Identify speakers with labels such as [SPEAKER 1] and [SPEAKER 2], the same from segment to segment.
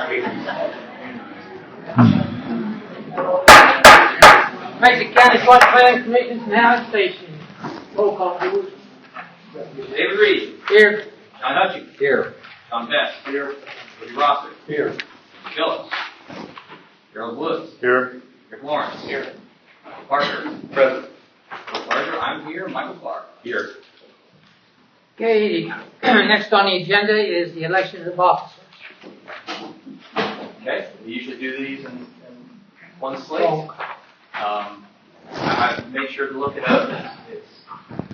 [SPEAKER 1] Mason County Water Planning Commission now in session. Roll call, please.
[SPEAKER 2] David Reed.
[SPEAKER 1] Here.
[SPEAKER 2] John Hutchings.
[SPEAKER 3] Here.
[SPEAKER 2] Tom Best. Here. Woody Rosser.
[SPEAKER 3] Here.
[SPEAKER 2] Phillips. Gerald Woods.
[SPEAKER 3] Here.
[SPEAKER 2] Rick Lawrence. Here. Parker. Present. Parker, I'm here. Michael Clark. Here.
[SPEAKER 1] Okay, next on the agenda is the election of officers.
[SPEAKER 2] Okay, we usually do these in one slate. I made sure to look it up. It's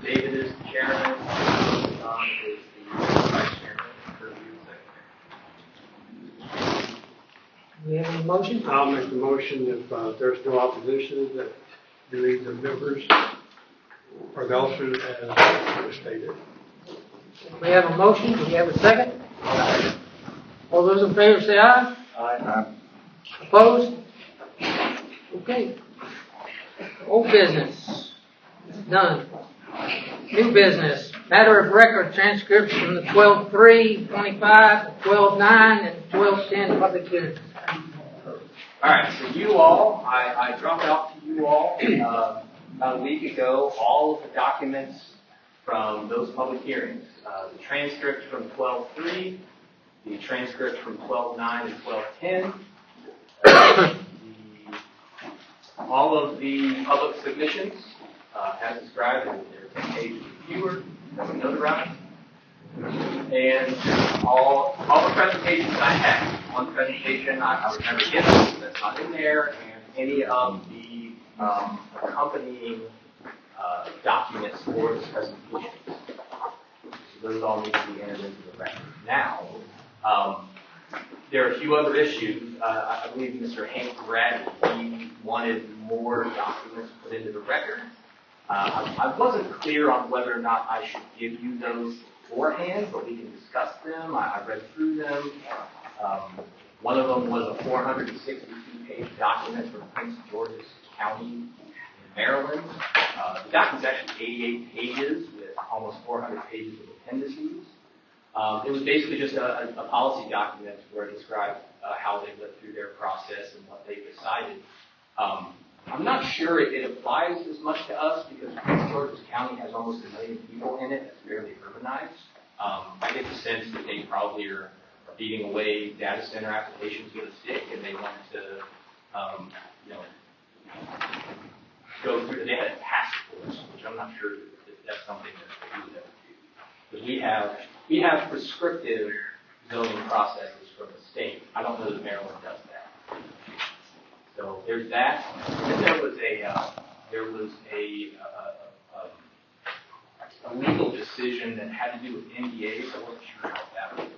[SPEAKER 2] David is the chairman, John is the vice chairman, Kirby is secretary.
[SPEAKER 1] Do we have any motion?
[SPEAKER 4] I'll make the motion if there's no opposition that you leave the members or the officers as stated.
[SPEAKER 1] We have a motion. Do we have a second? All those in favor say aye.
[SPEAKER 3] Aye.
[SPEAKER 1] Opposed? Okay. Old business. Done. New business. Matter of record transcripts from the 12/3/25, 12/9, and 12/10 public hearings.
[SPEAKER 2] All right, so you all, I dropped out to you all about a week ago all of the documents from those public hearings. The transcript from 12/3, the transcript from 12/9 and 12/10, all of the public submissions, as described, they're 10 pages or fewer, notarized, and all the presentations I had. One presentation I was never given, that's not in there, and any of the accompanying documents for this presentation. So those all need to be entered into the record. Now, there are a few other issues. I believe Mr. Hank Brad, he wanted more documents put into the record. I wasn't clear on whether or not I should give you those beforehand, but we can discuss them. I read through them. One of them was a 462-page document from Prince George's County in Maryland. The document's actually 88 pages with almost 400 pages of appendices. It was basically just a policy document where it described how they went through their process and what they decided. I'm not sure it applies as much to us because Prince George's County has almost 1 million people in it. It's fairly urbanized. I get the sense that they probably are beating away data center applications with a stick, and they want to, go through. They had a task force, which I'm not sure if that's something that we would ever do, because we have prescriptive zoning processes from the state. I don't know that Maryland does that. So there's that. And there was a legal decision that had to do with NDAs. I wasn't sure how that was.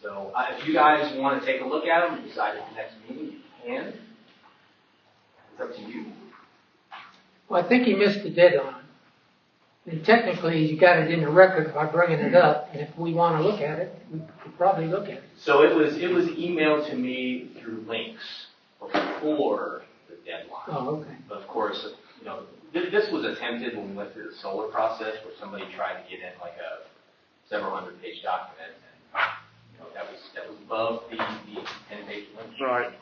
[SPEAKER 2] So if you guys want to take a look at them and decide at the next meeting, you can. It's up to you.
[SPEAKER 1] Well, I think he missed the deadline. And technically, you got it in the record by bringing it up. And if we want to look at it, we could probably look at it.
[SPEAKER 2] So it was emailed to me through links before the deadline.
[SPEAKER 1] Oh, okay.
[SPEAKER 2] But of course, this was attempted when we went through the solar process, where somebody tried to get in like a several hundred-page document, and that was above the 10-page limit.
[SPEAKER 4] Right.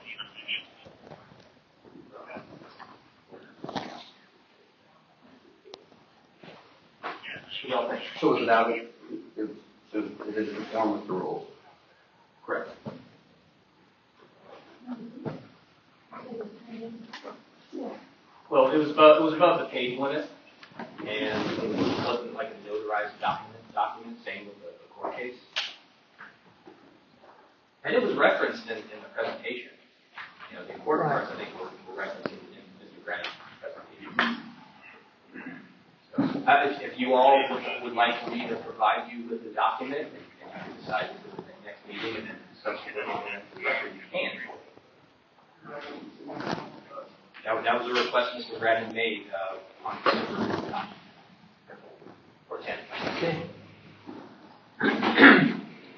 [SPEAKER 3] So is that it is conform with the rules?
[SPEAKER 2] Correct. Well, it was above the page limit, and it wasn't like a notarized document, same with the court case. And it was referenced in the presentation. The important parts, I think, were referenced in Mr. Grant's presentation. So, if you all would like me to provide you with the document, and you can decide to the next meeting, and then subsequently the record, you can. That was a request Mr. Bradden made on December 9th or 10th.
[SPEAKER 1] Okay.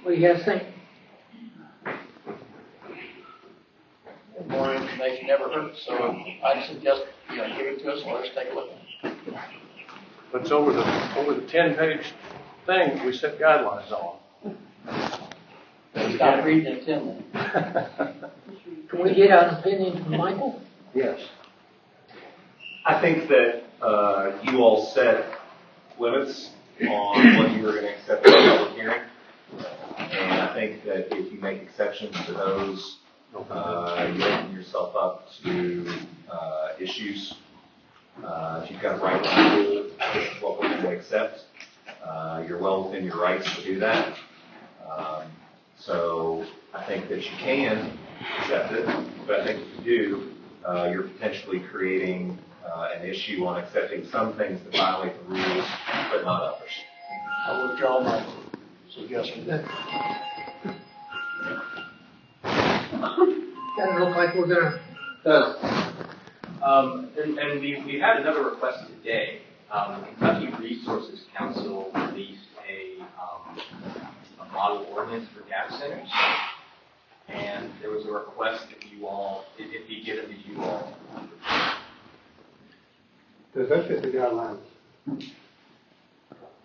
[SPEAKER 1] What do you guys think?
[SPEAKER 5] More information never hurts, so I'd suggest give it to us and let us take a look at it.
[SPEAKER 4] But it's over the 10-page thing we set guidelines on.
[SPEAKER 5] Stop reading it, Tim.
[SPEAKER 1] Can we get an opinion from Michael?
[SPEAKER 3] Yes.
[SPEAKER 6] I think that you all set limits on what you were going to accept in the public hearing. And I think that if you make exceptions to those, you open yourself up to issues. If you've got a right to rule, this is what we're going to accept. You're well within your rights to do that. So I think that you can accept it, but I think if you do, you're potentially creating an issue on accepting some things that violate the rules, but not others.
[SPEAKER 5] I withdraw my suggestion.
[SPEAKER 1] Doesn't look like we're gonna.
[SPEAKER 2] And we had another request today. The Kentucky Resources Council released a model ordinance for data centers, and there was a request that you all, it be given to you all.
[SPEAKER 4] Does that fit the guidelines?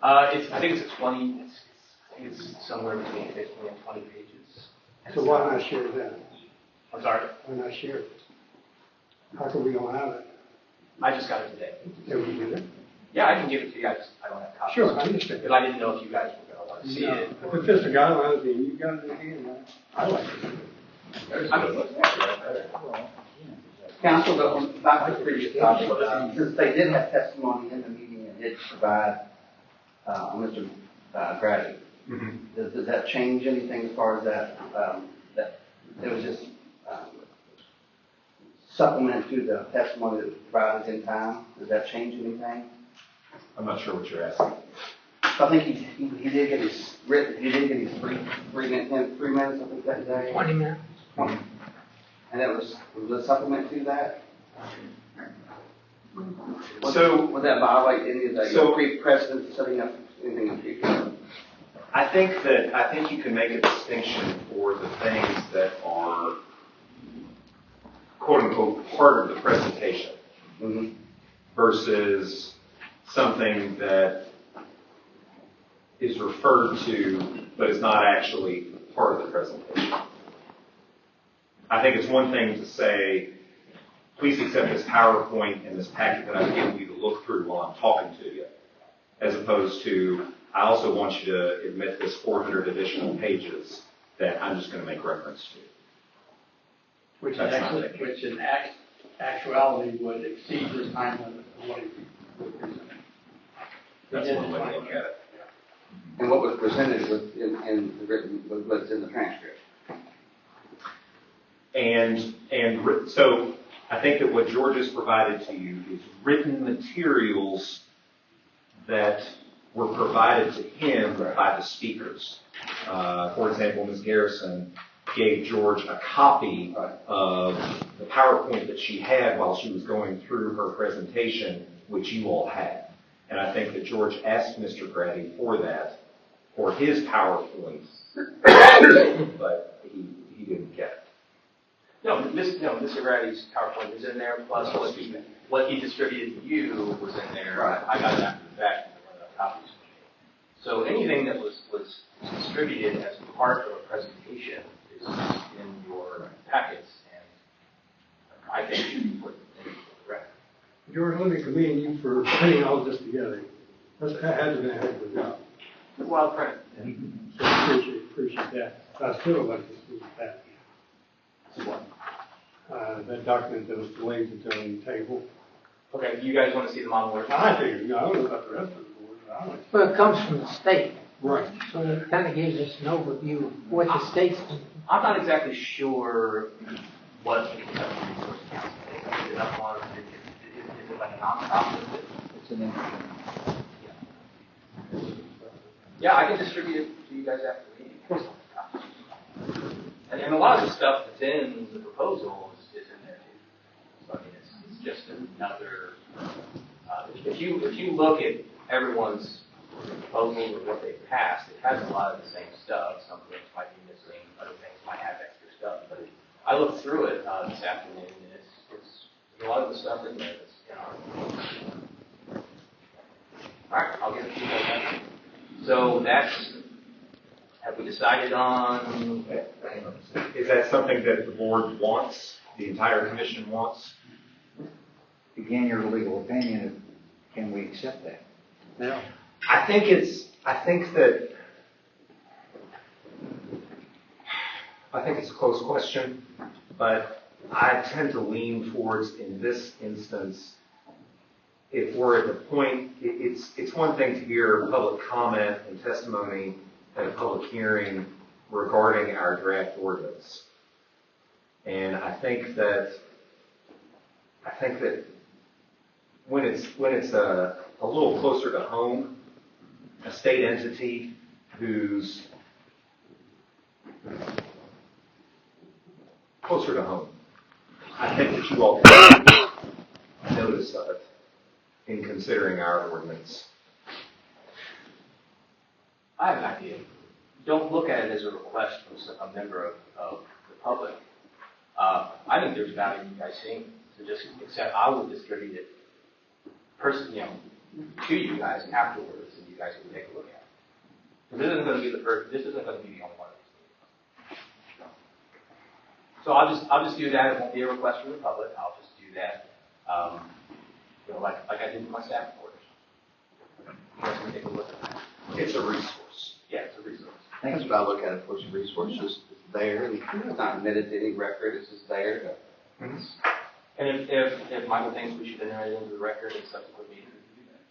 [SPEAKER 2] I think it's a 20. I think it's somewhere between 15 and 20 pages.
[SPEAKER 4] So why not share that?
[SPEAKER 2] I'm sorry.
[SPEAKER 4] Why not share it? How come we don't have it?
[SPEAKER 2] I just got it today.
[SPEAKER 4] Can we get it?
[SPEAKER 2] Yeah, I can give it to you. I don't have copies.
[SPEAKER 4] Sure, I understand.
[SPEAKER 2] Because I didn't know if you guys were going to want to see it.
[SPEAKER 4] If it fits the guidelines, then you got it in hand, I like it.
[SPEAKER 2] I mean,
[SPEAKER 3] Council, back to the previous topic, since they did have testimony in the meeting and did provide Mr. Grady, does that change anything as far as that, that it was just supplement to the testimony that was provided in time? Does that change anything?
[SPEAKER 6] I'm not sure what you're asking.
[SPEAKER 3] I think he did get his written, he did get his three minutes, I think that day.
[SPEAKER 1] 20 minutes.
[SPEAKER 3] And that was a supplement to that?
[SPEAKER 6] So,
[SPEAKER 3] would that violate any of the pre-precedent setting up anything in future?
[SPEAKER 6] I think you can make a distinction for the things that are quote unquote part of the presentation versus something that is referred to but is not actually part of the presentation. I think it's one thing to say, please accept this PowerPoint and this packet that I've given you to look through while I'm talking to you, as opposed to, I also want you to admit this 400 additional pages that I'm just going to make reference to.
[SPEAKER 5] Which
[SPEAKER 6] That's
[SPEAKER 5] in actuality would exceed the time limit of what he would present.
[SPEAKER 6] That's one way to look at it.
[SPEAKER 3] And what was presented was in the written, was in the transcript.
[SPEAKER 6] And so I think that what George has provided to you is written materials that were provided to him by the speakers. For example, Ms. Garrison gave George a copy of the PowerPoint that she had while she was going through her presentation, which you all had. And I think that George asked Mr. Grady for that, for his PowerPoint, but he didn't get it.
[SPEAKER 2] No, Mr. Grady's PowerPoint is in there, plus what he distributed to you was in there.
[SPEAKER 3] Right.
[SPEAKER 2] I got it after the fact, and one of the copies. So anything that was distributed as part of a presentation is in your packets, and I think should be put in the record.
[SPEAKER 4] George, let me commend you for putting all this together. That has been a heck of a job.
[SPEAKER 2] Well, print.
[SPEAKER 4] So I appreciate that. I still like to see that. That document that was delayed until on the table.
[SPEAKER 2] Okay, you guys want to see the model order?
[SPEAKER 4] I figured, I don't know about the rest of the board, but I like.
[SPEAKER 1] Well, it comes from the state,
[SPEAKER 4] Right.
[SPEAKER 1] so it kind of gives us an overview of what the state's.
[SPEAKER 2] I'm not exactly sure what the Kentucky Resource Council thinks. Is it up on, is it like a nonprofit?
[SPEAKER 3] It's an interesting.
[SPEAKER 2] Yeah, I can distribute it to you guys after the meeting. And a lot of the stuff that's in the proposal is in there too. So I mean, it's just another. If you look at everyone's proposal or what they've passed, it has a lot of the same stuff. Some things might be missing, other things might have extra stuff. But I looked through it this afternoon, and it's a lot of the stuff in there that's in our. All right, I'll give it to you guys. So that's. Have we decided on.
[SPEAKER 6] Is that something that the board wants, the entire commission wants?
[SPEAKER 7] Again, your legal opinion, can we accept that?
[SPEAKER 4] Yeah.
[SPEAKER 6] I think it's a close question, but I tend to lean towards, in this instance, if we're at the point, it's one thing to hear public comment and testimony at a public hearing regarding our draft ordinance. And I think that when it's a little closer to home, a state entity who's closer to home, I think that you all can take notice of it in considering our ordinance.
[SPEAKER 2] I have an idea. Don't look at it as a request from a member of the public. I think there's value in you guys seeing it. So just accept, I will distribute it to you guys afterwards, and you guys can take a look at it. This isn't going to be this isn't going to be the only one of these. So I'll just do that. It won't be a request from the public. I'll just do that. Like I did with my staff reporters. You guys can take a look at that.
[SPEAKER 6] It's a resource.
[SPEAKER 2] Yeah, it's a resource.
[SPEAKER 3] I think that's what I look at it for, some resources. It's there, it's not admitted to any record, it's just there.
[SPEAKER 2] And if Michael thinks we should enter it into the record in subsequent meetings, we can do that.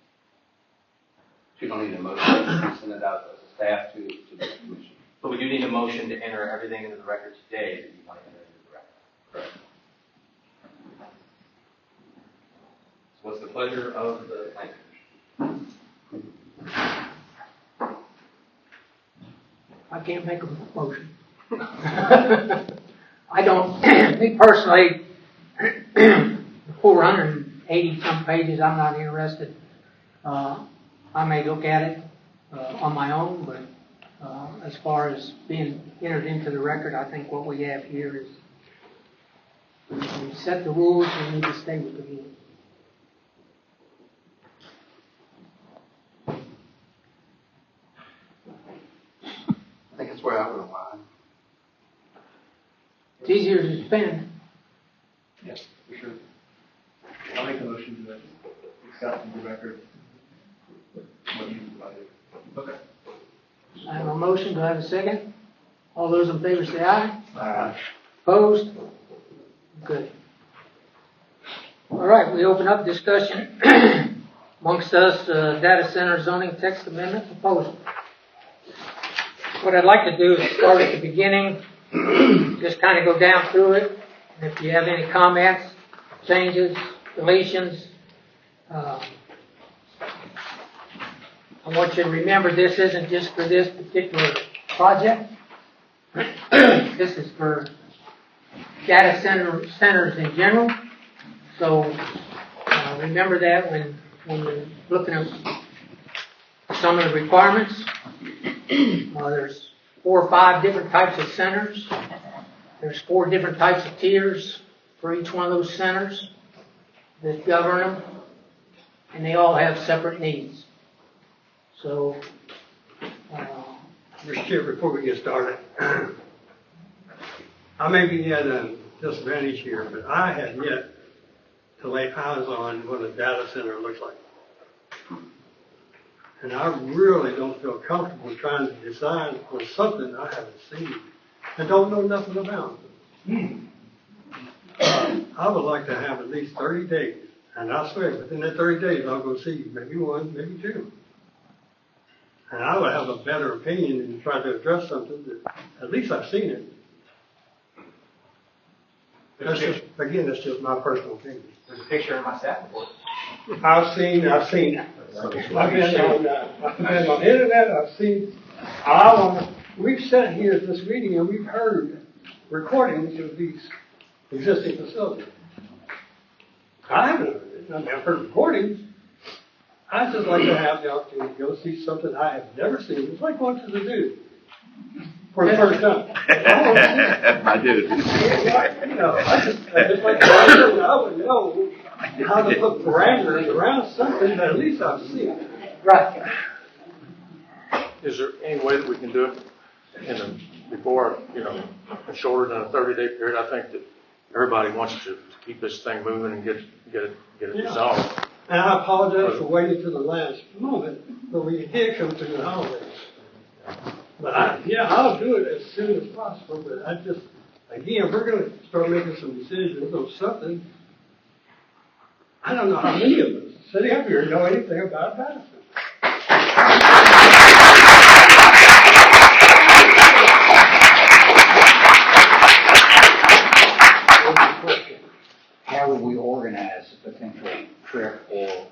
[SPEAKER 3] So you don't need a motion to send it out as a staff to the commission.
[SPEAKER 2] But we do need a motion to enter everything into the record today that you want to enter into the record.
[SPEAKER 3] Correct.
[SPEAKER 2] So what's the pleasure of the planning commission?
[SPEAKER 1] I can't make a motion. I don't, me personally, 480 some pages, I'm not interested. I may look at it on my own, but as far as being entered into the record, I think what we have here is we set the rules and we need to stay with the rules.
[SPEAKER 3] I think that's where I would align.
[SPEAKER 1] It's easier to defend.
[SPEAKER 5] Yes, for sure. I'll make a motion to accept into the record what you provided.
[SPEAKER 2] Okay.
[SPEAKER 1] I have a motion. Do I have a second? All those in favor say aye.
[SPEAKER 5] Aye.
[SPEAKER 1] Opposed? Good. All right, we open up discussion amongst us, data center zoning text amendment proposal. What I'd like to do is start at the beginning, just kind of go down through it. And if you have any comments, changes, deletions, I want you to remember this isn't just for this particular project. This is for data centers in general. So remember that when you're looking at some of the requirements. There's 4 or 5 different types of centers. There's 4 different types of tiers for each one of those centers that govern them, and they all have separate needs. So,
[SPEAKER 4] Mr. Chair, before we get started, I may be at a disadvantage here, but I have yet to lay eyes on what a data center looks like. And I really don't feel comfortable trying to decide on something I haven't seen and don't know nothing about. I would like to have at least 30 days, and I swear within that 30 days I'll go see maybe 1, maybe 2. And I would have a better opinion and try to address something that at least I've seen it. That's just my personal opinion.
[SPEAKER 2] There's a picture in my staff report.
[SPEAKER 4] I've seen it. I've been on the internet. I've seen. We've sat here at this meeting and we've heard recordings of these existing facilities. I haven't heard it. I mean, I've heard recordings. I'd just like to have the opportunity to go see something I have never seen. It's like going to the zoo for the first time.
[SPEAKER 7] I do.
[SPEAKER 4] You know, I just like to I would know how to put parameters around something that at least I've seen.
[SPEAKER 1] right.
[SPEAKER 5] Is there any way that we can do it
[SPEAKER 8] before, shorter than a 30-day period. I think that everybody wants to keep this thing moving and get it resolved.
[SPEAKER 4] And I apologize for waiting to the last moment, but we did come through the holidays. But I'll do it as soon as possible, but again, we're gonna start making some decisions on something. I don't know how many of us sitting up here know anything about Madison.
[SPEAKER 7] How would we organize a potential trip, or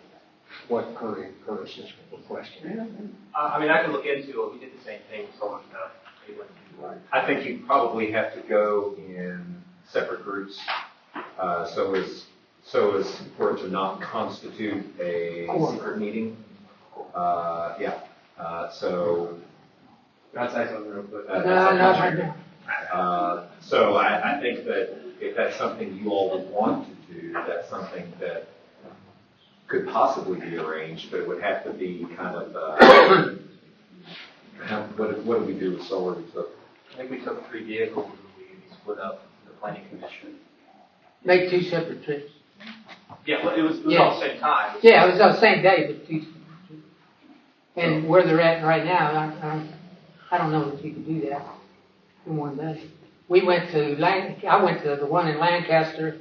[SPEAKER 7] what Curtis is requesting?
[SPEAKER 2] I mean, I can look into it. We did the same thing with solar stuff.
[SPEAKER 6] I think you probably have to go in separate groups, so as for it to not constitute a secret meeting. So.
[SPEAKER 5] That's something real quick.
[SPEAKER 6] So I think that if that's something you all would want to do, that's something that could possibly be arranged, but it would have to be kind of, what did we do with solar?
[SPEAKER 2] I think we took 3 vehicles and we split up the planning commission.
[SPEAKER 1] Make 2 separate trips.
[SPEAKER 2] Yeah, well, it was
[SPEAKER 1] Yeah.
[SPEAKER 2] all the same time.
[SPEAKER 1] Yeah, it was the same day, but 2 separate trips. And where they're at right now, I don't know if you could do that in one day. I went to the one in Lancaster,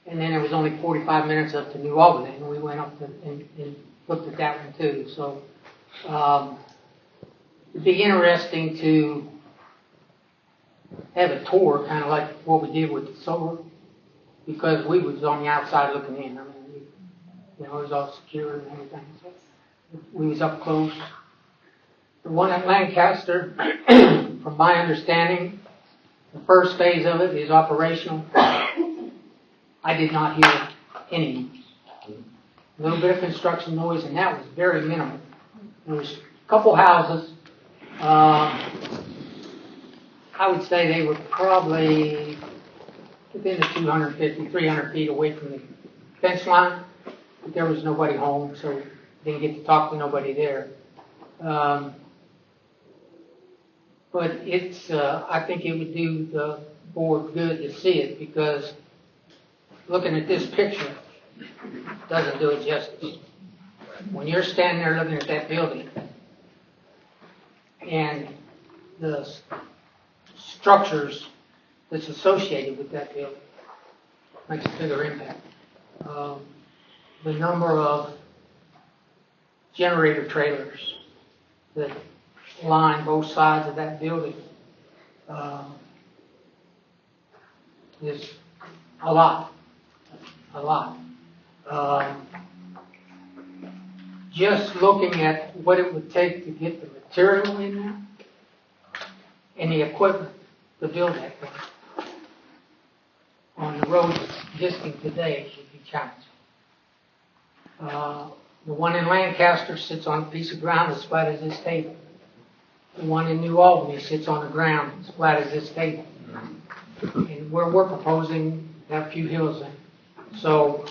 [SPEAKER 1] and then it was only 45 minutes up to New Albany, and we went up and looked at that one too. So it'd be interesting to have a tour, kind of like what we did with the solar, because we was on the outside looking in. I mean, it was all secure and everything. So we was up close. The one at Lancaster, from my understanding, the first phase of it is operational. I did not hear any. A little bit of construction noise, and that was very minimal. There was a couple houses. I would say they were probably within the 250, 300 feet away from the fence line, but there was nobody home, so didn't get to talk to nobody there. But it's, I think it would do the board good to see it, because looking at this picture doesn't do it justice. When you're standing there looking at that building and the structures that's associated with that building, makes a bigger impact. The number of generator trailers that line both sides of that building is a lot. Just looking at what it would take to get the material in there and the equipment to build that thing on the road existing today would be challenging. The one in Lancaster sits on a piece of ground as flat as this table. The one in New Albany sits on the ground as flat as this table. And where we're proposing to have a few hills in. So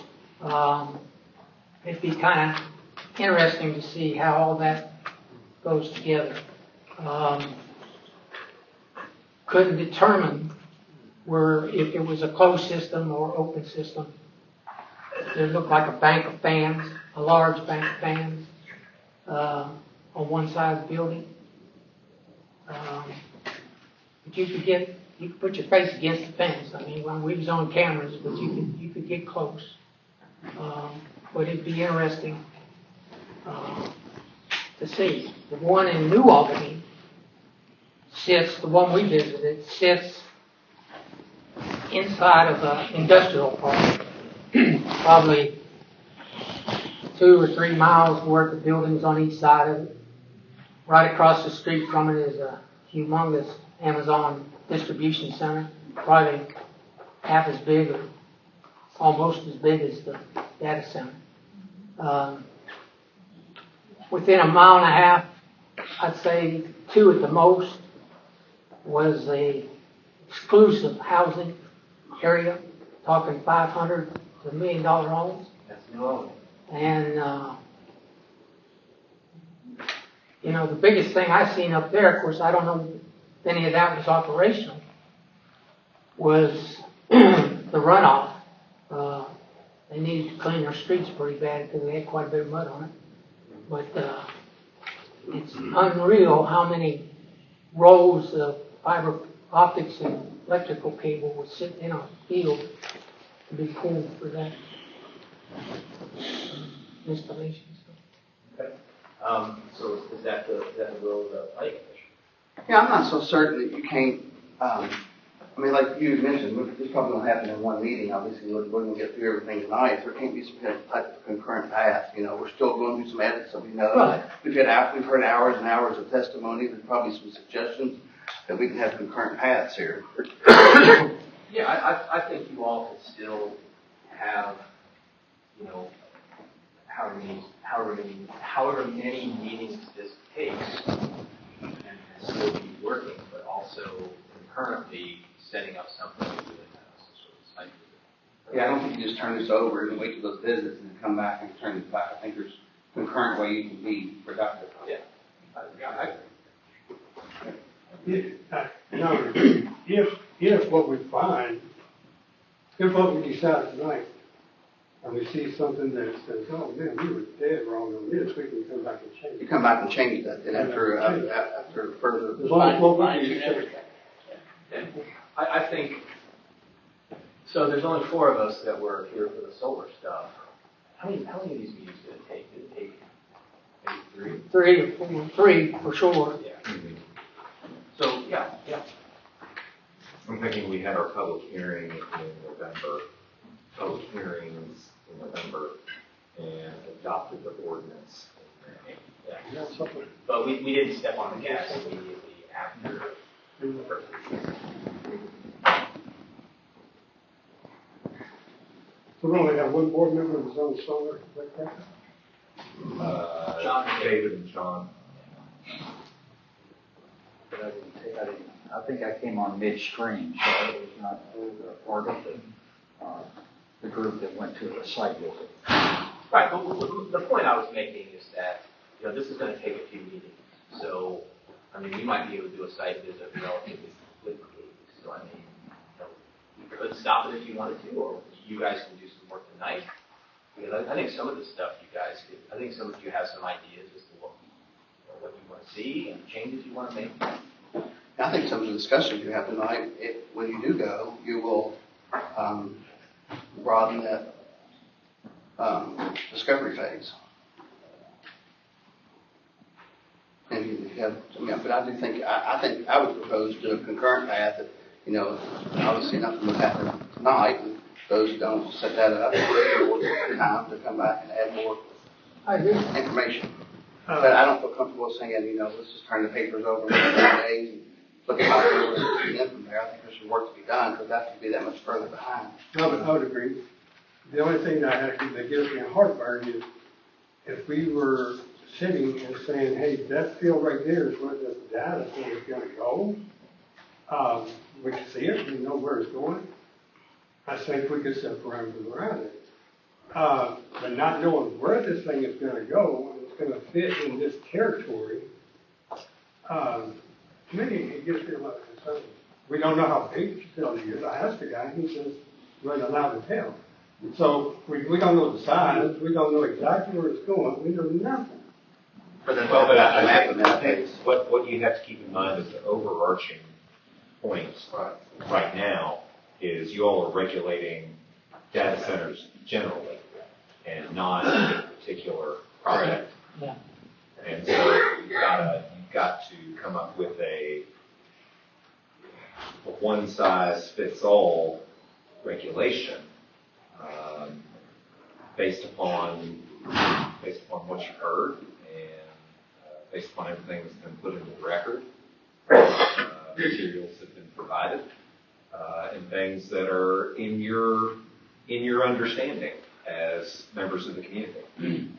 [SPEAKER 1] it'd be kind of interesting to see how all that goes together. Couldn't determine if it was a closed system or open system. It looked like a bank of fans, a large bank of fans on one side of the building. But you could put your face against the fence. I mean, when we was on cameras, but you could get close. But it'd be interesting to see. The one in New Albany the one we visited, sits inside of an industrial park, probably 2 or 3 miles worth of buildings on each side of it. Right across the street from it is a humongous Amazon distribution center, probably half as big or almost as big as the data center. Within a mile and a half, I'd say 2 at the most, was a exclusive housing area, talking 500 to $1 million homes.
[SPEAKER 2] That's New Orleans.
[SPEAKER 1] And, the biggest thing I've seen up there, of course, I don't know any of that was operational was the runoff. They needed to clean their streets pretty bad because they had quite a bit of mud on it. But it's unreal how many rolls of fiber optics and electrical cable would sit in a field to be pulled for that installation.
[SPEAKER 2] So is that the will of the planning commission?
[SPEAKER 3] Yeah, I'm not so certain that you can't, I mean, like you mentioned, this probably won't happen in one meeting, obviously, we're going to get through everything tonight, there can't be some type of concurrent path, we're still going through some edits, so we know.
[SPEAKER 1] Right.
[SPEAKER 3] We've heard hours and hours of testimony, there's probably some suggestions that we can have concurrent paths here.
[SPEAKER 2] Yeah, I think you all could still have, however many meetings this takes, and still be working, but also concurrently setting up something to do in that sort of site visit.
[SPEAKER 3] Yeah, I don't think you just turn this over and wait till those visits and then come back and turn it back. I think there's concurrent way you can be productive.
[SPEAKER 2] Yeah.
[SPEAKER 4] If what we find, if what we decide tonight, and we see something that says, oh man, we were dead wrong on this, we can come back and change
[SPEAKER 3] You
[SPEAKER 4] it.
[SPEAKER 3] come back and change that, and after further.
[SPEAKER 4] As long as what we
[SPEAKER 1] Fine-tune
[SPEAKER 4] do,
[SPEAKER 1] everything.
[SPEAKER 2] And I think, so there's only 4 of us that were here for the solar stuff. How many of these meetings did it take? Did it take maybe 3?
[SPEAKER 1] 3 for sure.
[SPEAKER 2] Yeah. So, yeah.
[SPEAKER 6] I'm thinking we had our public hearing in November, and adopted the ordinance in May.
[SPEAKER 2] Yeah.
[SPEAKER 4] Yeah, something.
[SPEAKER 2] But we didn't step on the gas immediately after the first meeting.
[SPEAKER 4] So we only have one board member who's on solar, is that correct?
[SPEAKER 2] John.
[SPEAKER 6] David and John.
[SPEAKER 7] But I think I came on midstream, so I was not part of the group that went to the site visit.
[SPEAKER 2] Right, but the point I was making is that, this is going to take a few meetings. So, we might be able to do a site visit relatively quickly. So, you could stop it if you wanted to, or you guys can do some work tonight. Because I think some of the stuff I think some of you have some ideas as to what you want to see and changes you want to make.
[SPEAKER 3] I think some of the discussion you have tonight, when you do go, you will broaden that discovery phase. And you have, but I do think, I think I would propose to do a concurrent path that, obviously nothing would happen tonight, and those who don't set that up, more time to come back and add more
[SPEAKER 1] I agree.
[SPEAKER 3] information. But I don't feel comfortable saying, let's just turn the papers over in 3 days and look at how it was and then from there. I think there's some work to be done, because that could be that much further behind.
[SPEAKER 4] I would agree. The only thing that gives me a heartburn is if we were sitting and saying, hey, that field right there is where the data center is going to go. We can see it, we know where it's going. I think we could set parameters around it. But not knowing where this thing is going to go, and it's going to fit in this territory, to me, it gives me a lot of concern. We don't know how big the facility is. I asked the guy, he says, we're not allowed to tell. So we don't know the size, we don't know exactly where it's going, we know nothing.
[SPEAKER 6] But I think what you have to keep in mind is the overarching point right now is you all are regulating data centers generally and not a particular project.
[SPEAKER 1] Yeah.
[SPEAKER 6] And so you've got to come up with a one-size-fits-all regulation based upon what you've heard and based upon everything that's been put into the record, materials that have been provided, and things that are in your understanding as members of the community.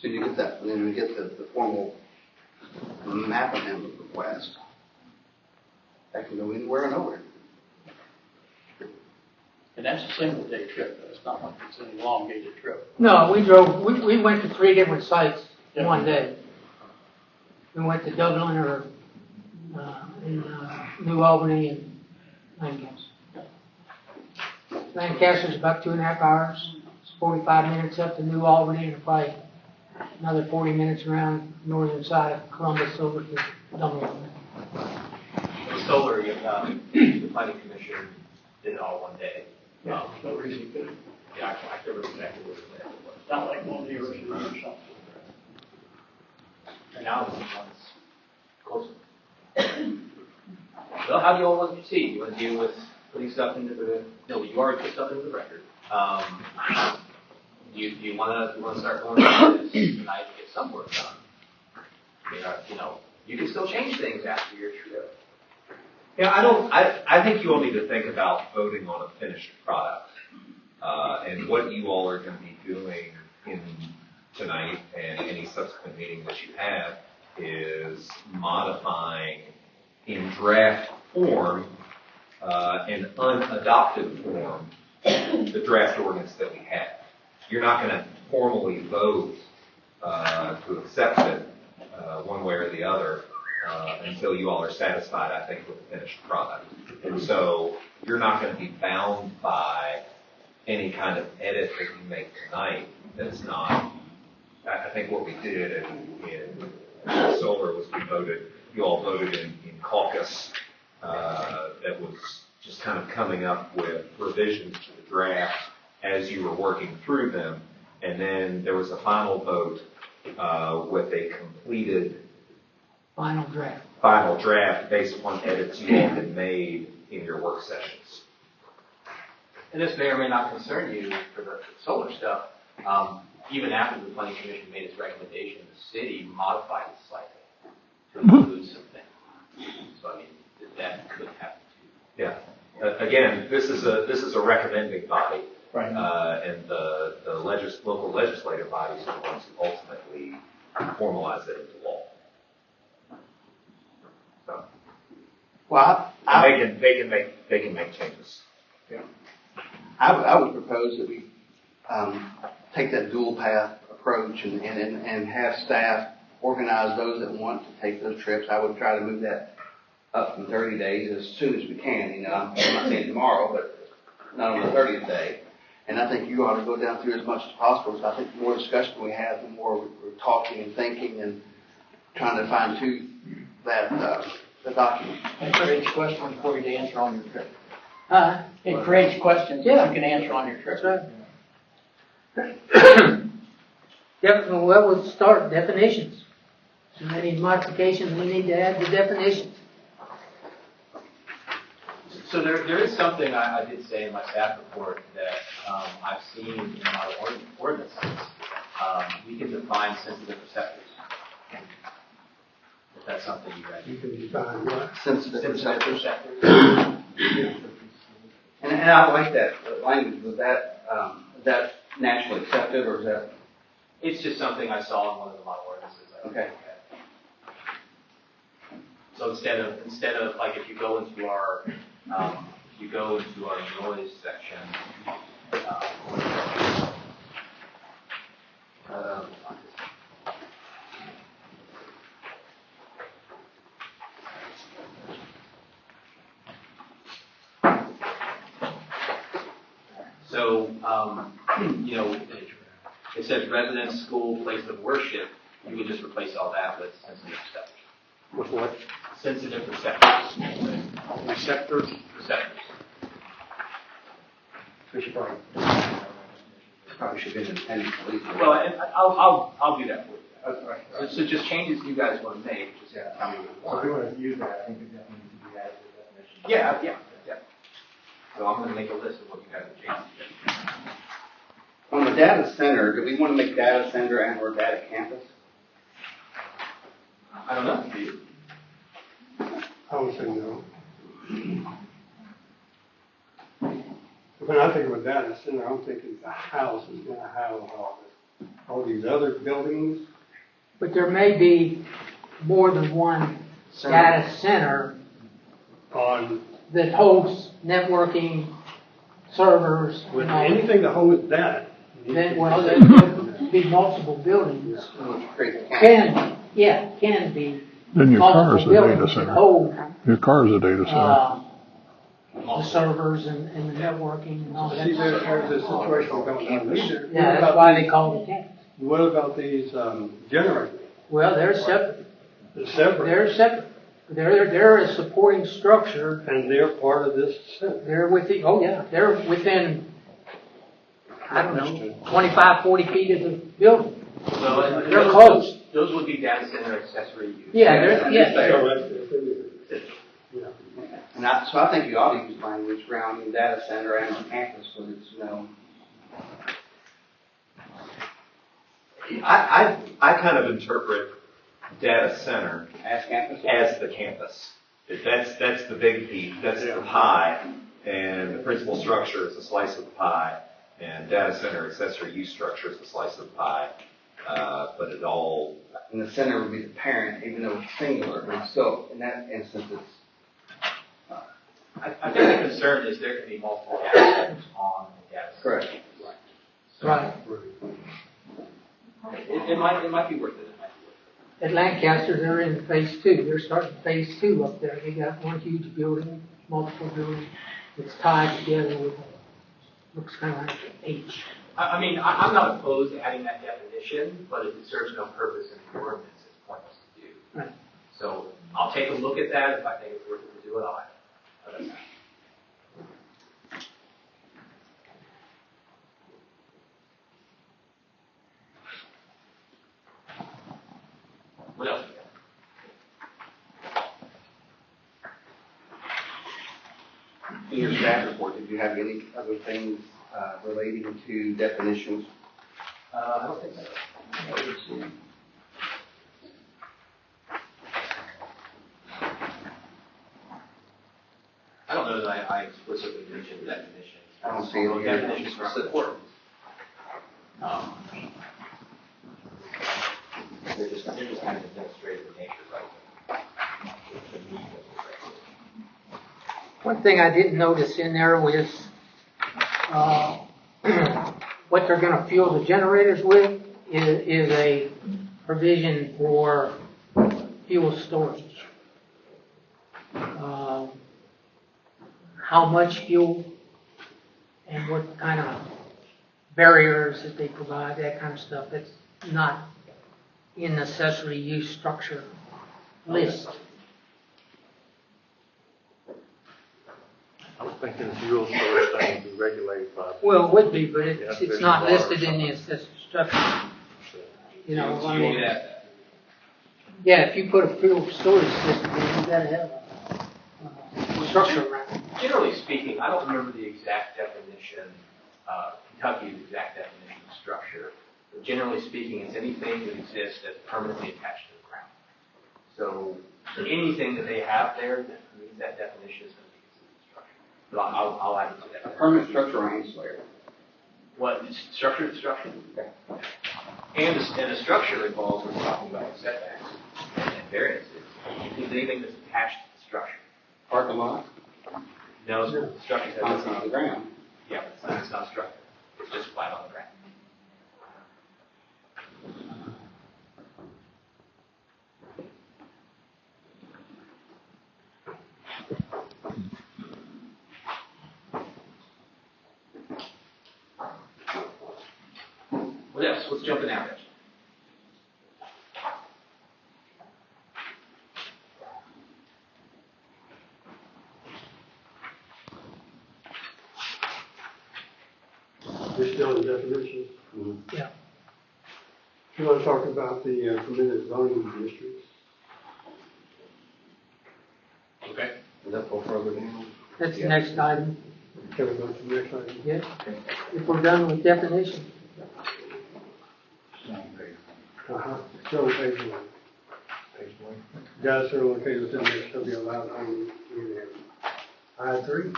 [SPEAKER 3] So you get that, and then we get the formal map of them request. That can go anywhere and nowhere.
[SPEAKER 9] And that's a single day trip, though. It's not like it's an elongated trip.
[SPEAKER 1] No, we went to 3 different sites one day. we went to Dublin or, in, New Albany and Lancaster. Lancaster's about 2.5 hours. It's 45 minutes up to New Albany and probably another 40 minutes around northern side of Columbus over to Dublin.
[SPEAKER 2] The solar, the planning commission did it all one day.
[SPEAKER 9] Yeah, there's no reason you couldn't.
[SPEAKER 2] Yeah, I can't remember exactly what it was.
[SPEAKER 9] It's not like one of the original or something.
[SPEAKER 2] And now it's closer. Well, how do you all want to proceed? You want to deal with putting stuff into the, no, you already put stuff into the record. Do you want to start going through this tonight to get some work done? You know, you can still change things after your trip.
[SPEAKER 6] Yeah, I think you all need to think about voting on a finished product. And what you all are going to be doing in tonight and any subsequent meeting that you have is modifying in draft form, in unadopted form, the draft ordinance that we have. You're not going to formally vote to accept it one way or the other until you all are satisfied, I think, with the finished product. And so you're not going to be bound by any kind of edit that you make tonight that's not. I think what we did in solar was you all voted in caucus that was just kind of coming up with revisions to the draft as you were working through them. And then there was a final vote with a completed
[SPEAKER 1] Final draft
[SPEAKER 6] based upon edits you all had made in your work sessions.
[SPEAKER 2] And this may or may not concern you for the solar stuff. Even after the planning commission made its recommendation, the city modified it slightly to include some things. So I mean, that could happen too.
[SPEAKER 6] Yeah. Again, this is a recommending body,
[SPEAKER 9] Right.
[SPEAKER 6] and the local legislative bodies are the ones who ultimately formalize it into law. So,
[SPEAKER 3] Well,
[SPEAKER 6] they can make changes.
[SPEAKER 3] I would propose that we take that dual path approach and have staff organize those that want to take those trips. I would try to move that up from 30 days as soon as we can. You know, I'm not saying tomorrow, but not on the 30th day. And I think you ought to go down through as much as possible. So I think the more discussion we have, the more we're talking and thinking and trying to fine tune that the document.
[SPEAKER 9] It creates questions for you to answer on your trip.
[SPEAKER 1] Huh?
[SPEAKER 9] It creates questions that you can answer on your trip.
[SPEAKER 1] That's right. Well, we'll start definitions. So any modifications we need to add to definitions.
[SPEAKER 2] So there is something I did say in my staff report that I've seen in a lot of ordinances. We can define sensitive receptors. If that's something you guys.
[SPEAKER 4] You can define what?
[SPEAKER 3] Sensitive receptors.
[SPEAKER 2] receptors.
[SPEAKER 3] And I like that language. Was that nationally accepted, or is that?
[SPEAKER 2] It's just something I saw in one of the model ordinances.
[SPEAKER 3] Okay.
[SPEAKER 2] So instead of like if you go into our noise section, so you know, it says residence, school, place of worship. You would just replace all that with sensitive receptors.
[SPEAKER 8] With what?
[SPEAKER 2] Sensitive receptors.
[SPEAKER 8] Receptors?
[SPEAKER 2] Receptors.
[SPEAKER 8] We should probably.
[SPEAKER 3] Probably should be an appendix.
[SPEAKER 2] Well, and I'll do that for you.
[SPEAKER 8] That's right.
[SPEAKER 2] So just changes you guys want to make, just tell me what you
[SPEAKER 5] If we
[SPEAKER 2] want.
[SPEAKER 5] want to use that, I think it definitely needs to be added to the definition.
[SPEAKER 2] Yeah. So I'm going to make a list of what you guys have changed.
[SPEAKER 3] On the data center, do we want to make data center and or data campus?
[SPEAKER 2] I don't know. Do you?
[SPEAKER 4] I would say no. When I think of a data center, I'm thinking the house is going to house all these other buildings.
[SPEAKER 1] But there may be more than one data center
[SPEAKER 4] On
[SPEAKER 1] that hosts networking, servers, you
[SPEAKER 4] with
[SPEAKER 1] know.
[SPEAKER 4] anything that holds that.
[SPEAKER 1] Then, well, there could be multiple buildings.
[SPEAKER 3] Which creates a campus.
[SPEAKER 1] Yeah, it can be.
[SPEAKER 10] Then your car is
[SPEAKER 1] Multiple
[SPEAKER 10] a data
[SPEAKER 1] buildings can
[SPEAKER 10] center.
[SPEAKER 1] hold,
[SPEAKER 10] Your car is a data center.
[SPEAKER 1] the servers and the networking and all that.
[SPEAKER 4] See, there's a situation going on either.
[SPEAKER 1] Yeah, that's why they call it campus.
[SPEAKER 4] What about these, generators?
[SPEAKER 1] Well, they're separate.
[SPEAKER 4] They're separate,
[SPEAKER 1] They're separate. They're a supporting structure.
[SPEAKER 4] and they're part of this center.
[SPEAKER 1] They're they're within, I don't know, 25, 40 feet of the building.
[SPEAKER 2] So, and
[SPEAKER 1] They're close.
[SPEAKER 2] Those would be data center accessory use.
[SPEAKER 1] Yeah, they're, yeah.
[SPEAKER 3] And so I think you ought to use language surrounding data center and campus, because it's, you know,
[SPEAKER 6] I kind of interpret data center
[SPEAKER 3] as campus.
[SPEAKER 6] as the campus. That's the big piece, that's the pie, and the principal structure is a slice of the pie, and data center accessory use structure is a slice of the pie. But it all,
[SPEAKER 3] And the center would be the parent, even though it's singular, but still, in that instance, it's,
[SPEAKER 2] I think the concern is there can be multiple data centers on the data center.
[SPEAKER 3] correct.
[SPEAKER 1] Right.
[SPEAKER 2] It might be worth it. It might be worth it.
[SPEAKER 1] At Lancaster, they're in phase 2. They're starting phase 2 up there. They got one huge building, multiple buildings. It's tied together with, looks kind of like an H.
[SPEAKER 2] I mean, I'm not opposed to adding that definition, but if it serves no purpose in the ordinance, it's pointless to do.
[SPEAKER 1] Right.
[SPEAKER 2] So I'll take a look at that. If I think it's worth it to do it, I'll add it. What else?
[SPEAKER 3] In your staff report, did you have any other things, relating to definitions?
[SPEAKER 2] I don't think so. I don't know that I explicitly mentioned definitions.
[SPEAKER 3] I don't see it here.
[SPEAKER 2] Definitions are important. They're just kind of administrative in nature, right?
[SPEAKER 1] One thing I didn't notice in there was what they're going to fuel the generators with is a provision for fuel storage. How much fuel and what kind of barriers that they provide, that kind of stuff. That's not in the accessory use structure list.
[SPEAKER 8] I was thinking fuel storage thing would be regulated by.
[SPEAKER 1] Well, it would be, but
[SPEAKER 8] Yeah,
[SPEAKER 1] it's not listed in the accessory structure. You know, I mean, yeah, if you put a fuel storage system in, you gotta have a structure around it.
[SPEAKER 2] Generally speaking, I don't remember the exact definition, Kentucky's exact definition of structure. But generally speaking, it's anything that exists that's permanently attached to the ground. So anything that they have there that meets that definition is going to be considered structure. But I'll add it to
[SPEAKER 3] A
[SPEAKER 2] that.
[SPEAKER 3] permanent structure or ancillary?
[SPEAKER 2] What, structure to structure? And a structure involves, we're talking about setbacks and variances. It means anything that's attached to the structure.
[SPEAKER 3] Parking lot?
[SPEAKER 2] No, structure
[SPEAKER 3] On
[SPEAKER 2] has
[SPEAKER 3] the ground?
[SPEAKER 2] yeah, it's not a structure. It's just flat on the ground. What else? What's jumping out at you?
[SPEAKER 4] We're still in definitions.
[SPEAKER 1] Yeah.
[SPEAKER 4] You want to talk about the permitted zoning districts?
[SPEAKER 2] Okay.
[SPEAKER 3] Is that go further down?
[SPEAKER 1] That's the next item.
[SPEAKER 4] Can we go to the next item?
[SPEAKER 1] Yeah. If we're done with definition.
[SPEAKER 4] Uh-huh. Still on page 1. Guys are located within the shall be allowed only in I-3.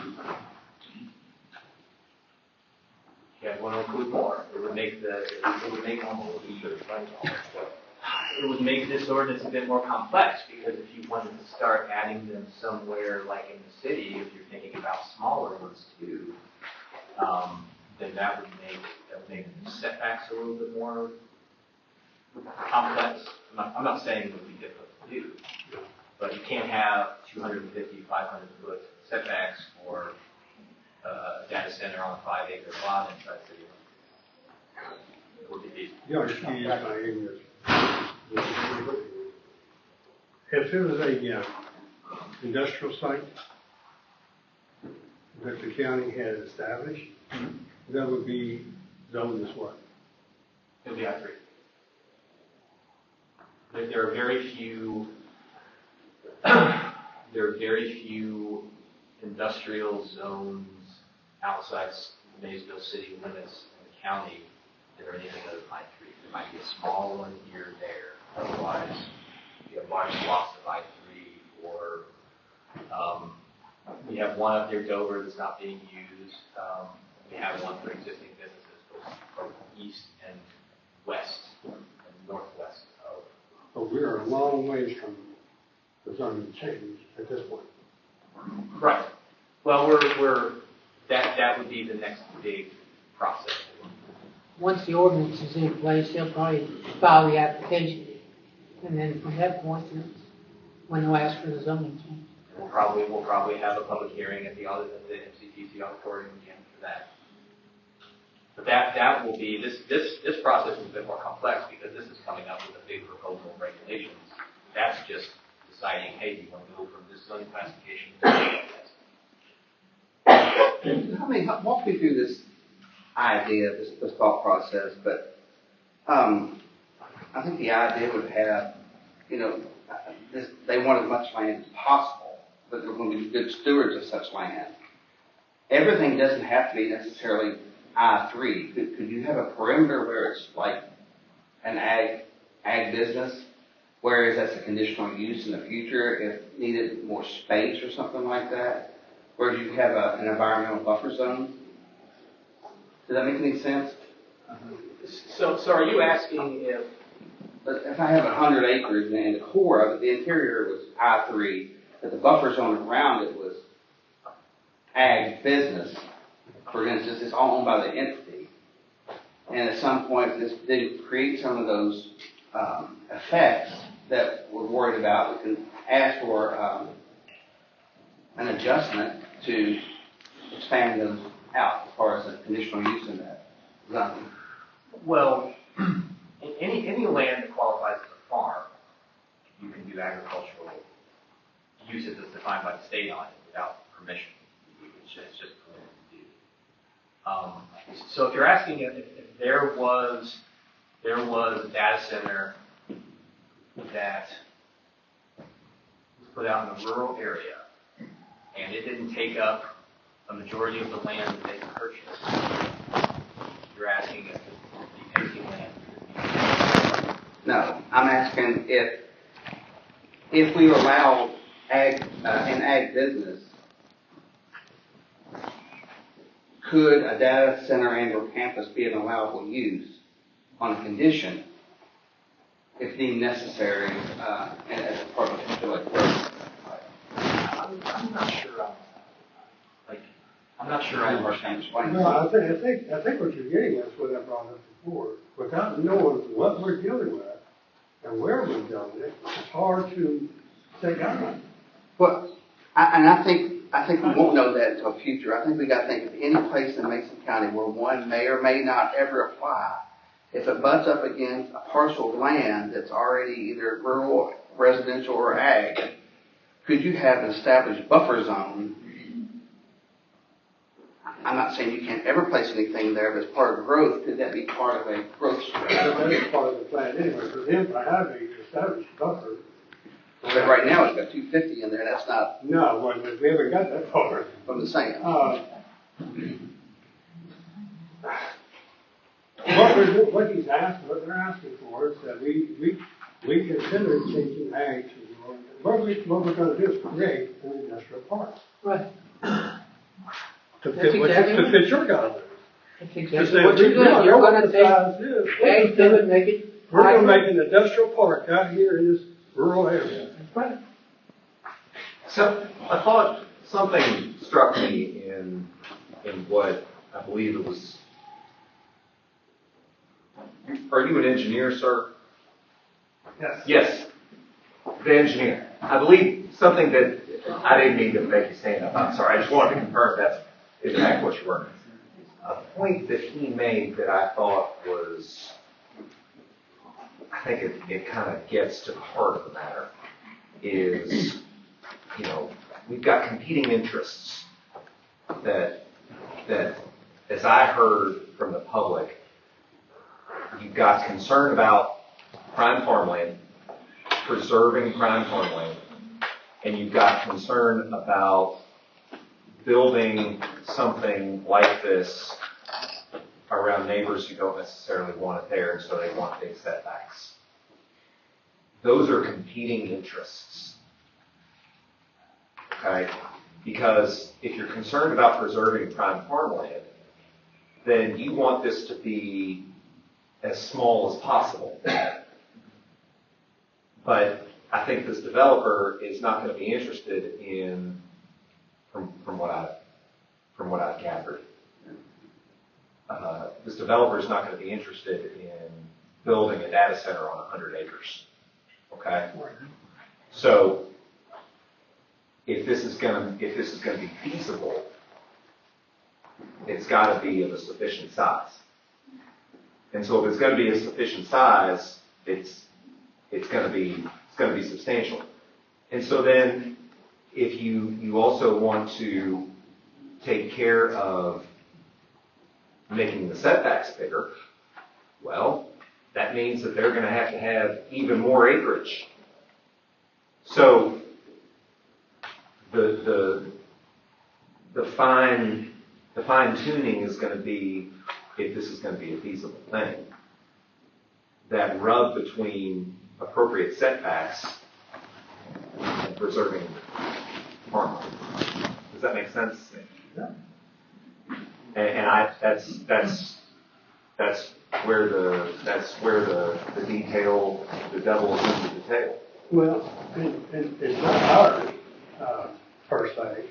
[SPEAKER 2] Yeah, want to include more. It would make it would make this ordinance a bit more complex, because if you wanted to start adding them somewhere like in the city, if you're thinking about smaller ones too, then that would make the setbacks a little bit more complex. I'm not saying it would be difficult to do, but you can't have 250, 500 foot setbacks for a data center on a 5-acre lot inside city limits. It would be feasible.
[SPEAKER 4] Yeah, excuse my ignorance. If it was a industrial site that the county had established, that would be zoned as what?
[SPEAKER 2] It would be I-3. There are very few. There are very few industrial zones outside Maysville city limits in the county that are anything other than I-3. There might be a small one here or there. Otherwise, you have large swaths of I-3, or we have one up near Dover that's not being used. We have one for existing businesses, both east and west and northwest of.
[SPEAKER 4] But we are a long ways from the zoning change at this point.
[SPEAKER 2] Right. Well, that would be the next big process.
[SPEAKER 1] Once the ordinance is in place, they'll probably file the application. And then from that point, that's when they'll ask for the zoning change.
[SPEAKER 2] We'll probably have a public hearing at the MCTC auditorium again for that. But that will be, this process is a bit more complex because this is coming up with a big proposal of regulations. That's just deciding, hey, do you want to go from this zoning classification to this?
[SPEAKER 3] Walk me through this idea, this thought process, but I think the idea would have, they want as much land as possible, but they're going to be good stewards of such land. Everything doesn't have to be necessarily I-3. Could you have a perimeter where it's like an ag business, whereas that's a conditional use in the future if needed more space or something like that? Or do you have an environmental buffer zone? Does that make any sense?
[SPEAKER 2] So are you asking
[SPEAKER 3] if I have 100 acres and the core of it, the interior was I-3, but the buffer zone around it was ag business, for instance, it's all owned by the entity. And at some point, this did create some of those effects that we're worried about. We can ask for an adjustment to expand those out as far as the conditional use in that zone.
[SPEAKER 2] well, any land that qualifies as a farm, you can do agricultural uses as defined by the state on it without permission. It's just permitted to do. So if you're asking if there was a data center that was put out in a rural area and it didn't take up a majority of the land that they purchased, you're asking if the empty land could be.
[SPEAKER 3] No, I'm asking if we allow an ag business, could a data center and or campus be an allowable use on a condition if deemed necessary and as a part of a particular growth?
[SPEAKER 2] I'm not sure. I'm not sure I understand.
[SPEAKER 4] No, I think what you're getting at is what I brought up before. Without knowing what we're dealing with and where we're dealing with it, it's hard to say guidelines.
[SPEAKER 3] Well, I think we won't know that until future. I think we got to think of any place in Mason County where one may or may not ever apply. If it butts up against a parcel of land that's already either rural, residential, or ag, could you have an established buffer zone? I'm not saying you can't ever place anything there, but as part of growth, could that be part of a growth strategy?
[SPEAKER 4] That is part of the plan anyway. For them to have a established buffer.
[SPEAKER 3] But right now it's got 250 in there. That's not
[SPEAKER 4] No, we haven't got that far.
[SPEAKER 3] from the same.
[SPEAKER 4] What they're asking for is that we consider changing ag to rural. What we're going to do is create an industrial park.
[SPEAKER 1] Right.
[SPEAKER 4] To
[SPEAKER 1] That's
[SPEAKER 4] fit your guidelines.
[SPEAKER 1] That's exactly what you're doing. You're going to take ag to it, make it.
[SPEAKER 4] We're going to make an industrial park out here in this rural area.
[SPEAKER 1] That's right.
[SPEAKER 6] So I thought something struck me in what I believe it was. Are you an engineer, sir?
[SPEAKER 5] Yes.
[SPEAKER 6] Yes, the engineer. I believe something that, I didn't mean to make you stand up, I'm sorry, I just wanted to confirm that's exactly what you were. A point that he made that I thought was, I think it kind of gets to the heart of the matter, is, you know, we've got competing interests that as I heard from the public, you've got concern about prime farmland, preserving prime farmland, and you've got concern about building something like this around neighbors who don't necessarily want it there, and so they want big setbacks. Those are competing interests. Okay? Because if you're concerned about preserving prime farmland, then you want this to be as small as possible. But I think this developer is not going to be interested in, from what I've gathered, this developer is not going to be interested in building a data center on 100 acres. Okay? So if this is going to be feasible, it's got to be of a sufficient size. And so if it's going to be a sufficient size, it's going to be substantial. And so then, if you also want to take care of making the setbacks bigger, well, that means that they're going to have even more acreage. So the fine tuning is going to be, if this is going to be a feasible thing, that rub between appropriate setbacks and preserving farmland. Does that make sense?
[SPEAKER 4] Yeah.
[SPEAKER 6] And that's where the detail, the devil is in the detail.
[SPEAKER 4] Well, it's not ours, per se.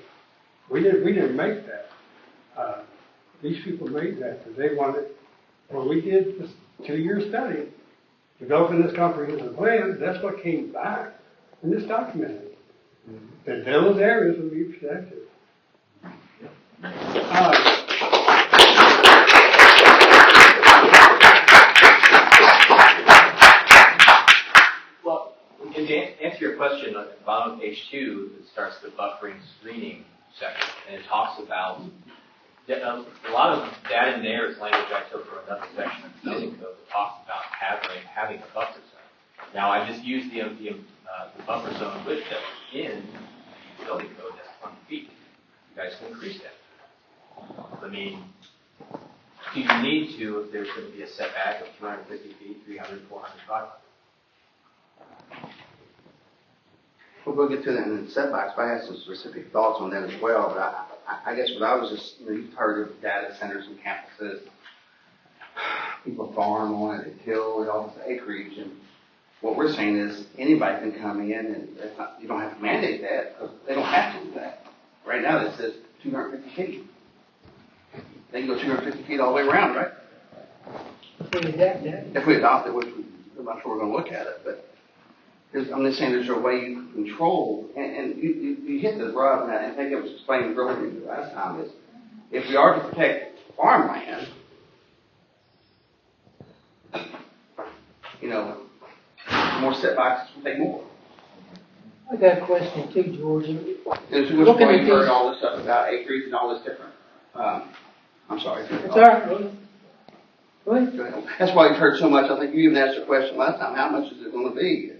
[SPEAKER 4] We didn't make that. These people made that because they wanted, when we did this 2-year study, developing this comprehensive plan, that's what came back in this document. That those areas will be protected.
[SPEAKER 2] Well, and to answer your question, on the bottom of page 2, it starts the buffering screening section, and it talks about a lot of that in there is language I took from another section of the building code that talks about having a buffer zone. Now, I just used the buffer zone width that was in the building code, that's 20 feet. You guys can increase that. I mean, do you need to if there's going to be a setback of 250 feet, 300, 400, 500?
[SPEAKER 3] We'll get to that in the setbacks, but I have some specific thoughts on that as well. But I guess what I was just, you've heard of data centers and campuses. People farm on it, they till it, all this acreage. And what we're saying is anybody can come in and you don't have to mandate that because they don't have to do that. Right now it says 250 feet. They can go 250 feet all the way around, right? If we adopt it, which I'm not sure we're going to look at it, but I'm just saying there's a way you can control, and you hit the rub, and I think it was explained earlier last time, is if we are to protect farmland, more setbacks will take more.
[SPEAKER 1] I got a question too, George.
[SPEAKER 3] There's which way you heard all this stuff about acreage and all this different, I'm sorry.
[SPEAKER 1] It's all right. Go ahead.
[SPEAKER 3] That's why you've heard so much. I think you even asked a question last time, how much is it going to be?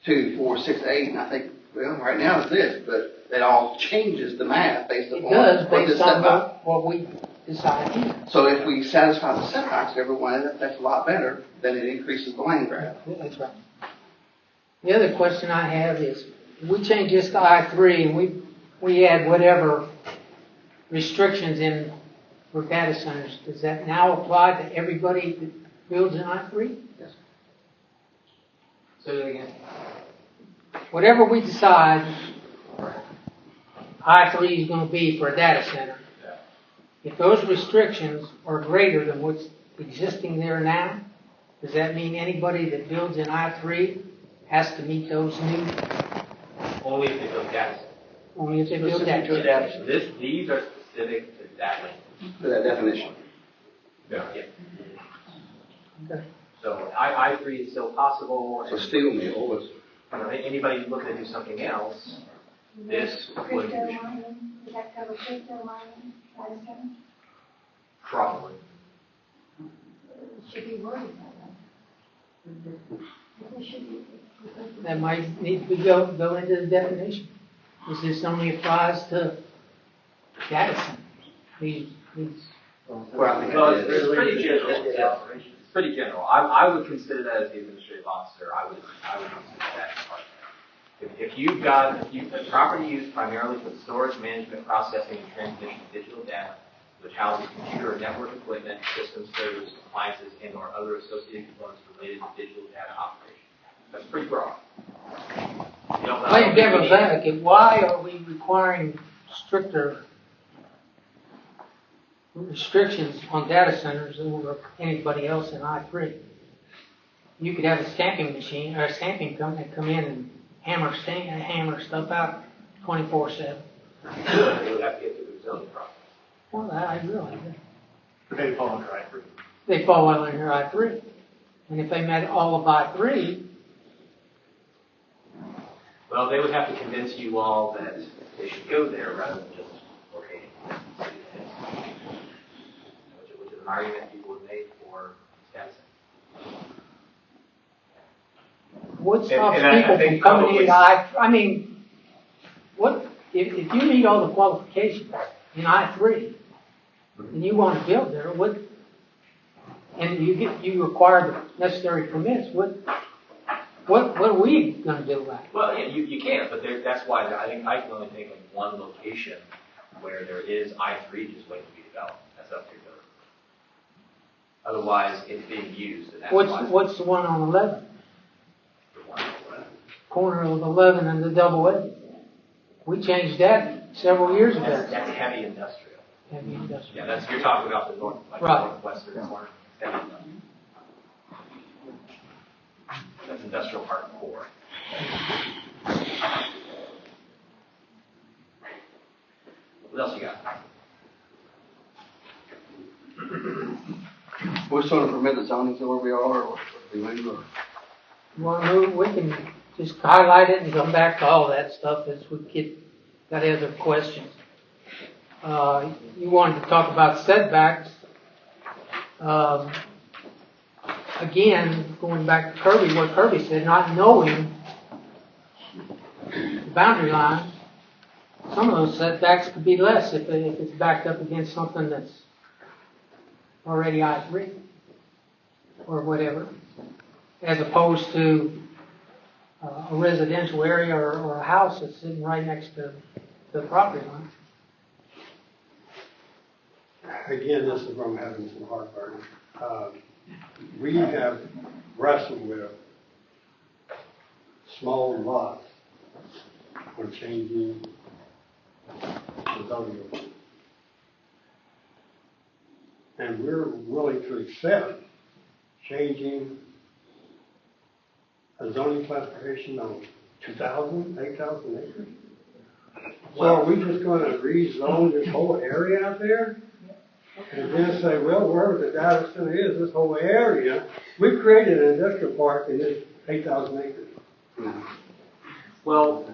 [SPEAKER 3] 2, 4, 6, 8, and I think, well, right now it's this, but it all changes the math based upon
[SPEAKER 1] It does,
[SPEAKER 3] what
[SPEAKER 1] based
[SPEAKER 3] the
[SPEAKER 1] on
[SPEAKER 3] setback.
[SPEAKER 1] what we decide here.
[SPEAKER 3] So if we satisfy the setbacks, everyone, that's a lot better than it increases the land grab.
[SPEAKER 1] That's right. The other question I have is, if we change this to I-3 and we add whatever restrictions in for data centers, does that now apply to everybody that builds in I-3?
[SPEAKER 3] Yes.
[SPEAKER 1] Say that again. Whatever we decide I-3 is going to be for a data center, if those restrictions are greater than what's existing there now, does that mean anybody that builds in I-3 has to meet those new,
[SPEAKER 2] Only if they build data centers.
[SPEAKER 1] only if they build
[SPEAKER 9] Specific to a
[SPEAKER 1] that.
[SPEAKER 9] data center.
[SPEAKER 2] These are specific to that lane.
[SPEAKER 3] For that definition.
[SPEAKER 2] Yeah.
[SPEAKER 1] Okay.
[SPEAKER 2] So I-3 is still possible.
[SPEAKER 3] So steel mill was,
[SPEAKER 2] Anybody looking to do something else, this would
[SPEAKER 11] Crypto mining, does that cover crypto mining, data center?
[SPEAKER 2] probably.
[SPEAKER 11] Should be worded that way. It should be.
[SPEAKER 1] That might need to go into the definition. This only applies to data centers. These,
[SPEAKER 3] well, I think
[SPEAKER 2] Well,
[SPEAKER 3] it
[SPEAKER 2] it's
[SPEAKER 3] is.
[SPEAKER 2] pretty general. Yeah. It's pretty general. I would consider that as the administrative officer. I would consider that part. If you've got a property used primarily for the storage, management, processing, and transmission of digital data, which houses computer or network equipment, systems, servers, appliances, and/or other associated components related to digital data operation. That's pretty broad. You don't-
[SPEAKER 1] playing devil's advocate, why are we requiring stricter restrictions on data centers over anybody else in I-3? You could have a stamping machine, or a stamping company come in and hammer stuff out 24/7.
[SPEAKER 2] It would have to get through the zoning process.
[SPEAKER 1] Well, I realize that.
[SPEAKER 5] They fall under I-3.
[SPEAKER 1] They fall under I-3. And if they met all of I-3,
[SPEAKER 2] Well, they would have to convince you all that they should go there rather than just locating it. Which is an argument people would make for data centers.
[SPEAKER 1] what
[SPEAKER 2] And
[SPEAKER 1] stops
[SPEAKER 2] I
[SPEAKER 1] people from
[SPEAKER 2] think
[SPEAKER 1] coming
[SPEAKER 2] probably-
[SPEAKER 1] in I mean, what, if you meet all the qualifications in I-3, and you want to build there, and you require the necessary permits, what are we going to do about it?
[SPEAKER 2] Well, yeah, you can't, but that's why I think I can only think of one location where there is I-3 just waiting to be developed. That's up to your builder. Otherwise, it's being used, and that's why.
[SPEAKER 1] What's the one on 11?
[SPEAKER 2] The one.
[SPEAKER 1] Corner of 11 and the double A. We changed that several years ago.
[SPEAKER 2] That's heavy industrial.
[SPEAKER 1] Heavy industrial.
[SPEAKER 2] Yeah, you're talking about the north, like
[SPEAKER 1] Right.
[SPEAKER 2] northwestern corner. Heavy industrial. That's industrial park 4. What else you got?
[SPEAKER 3] We're still going to permit the zoning to where we are, or we move, or?
[SPEAKER 1] Well, we can just highlight it and come back to all that stuff as we got other questions. You wanted to talk about setbacks. Again, going back to Kirby, what Kirby said, not knowing the boundary lines, some of those setbacks could be less if it's backed up against something that's already I-3 or whatever, as opposed to a residential area or a house that's sitting right next to the property line.
[SPEAKER 4] Again, this is where I'm having some heartburn. We have wrestled with small lots when changing the zoning ordinance. And we're willing to accept changing a zoning classification on 2,000, 8,000 acres. So are we just gonna rezone this whole area out there? And then say, well, wherever the data center is, this whole area, we've created an industrial park in this 8,000 acres.
[SPEAKER 2] Well,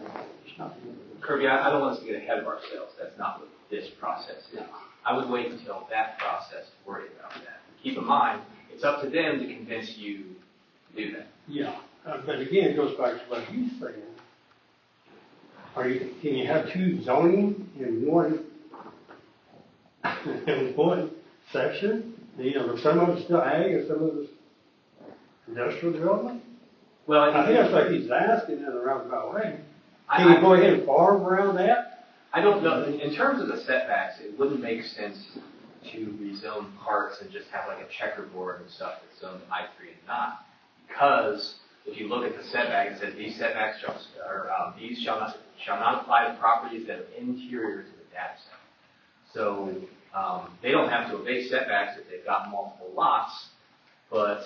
[SPEAKER 2] Kirby, I don't want us to get ahead of ourselves. That's not what this process is. I would wait until that process to worry about that. Keep in mind, it's up to them to convince you to do that.
[SPEAKER 4] Yeah, but again, it goes back to what he's saying. Can you have two zoning in one section? You know, some of it's still ag and some of it's industrial development?
[SPEAKER 2] Well,
[SPEAKER 4] I think that's like he's asking in a roundabout way. Can you go ahead and farm around that?
[SPEAKER 2] I don't know. In terms of the setbacks, it wouldn't make sense to rezone parks and just have like a checkerboard and stuff that's zoned I-3 and not. Because if you look at the setback, it says these setbacks these shall not apply to properties that are interior to the data center. So they don't have to obey setbacks if they've got multiple lots, but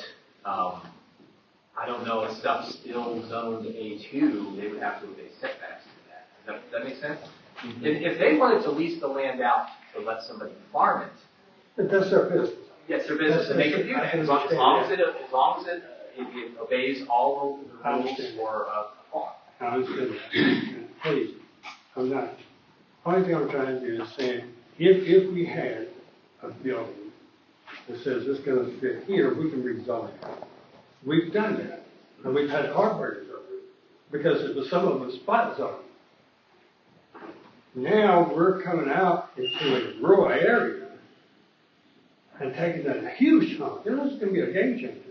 [SPEAKER 2] I don't know, if stuff's still zoned A2, they would have to obey setbacks to that. Does that make sense? If they wanted to lease the land out to let somebody farm it,
[SPEAKER 4] But that's their business.
[SPEAKER 2] yes, their business, and they can do that, as long as it obeys all of the rules for a farm.
[SPEAKER 4] I understand that. Please, I'm not, only thing I'm trying to do is say, if we had a building that says it's gonna fit here, we can rezone it. We've done that, and we've had heartbreakers over it, because it was, some of them spot zoning. Now, we're coming out into a rural area and taking that a huge chunk. This is gonna be a game changer.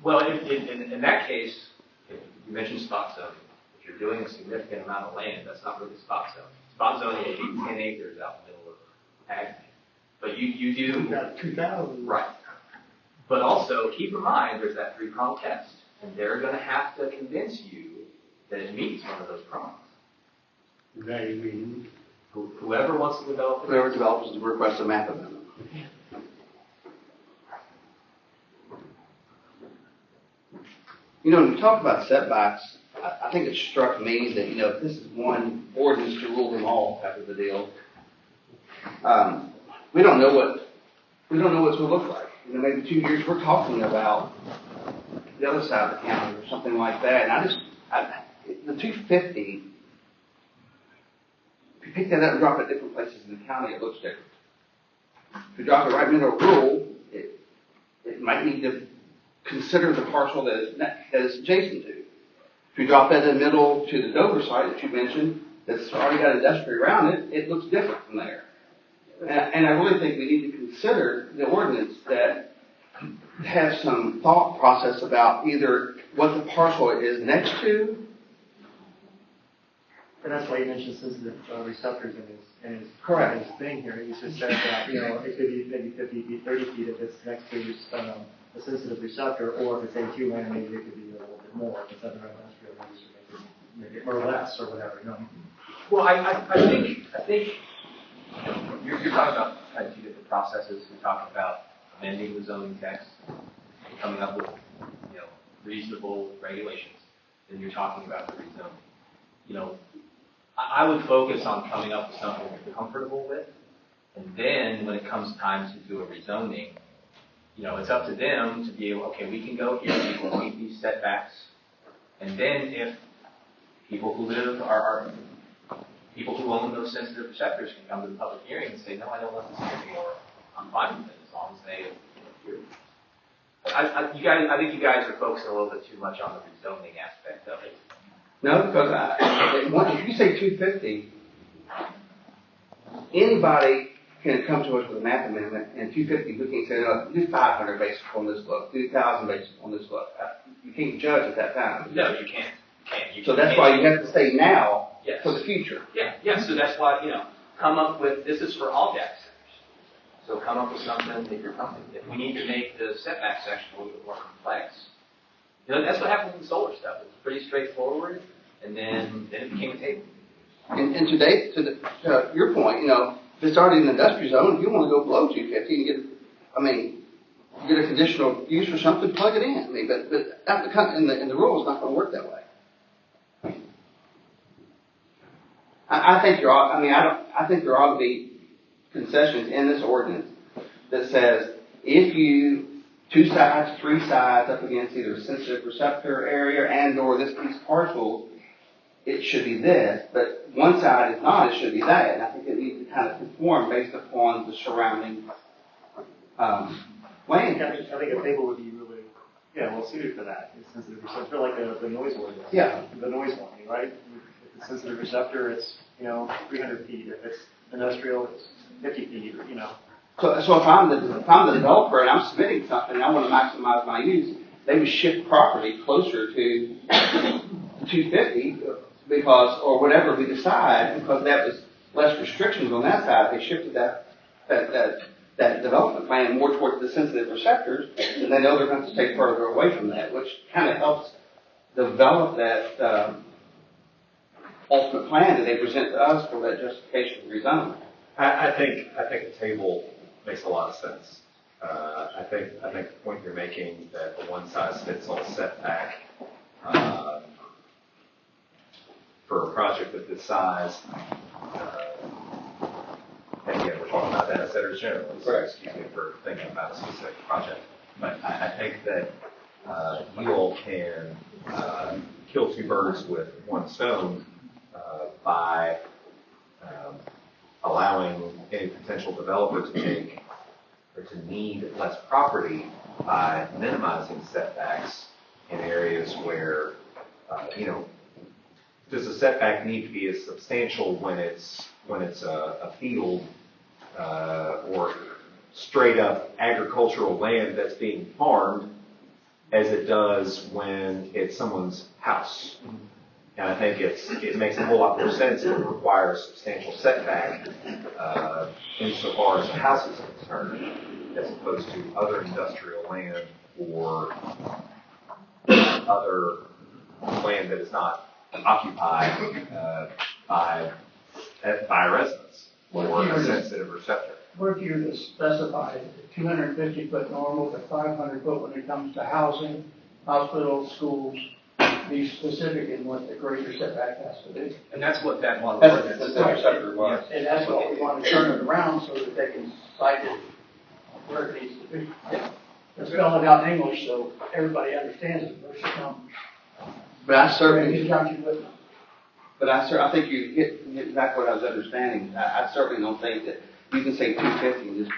[SPEAKER 2] Well, in that case, if you mentioned spot zoning. If you're doing a significant amount of land, that's not really spot zoning. Spot zoning is 10 acres out in the middle of ag land. But you do.
[SPEAKER 4] About 2,000.
[SPEAKER 2] Right. But also, keep in mind, there's that 3-prong test. And they're going to have to convince you that it meets one of those prongs.
[SPEAKER 4] They mean.
[SPEAKER 2] Whoever wants to develop it.
[SPEAKER 3] Whoever develops the request a map amendment. You know, when you talk about setbacks, I think it struck me that, you know, this is one ordinance to rule them all type of a deal. We don't know what it's going to look like. You know, maybe 2 years we're talking about the other side of the county or something like that. And the 250, if you pick that up and drop it different places in the county, it looks different. If you drop it right in the middle of rural, it might need to consider the parcel that is adjacent to. If you drop that in the middle to the Dover site that you mentioned, that's already got industry around it, it looks different from there. And I really think we need to consider the ordinance that has some thought process about either what the parcel is next to.
[SPEAKER 5] And that's why you mentioned sensitive receptors in his
[SPEAKER 3] Correct.
[SPEAKER 5] his thing here. He just said that, you know, it could be maybe 50 feet, 30 feet if it's next to a sensitive receptor, or if it's A2 land, maybe it could be a little bit more. If it's other industrial use, maybe or less, or whatever, you know.
[SPEAKER 2] Well, I think you know, you're talking about kind of two different processes. You're talking about amending the zoning text, and coming up with, you know, reasonable regulations. Then you're talking about the rezoning. You know, I would focus on coming up with something you're comfortable with, and then when it comes time to do a rezoning, you know, it's up to them to be able, okay, we can go here, we can meet these setbacks, and then if people who live are people who own those sensitive receptors can come to the public hearing and say, no, I don't want this anymore. I'm fine with it as long as they hear. I think you guys are focusing a little bit too much on the rezoning aspect of it.
[SPEAKER 3] No, because if you say 250, anybody can come to us with a map amendment, and 250, we can say, no, do 500 based on this look, do 1,000 based on this look. You can't judge at that time.
[SPEAKER 2] No, you can't.
[SPEAKER 3] So that's why you have to say now
[SPEAKER 2] Yes.
[SPEAKER 3] for the future.
[SPEAKER 2] Yeah, so that's why, you know, come up with, this is for all data centers. So come up with something that you're comfortable with. If we need to make the setback section a little bit more complex, you know, that's what happens with solar stuff. It's pretty straightforward, and then it became a table.
[SPEAKER 3] And today, to your point, you know, if it's already in the industrial zone, if you want to go below 250 and get a conditional use for something, plug it in. I mean, but in the rural, it's not going to work that way. I think there ought to be concessions in this ordinance that says if you 2 sides, 3 sides up against either a sensitive receptor area and or this piece of parcel, it should be this, but one side is not, it should be that. And I think it needs to kind of conform based upon the surrounding land.
[SPEAKER 5] I think a table would be really, well suited for that. It's sensitive receptor, like the noise ordinance.
[SPEAKER 3] Yeah.
[SPEAKER 5] The noise warning, right? If it's sensitive receptor, it's, 300 feet. If it's industrial, it's 50 feet, or,
[SPEAKER 3] So if I'm the developer and I'm submitting something and I want to maximize my use, they would shift property closer to 250 because, or whatever we decide, because that was less restrictions on that side. They shifted that development plan more towards the sensitive receptors, and they know they're going to stay further away from that, which kind of helps develop that ultimate plan that they present to us for that justification of rezoning.
[SPEAKER 6] I think a table makes a lot of sense. I think the point you're making that the one-size-fits-all setback for a project of this size, and again, we're talking about data centers generally, so excuse me for thinking about a specific project. But I think that you all can kill two birds with one stone by allowing any potential developer to take or to need less property by minimizing setbacks in areas where, does a setback need to be as substantial when it's a field or straight up agricultural land that's being farmed as it does when it's someone's house? And I think it makes a whole lot more sense if it requires substantial setback insofar as the house is concerned, as opposed to other industrial land or other land that is not occupied by residents or a sensitive receptor.
[SPEAKER 9] What if you were to specify 250-foot normal to 500-foot when it comes to housing, hospitals, schools, be specific in what the greater setback has to be?
[SPEAKER 2] And that's what that one
[SPEAKER 3] That's
[SPEAKER 2] ordinance
[SPEAKER 3] the
[SPEAKER 2] is.
[SPEAKER 3] receptor was.
[SPEAKER 9] And that's what we want to turn it around so that they can cite it where it needs to be. Let's spell it out in English so everybody understands it versus numbers.
[SPEAKER 3] But I certainly,
[SPEAKER 9] But
[SPEAKER 3] I think you hit exactly what I was understanding. I certainly don't think that you can say 250 and just.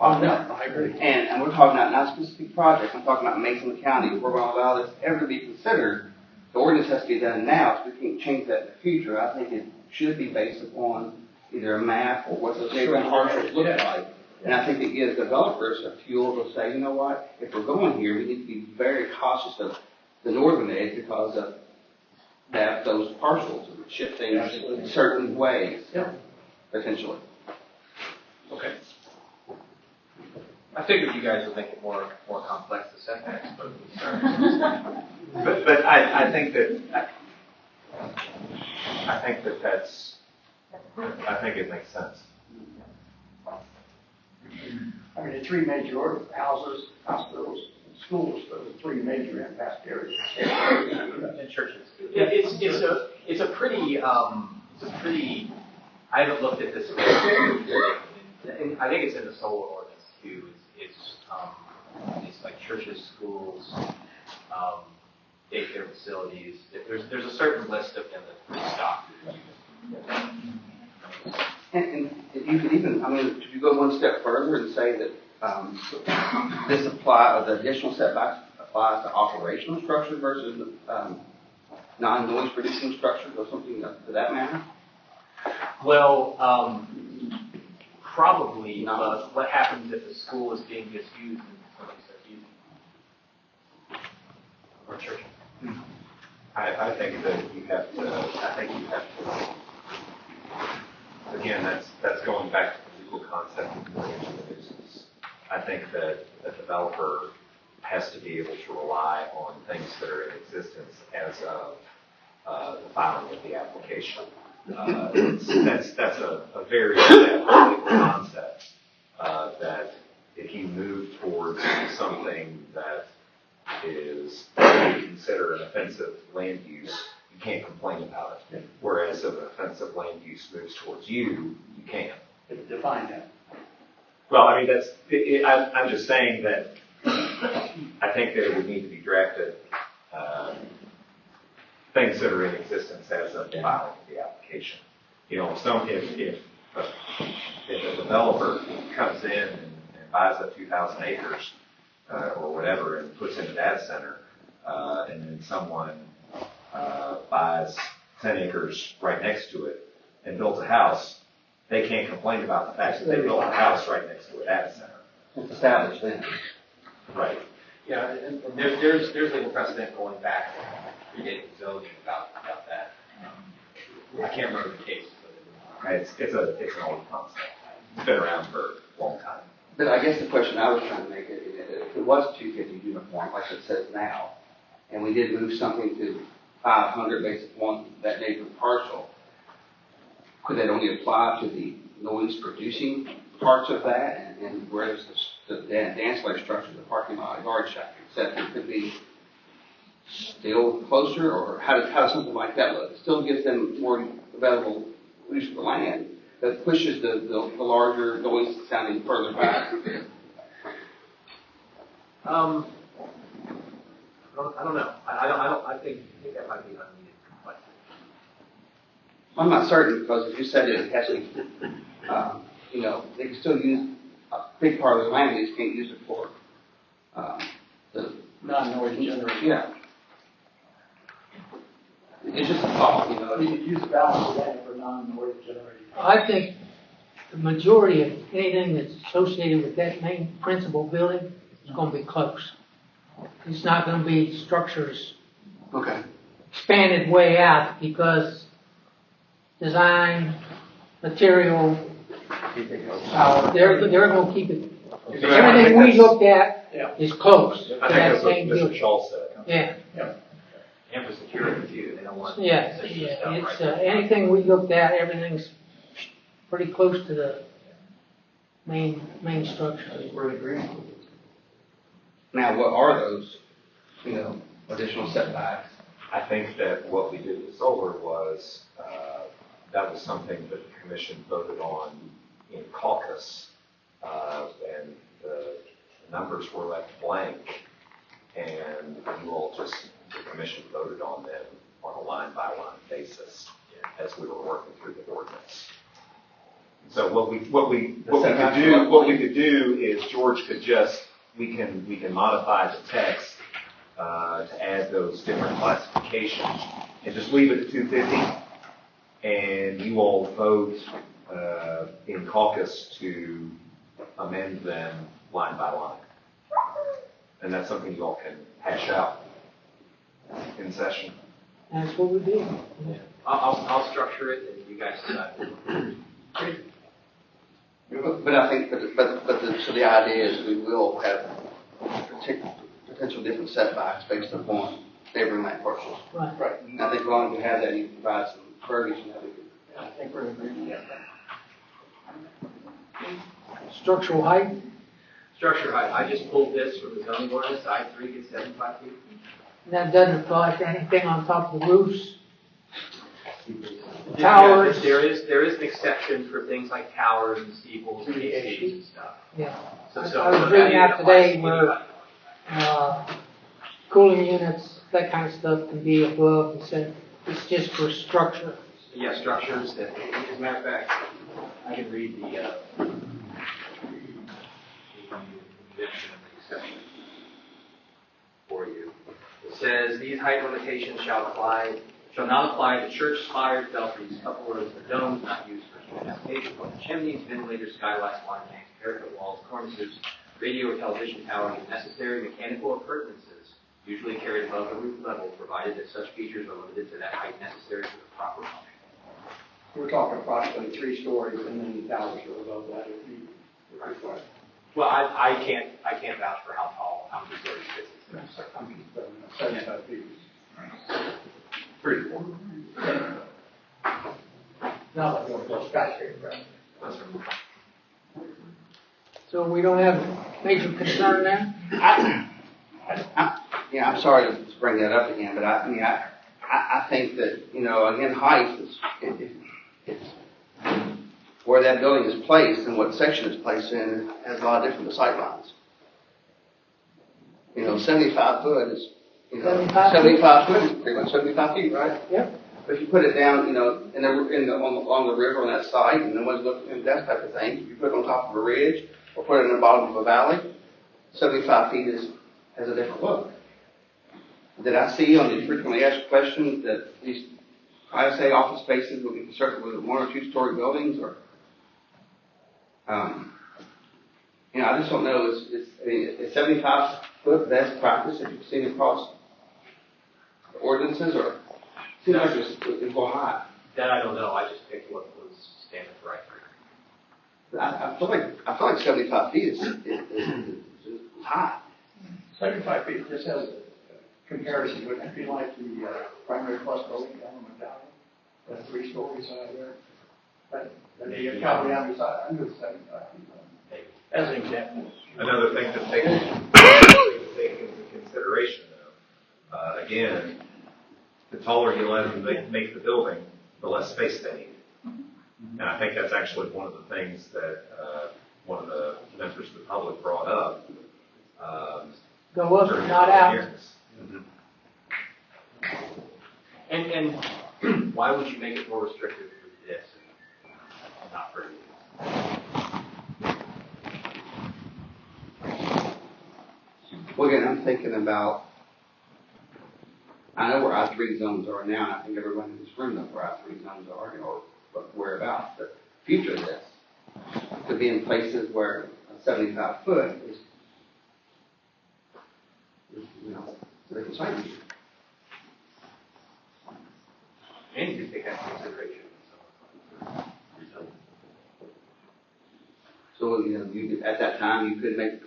[SPEAKER 9] Oh, no, I agree.
[SPEAKER 3] And we're talking about not specific projects. I'm talking about Maysville County. If we're going to allow this ever to be considered, the ordinance has to be done now, so we can't change that in the future. I think it should be based upon either a map or what those neighborhood parcels look like. And I think it gives developers a fuel to say, you know what, if we're going here, we need to be very cautious of the northern edge because of that those parcels and shifting in certain ways, potentially.
[SPEAKER 2] Okay. I figured you guys would make it more complex to setbacks, but
[SPEAKER 6] But I think that it makes sense.
[SPEAKER 9] I mean, the three major houses, hospitals, schools, those are three major impact areas.
[SPEAKER 2] and churches. It's a pretty. I haven't looked at this. And I think it's in the solar ordinance too. It's like churches, schools, daycare facilities. There's a certain list of them that's pretty stock.
[SPEAKER 3] And you could even, could you go one step further and say that this the additional setbacks applies to operational structures versus non-noise producing structures or something to that matter?
[SPEAKER 2] Well, probably not. What happens if the school is being misused and somebody starts using it? Or church?
[SPEAKER 6] I think that you have to, again, that's going back to the legal concept of mortgage nuisance. I think that a developer has to be able to rely on things that are in existence as of the filing of the application. That's a very established legal concept that if you move towards something that is considered an offensive land use, you can't complain about it. Whereas if an offensive land use moves towards you, you can.
[SPEAKER 9] Define that.
[SPEAKER 6] Well, I mean, I'm just saying that I think that it would need to be drafted, things that are in existence as of the filing of the application. If a developer comes in and buys up 2,000 acres or whatever and puts in a data center, and then someone buys 10 acres right next to it and builds a house, they can't complain about the fact that they built a house right next to a data center.
[SPEAKER 3] It's established then.
[SPEAKER 6] Right.
[SPEAKER 2] Yeah, and there's legal precedent going back predating zoning about that. I can't remember the case, but
[SPEAKER 6] It's an old concept. It's been around for a long time.
[SPEAKER 3] But I guess the question I was trying to make is if it was 250 uniform, like it says now, and we did move something to 500 based upon that neighborhood parcel, could that only apply to the noise producing parts of that? And where's the ancillary structure, the parking lot, yard shack, etc., could be still closer, or how does something like that look? It still gives them more available use of the land, but pushes the larger noise sounding further back.
[SPEAKER 2] I don't know. I think that might be unneeded complexity.
[SPEAKER 3] I'm not certain, because if you said it has to, they can still use a big part of the land, they just can't use it for, the
[SPEAKER 9] Non-noise generator.
[SPEAKER 3] yeah. It's just a thought,
[SPEAKER 9] You could use the balance of land for non-noise generating.
[SPEAKER 1] I think the majority of anything that's associated with that main principal building is gonna be close. It's not gonna be structures
[SPEAKER 3] Okay.
[SPEAKER 1] expanded way out, because design, material, they're gonna keep it. Everything we looked at is close to
[SPEAKER 6] I think
[SPEAKER 1] that
[SPEAKER 6] that's what
[SPEAKER 1] same
[SPEAKER 6] Mr.
[SPEAKER 1] building.
[SPEAKER 6] Shaw said.
[SPEAKER 1] Yeah,
[SPEAKER 2] And for security too, they don't want.
[SPEAKER 1] yeah,
[SPEAKER 2] sensitive stuff
[SPEAKER 1] it's,
[SPEAKER 2] right there.
[SPEAKER 1] anything we looked at, everything's pretty close to the main structure.
[SPEAKER 9] We're in agreement.
[SPEAKER 3] Now, what are those, additional setbacks?
[SPEAKER 6] I think that what we did with solar was, that was something that the commission voted on in caucus, and the numbers were left blank, and you all just, the commission voted on them on a line-by-line basis as we were working through the ordinance. So what we could do is George could just, we can modify the text to add those different classifications and just leave it at 250, and you all vote in caucus to amend them line by line. And that's something you all can hash out in session.
[SPEAKER 1] That's what we did.
[SPEAKER 2] I'll structure it and you guys decide.
[SPEAKER 3] But I think, so the idea is we will have potential different setbacks based upon neighboring land parcels.
[SPEAKER 1] Right.
[SPEAKER 3] Right. And I think as long as we have that, you can provide some verbiage and that we can.
[SPEAKER 9] I think we're in agreement.
[SPEAKER 1] Structural height,
[SPEAKER 2] Structure height, I just pulled this from the zoning ordinance, I3 gets 75 feet.
[SPEAKER 1] that doesn't apply to anything on top of the roofs. Towers.
[SPEAKER 2] There is an exception for things like towers and steeples and ACs and stuff.
[SPEAKER 1] Yeah.
[SPEAKER 2] So
[SPEAKER 1] I was reading
[SPEAKER 2] that
[SPEAKER 1] out today
[SPEAKER 2] applies to
[SPEAKER 1] where,
[SPEAKER 2] anybody.
[SPEAKER 1] cooling units, that kind of stuff can be above, and said it's just for structure.
[SPEAKER 2] Yeah, structures that, as a matter of fact, I can read the definition of the exception for you. It says, these height limitations shall not apply to church spires, belfries, cupolas, or domes not used for human habitation, but chimneys, ventilators, skylights, water tanks, parapet walls, cornices, radio or television towers, and necessary mechanical appurtenances, usually carried above the roof level, provided that such features are limited to that height necessary for the proper function.
[SPEAKER 9] We're talking approximately 3 stories, and then the towers are above that if you require.
[SPEAKER 2] Well, I can't vouch for how tall, how many stories this is.
[SPEAKER 9] I'm just 75 feet.
[SPEAKER 2] Pretty cool.
[SPEAKER 9] Not like going to a skyscraper, right?
[SPEAKER 2] That's right.
[SPEAKER 1] So we don't have major concern there?
[SPEAKER 3] I'm sorry to bring that up again, but I think that, again, height is, it's where that building is placed and what section it's placed in has a lot of different sight lines. 75 foot is, 75 foot is pretty much 75 feet, right?
[SPEAKER 1] Yep.
[SPEAKER 3] But if you put it down, on the river on that side, and no one's looking at that type of thing, if you put it on top of a ridge or put it in the bottom of a valley, 75 feet has a different look. Did I see on the frequently asked questions that these ISA office spaces will be constructed with 1 or 2 story buildings, or, I just don't know. Is 75 foot best practice if you've seen across ordinances, or seems like it's a little high?
[SPEAKER 2] That I don't know, I just picked what was standard for right here.
[SPEAKER 3] I feel like 75 feet is high.
[SPEAKER 9] 75 feet, just as a comparison, would that be like the primary plus building down in McDowell? That's 3 stories out there. But you're probably under the 75 feet. As an example.
[SPEAKER 6] Another thing to take into consideration, though, again, the taller you let them make the building, the less space they need. And I think that's actually one of the things that one of the members of the public brought up.
[SPEAKER 1] Go up,
[SPEAKER 6] during
[SPEAKER 1] not
[SPEAKER 6] the
[SPEAKER 1] out.
[SPEAKER 6] hearings.
[SPEAKER 2] And why would you make it more restrictive for this and not for you?
[SPEAKER 3] Well, again, I'm thinking about, I know where I-3 zones are now, and I think everyone in this room knows where I-3 zones are, or whereabouts, but future of this could be in places where a 75 foot is, they can sign you.
[SPEAKER 2] And you take that into consideration.
[SPEAKER 3] So, at that time, you could make the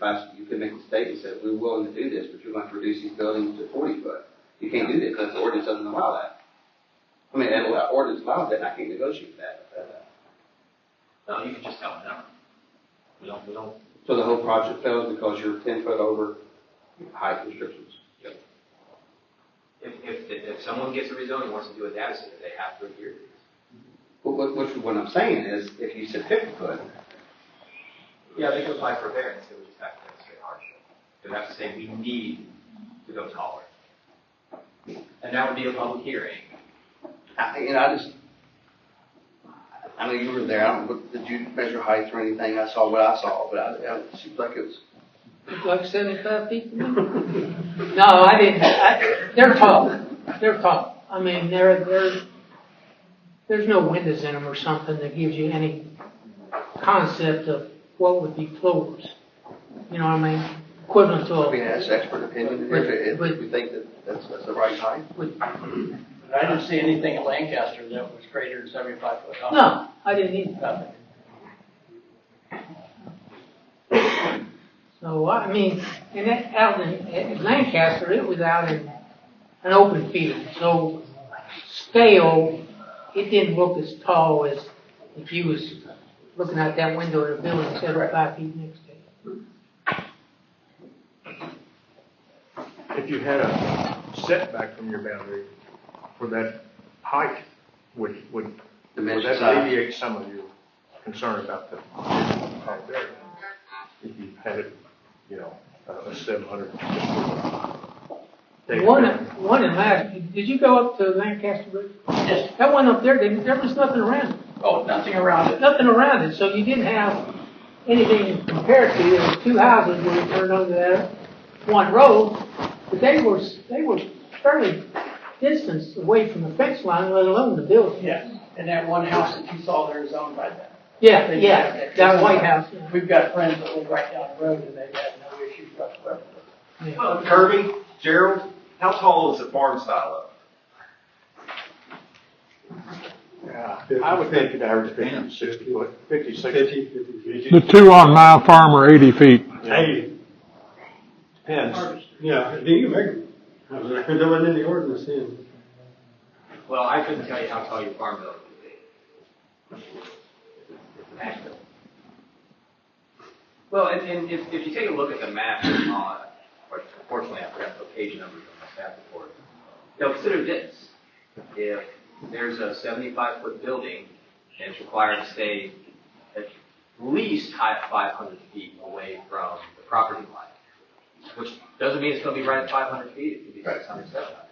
[SPEAKER 3] statement and say, we're willing to do this, but you're going to reduce these buildings to 40 foot. You can't do this because the ordinance doesn't allow that. I mean, the ordinance allows that, and I can't negotiate that.
[SPEAKER 2] No, you can just tell them no. We don't.
[SPEAKER 3] So the whole project fails because you're 10 foot over height restrictions.
[SPEAKER 2] If someone gets a rezone and wants to do a data center, they have to adhere to this.
[SPEAKER 3] What I'm saying is, if you said 50 foot,
[SPEAKER 2] Yeah, they could apply for a variance, they would just have to demonstrate hardship. They would have to say, we need to go taller. And that would be a public hearing.
[SPEAKER 3] I know you were there. Did you measure height or anything? I saw what I saw, but it seems like it was.
[SPEAKER 1] It's like 75 feet to me. No, I didn't. They're tall. They're tall. I mean, there's no windows in them or something that gives you any concept of what would be floors. You know what I mean? Equivalent to
[SPEAKER 3] I mean, that's expert opinion. If we think that that's the right height.
[SPEAKER 9] I didn't see anything in Lancaster that was greater than 75 foot high.
[SPEAKER 1] No, I didn't either. So, I mean, and that out in Lancaster, it was out in an open field. So, scale, it didn't look as tall as if you was looking out that window of the building 75 feet next to it.
[SPEAKER 8] If you had a setback from your boundary, where that height would that alleviate some of your concern about the area? If you had it, a 700.
[SPEAKER 1] One in Lancaster, did you go up to Lancaster Bridge?
[SPEAKER 9] Yes.
[SPEAKER 1] That one up there, there was nothing around it.
[SPEAKER 9] Oh, nothing around it.
[SPEAKER 1] Nothing around it, so you didn't have anything compared to. There were two houses when you turned onto that one road, but they were fairly distanced away from the fence line, let alone the building.
[SPEAKER 9] Yes, and that one house that you saw there is owned by them.
[SPEAKER 1] Yeah, that White House. Yeah.
[SPEAKER 9] We've got friends that live right down the road and they've had no issues whatsoever.
[SPEAKER 1] Yeah.
[SPEAKER 6] Well, Kirby, Gerald, how tall is the farm style
[SPEAKER 8] Yeah, I would think it average 50, 60 foot, 50, 60.
[SPEAKER 10] The two on my farm are 80 feet.
[SPEAKER 4] 80.
[SPEAKER 8] Depends.
[SPEAKER 4] Yeah, you make it. There wasn't any ordinance in.
[SPEAKER 2] Well, I couldn't tell you how tall your farm building would be. Well, and if you take a look at the map on, or unfortunately I forgot the page numbers on my staff report. Consider this. If there's a 75-foot building and it's required to stay at least 500 feet away from the property line, which doesn't mean it's going to be right at 500 feet, it could be 600, 700.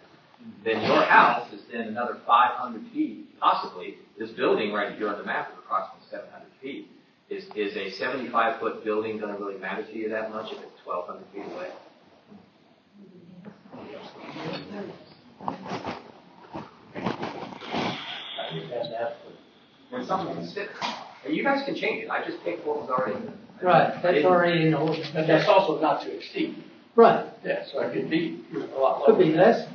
[SPEAKER 2] Then your house is then another 500 feet, possibly. This building right here on the map is approximately 700 feet. Is a 75-foot building going to really matter to you that much if it's 1,200 feet away? When something considered, and you guys can change it. I just picked what was already.
[SPEAKER 1] Right, that's already in the ordinance.
[SPEAKER 9] But that's also not to exceed.
[SPEAKER 1] Right,
[SPEAKER 9] Yeah, so it could be a lot lower.
[SPEAKER 1] could be less.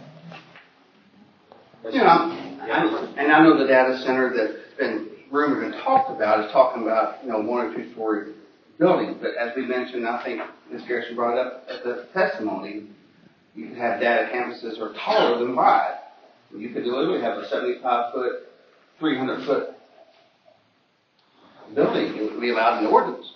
[SPEAKER 3] And I know the data center that's been rumored and talked about is talking about, 1 or 2 story buildings. But as we mentioned, I think Ms. Garrison brought it up at the testimony, you could have data campuses that are taller than wide. You could literally have a 75-foot, 300-foot building. It would be allowed in the ordinance.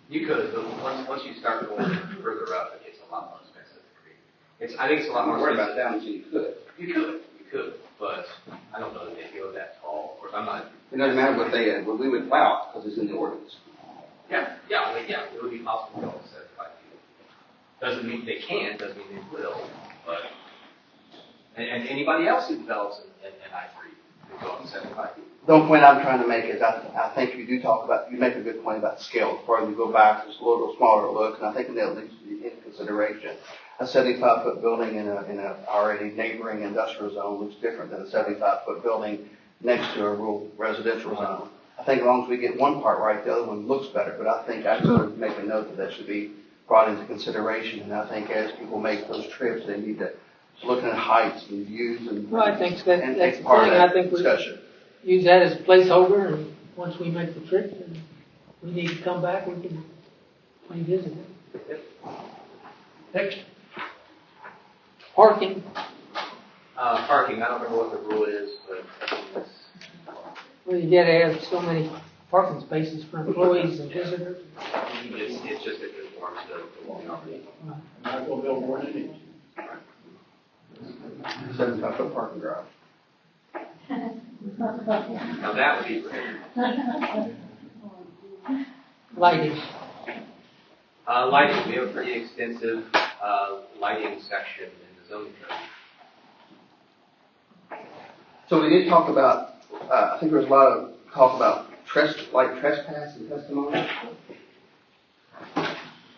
[SPEAKER 2] You could, but once you start going further up, it gets a lot more expensive to create. I think it's a lot
[SPEAKER 3] I'm
[SPEAKER 2] more
[SPEAKER 3] not worried
[SPEAKER 2] expensive.
[SPEAKER 3] about that until you could.
[SPEAKER 2] You could, but I don't know that they go that tall. Of course, I'm not.
[SPEAKER 3] It doesn't matter what we would allow, because it's in the ordinance.
[SPEAKER 2] Yeah, it would be possible to go up to 75 feet. Doesn't mean they can, doesn't mean they will, but, and anybody else who develops in I-3 could go up to 75 feet.
[SPEAKER 3] The point I'm trying to make is I think you make a good point about the scale. The farther you go back, it's a little smaller it looks, and I think that needs to be in consideration. A 75-foot building in a already neighboring industrial zone looks different than a 75-foot building next to a rural residential zone. I think as long as we get one part right, the other one looks better, but I think I should make a note that should be brought into consideration, and I think as people make those trips, they need to look at heights and views and.
[SPEAKER 1] Well, I think that's the thing,
[SPEAKER 3] part of that
[SPEAKER 1] I think we
[SPEAKER 3] discussion.
[SPEAKER 1] use that as a placeholder, and once we make the trip, and we need to come back, we can revisit it. Next. Parking.
[SPEAKER 2] Parking, I don't remember what the rule is, but it's,
[SPEAKER 1] Well, you gotta have so many parking spaces for employees and visitors.
[SPEAKER 2] it's just it conforms to what we already.
[SPEAKER 9] Might as well build more than it.
[SPEAKER 3] 75-foot parking garage.
[SPEAKER 2] Now that would be prohibited.
[SPEAKER 1] Lighting.
[SPEAKER 2] Lighting, we have a pretty extensive lighting section in the zoning code.
[SPEAKER 3] So we did talk about, I think there was a lot of talk about trespass and testimony.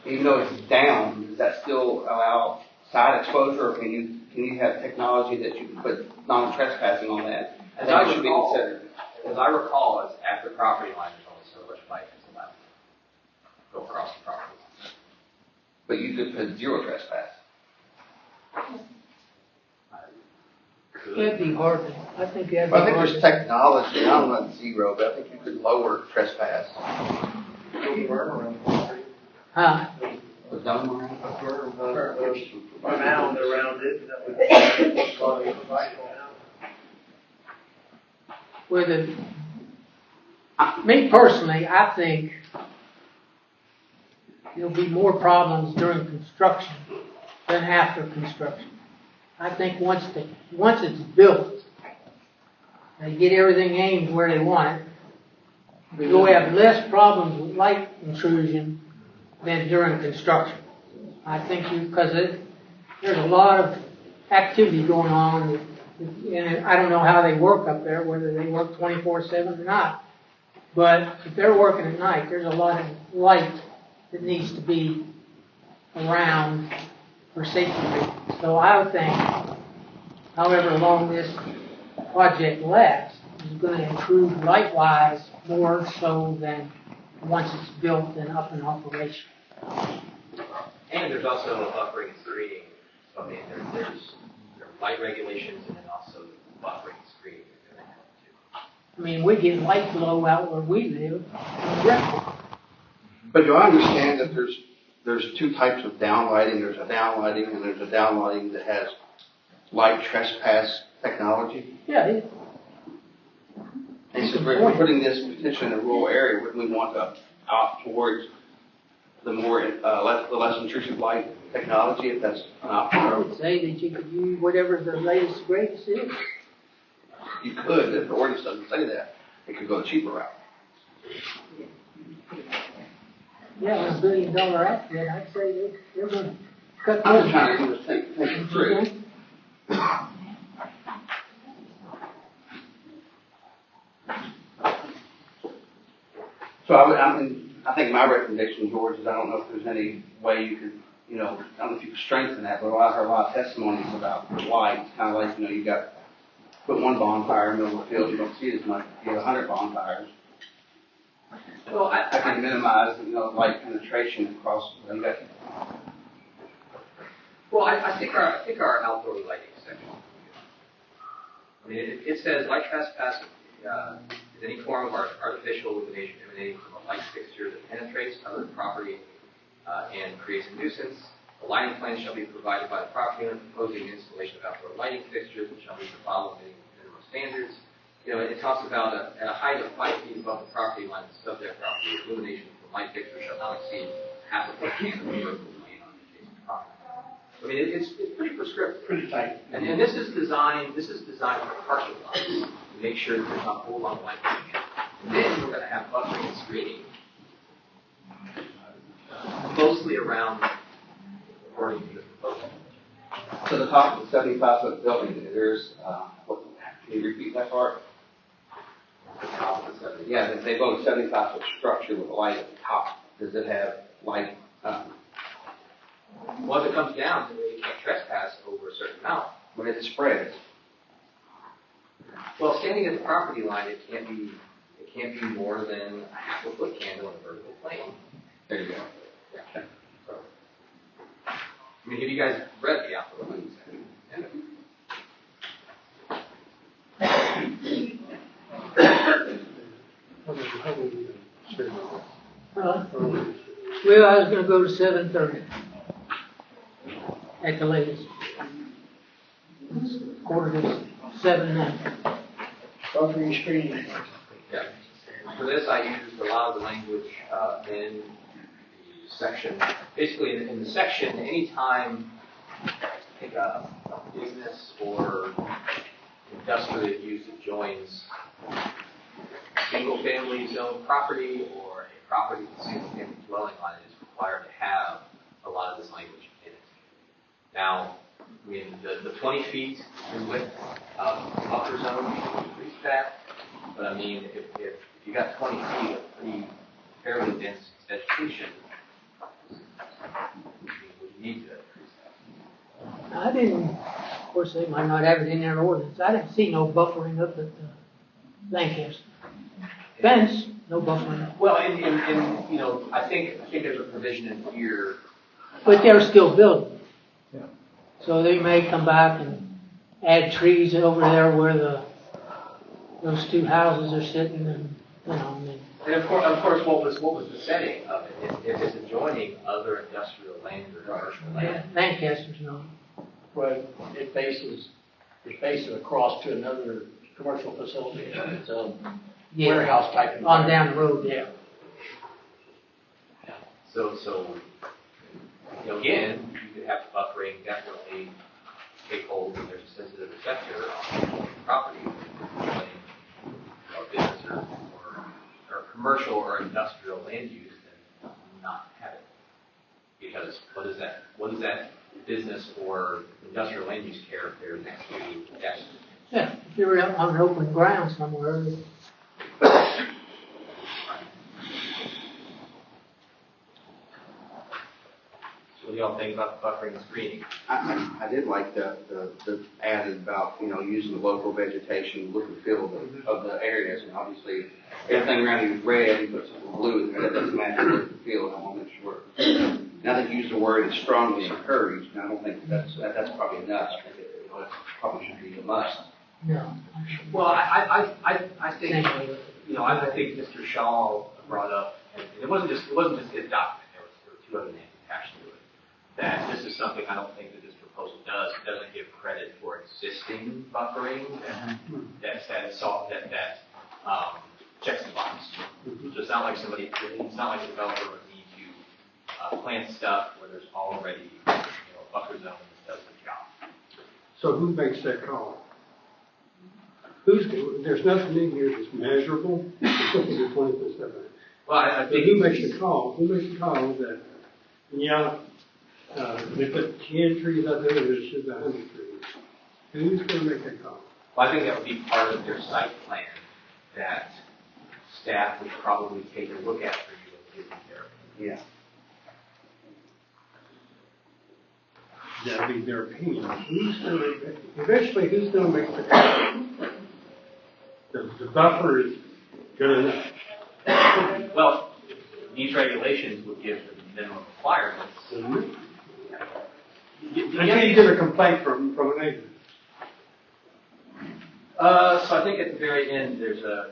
[SPEAKER 3] Even though it's down, does that still allow side exposure, or can you have technology that you can put non-trespassing on that?
[SPEAKER 2] As I recall, it's after property line, there's only so much light that's allowed to go across the property line.
[SPEAKER 3] But you could put zero trespass.
[SPEAKER 1] That'd be hard, I think that'd be
[SPEAKER 3] Well, I think
[SPEAKER 1] hard.
[SPEAKER 3] there's technology, I don't know about zero, but I think you could lower trespass.
[SPEAKER 1] Huh?
[SPEAKER 3] With dome around.
[SPEAKER 5] A mound around it, that would cause a fight.
[SPEAKER 1] With me personally, I think there'll be more problems during construction than after construction. I think once it's built, they get everything aimed where they want it, you'll have less problems with light intrusion than during construction. I think because there's a lot of activity going on, and I don't know how they work up there, whether they work 24/7 or not. But if they're working at night, there's a lot of light that needs to be around for safety reasons. So I would think, however long this project lasts, is going to improve light-wise more so than once it's built and up in operation.
[SPEAKER 2] And there's also buffering and screening. I mean, there are light regulations and then also buffering and screening.
[SPEAKER 1] I mean, we get light blow out where we live.
[SPEAKER 3] But do I understand that there's two types of downlighting? There's a downlighting and there's a downlighting that has light trespass technology?
[SPEAKER 1] Yeah,
[SPEAKER 3] And so we're putting this petition in a rural area, wouldn't we want to opt towards the less intrusive light technology if that's an option?
[SPEAKER 1] I would say that you could use whatever the latest greatest is.
[SPEAKER 3] You could, if the ordinance doesn't say that. It could go the cheaper route.
[SPEAKER 1] Yeah, on $1 billion outfit, I'd say they're going to cut.
[SPEAKER 3] I'm just trying to think it through. So I think my recommendation, George, is I don't know if there's any way you could, I don't know if you could strengthen that, but I heard a lot of testimonies about lights, kind of like, you got, put one bonfire in the middle of the field, you don't see it as much, you have 100 bonfires.
[SPEAKER 2] Well,
[SPEAKER 3] I can minimize, light penetration across,
[SPEAKER 2] Well, I think our outdoor lighting section. I mean, it says light trespass is any form of artificial illumination emanating from a light fixture that penetrates other property and creates a nuisance. A lighting plan shall be provided by the property owner proposing installation of outdoor lighting fixtures, which shall meet the following minimum standards. It talks about at a height of 5 feet above the property line of the subject property, illumination from light fixture shall not exceed half a foot candle or vertical plane on the adjacent property. I mean, it's pretty prescriptive.
[SPEAKER 9] Pretty tight.
[SPEAKER 2] And this is designed for parking lots, to make sure that there's not a whole lot of light coming in. And then we're gonna have buffering and screening closely around, according to this proposal.
[SPEAKER 3] So the top of the 75-foot building, there's, can you repeat that part?
[SPEAKER 2] The top of the 70.
[SPEAKER 3] Yeah, they built a 75-foot structure with a light at the top. Does it have light?
[SPEAKER 2] Once it comes down, you can't trespass over a certain amount.
[SPEAKER 3] When it spreads?
[SPEAKER 2] Well, standing at the property line, it can't be more than a half a foot candle in a vertical plane.
[SPEAKER 3] There you go.
[SPEAKER 2] Yeah. So, I mean, have you guys read the applicant?
[SPEAKER 1] Well, I was gonna go to 7:30 at the latest. It's 6:45 now.
[SPEAKER 9] Buffering screening.
[SPEAKER 2] Yeah. For this, I used a lot of the language in the section. Basically, in the section, anytime think a business or industrial use that joins single-family zone property or a property with single-family dwelling on it is required to have a lot of this language in it. Now, I mean, the 20 feet in width buffer zone, you can increase that. But I mean, if you got 20 feet of pretty fairly dense vegetation, you need to increase that.
[SPEAKER 1] I didn't, of course, they might not have it in their ordinance. I didn't see no buffering up at Lancaster. Fence, no buffering.
[SPEAKER 2] Well, and you know, I think there's a provision in here.
[SPEAKER 1] But they're still building. Yeah. So they may come back and add trees over there where those two houses are sitting, and you know.
[SPEAKER 2] And of course, what was the setting of it? If it's adjoining other industrial land or commercial land.
[SPEAKER 1] Lancaster's not.
[SPEAKER 9] Well, it faces across to another commercial facility. It's a warehouse type environment.
[SPEAKER 1] On down the road, yeah.
[SPEAKER 2] So you know, again, you could have buffering definitely take hold when there's a sensitive receptor on the property, when a business or commercial or industrial land use, then not have it. Because what does that business or industrial land use care if they're next to gas?
[SPEAKER 1] Yeah, if you're out on open ground somewhere.
[SPEAKER 2] What do y'all think about buffering and screening?
[SPEAKER 3] I did like the added about, using the local vegetation, look and feel of the areas, and obviously everything around you is red, you put something blue in there, that doesn't match the look and feel, and I want to make sure. Now that you use the word is strongly encouraged, and I don't think that's probably enough. I think it probably should be a must.
[SPEAKER 1] No.
[SPEAKER 2] Well, I think, I think Mr. Shaw brought up, and it wasn't just his document, there were two other names attached to it, that this is something I don't think that this proposal does. It doesn't give credit for existing buffering that checks the box. So it's not like a developer would need to plant stuff where there's already a buffer zone that does the job.
[SPEAKER 4] So who makes that call? There's nothing in here that's measurable. It's looking at 20 stuff.
[SPEAKER 2] Well, I think
[SPEAKER 4] who makes the call? Who makes the call that, they put 10 trees out there, there's just 100 trees. Who's going to make that call?
[SPEAKER 2] Well, I think that would be part of their site plan that staff would probably take a look at for you and give you their.
[SPEAKER 3] Yeah.
[SPEAKER 4] That'll be their opinion. Eventually, who's going to make the call? The buffer is good enough.
[SPEAKER 2] Well, these regulations would give the minimum requirements.
[SPEAKER 4] Until you get a complaint from a neighbor.
[SPEAKER 2] So I think at the very end, there's not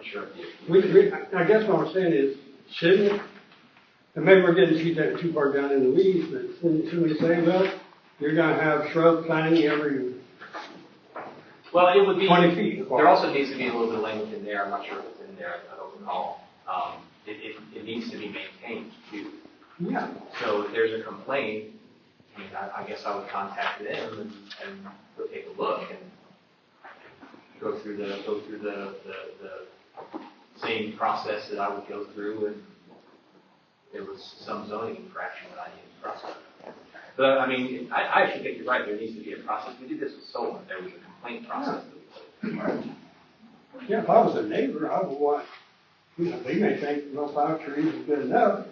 [SPEAKER 2] sure if
[SPEAKER 4] I guess what I'm saying is, shouldn't it? And maybe we're getting too far down in the weeds, but shouldn't we say, well, you're going to have shrub planting every
[SPEAKER 2] Well, it would be.
[SPEAKER 4] 20 feet apart.
[SPEAKER 2] There also needs to be a little bit of language in there, I'm not sure if it's in there, I don't recall. It needs to be maintained too.
[SPEAKER 4] Yeah.
[SPEAKER 2] So if there's a complaint, I mean, I guess I would contact them and go take a look and go through the same process that I would go through if there was some zoning infraction that I needed to process. But, I mean, I actually think you're right, there needs to be a process. We did this with solar, there was a complaint process that we put in.
[SPEAKER 4] Yeah, if I was a neighbor, I would want, you know, they may think no 5 trees is good enough.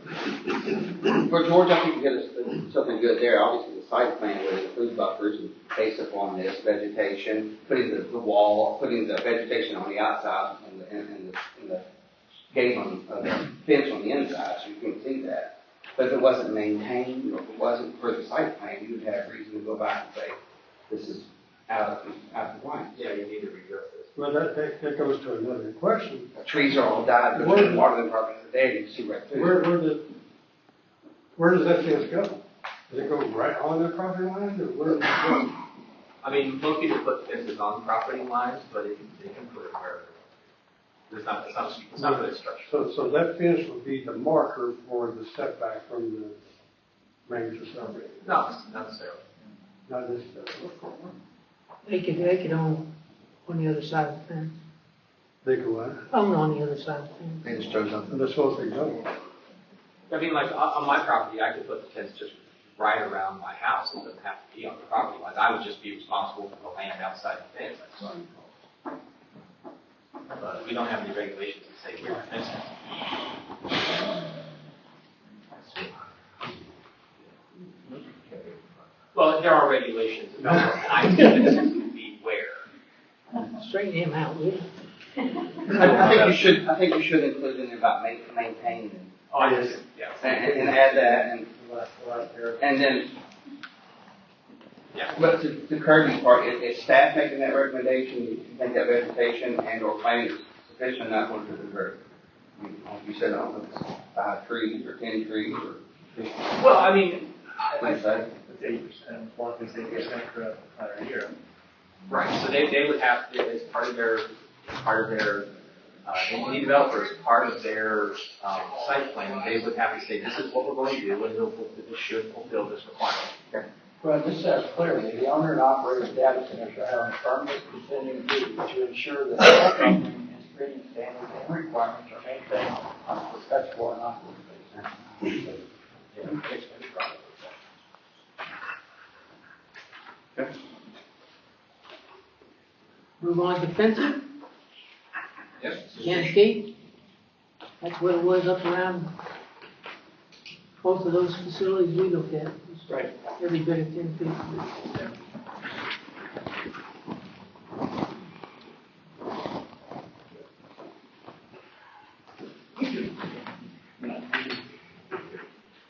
[SPEAKER 3] For George, I think you get us something good there. Obviously, the site plan would include buffers and based upon this vegetation, putting the wall, putting the vegetation on the outside and the gate on, the fence on the inside, so you couldn't see that. But if it wasn't maintained, or if it wasn't for the site plan, you would have reason to go back and say, this is out of line.
[SPEAKER 2] Yeah, you need to redress this.
[SPEAKER 4] Well, that goes to another question.
[SPEAKER 3] The trees are all died, but the water department today, you can see right through.
[SPEAKER 4] Where does that fence go? Does it go right on their property line, or where does it go?
[SPEAKER 2] I mean, most people put fences on property lines, but they can put it wherever. It's not for the structure.
[SPEAKER 4] So that fence would be the marker for the setback from the main facility?
[SPEAKER 2] No, not necessarily.
[SPEAKER 4] Not this,
[SPEAKER 1] They could own on the other side of the fence.
[SPEAKER 4] they go out,
[SPEAKER 1] Own on the other side of the fence.
[SPEAKER 3] They just chose something.
[SPEAKER 4] and they're supposed to go.
[SPEAKER 2] I mean, like, on my property, I could put the fence just right around my house. It doesn't have to be on the property line. I would just be responsible for the land outside the fence. That's what I'm called. But we don't have any regulations that say where the fence is. Well, there are regulations about what kind of fence can be where.
[SPEAKER 1] Straighten him out, will you?
[SPEAKER 3] I think you should include in there about maintaining
[SPEAKER 2] Oh, yes, yeah.
[SPEAKER 3] and add that and then.
[SPEAKER 2] Yeah.
[SPEAKER 3] But to Kirby's part, is staff making that recommendation? You think that vegetation and or planting is sufficient enough for the convert? You said, I don't know, if it's 5 trees or 10 trees or 50.
[SPEAKER 2] Well, I mean,
[SPEAKER 3] What do you say?
[SPEAKER 5] It's 8%, one is 8% for an entire year.
[SPEAKER 2] right, so they would have, as part of their, any developers, part of their site plan, they would have to say, this is what we're going to do, and it should fulfill this requirement.
[SPEAKER 9] Well, this says clearly, the owner and operator of data centers shall have an affirmative continuing duty to ensure that all governing and screening standards and requirements are maintained on a respectful and operating basis.
[SPEAKER 1] Move on to fencing,
[SPEAKER 2] Yes.
[SPEAKER 1] 10 feet. That's what it was up around both of those facilities we looked at.
[SPEAKER 9] Right.
[SPEAKER 1] Every bit of 10 feet.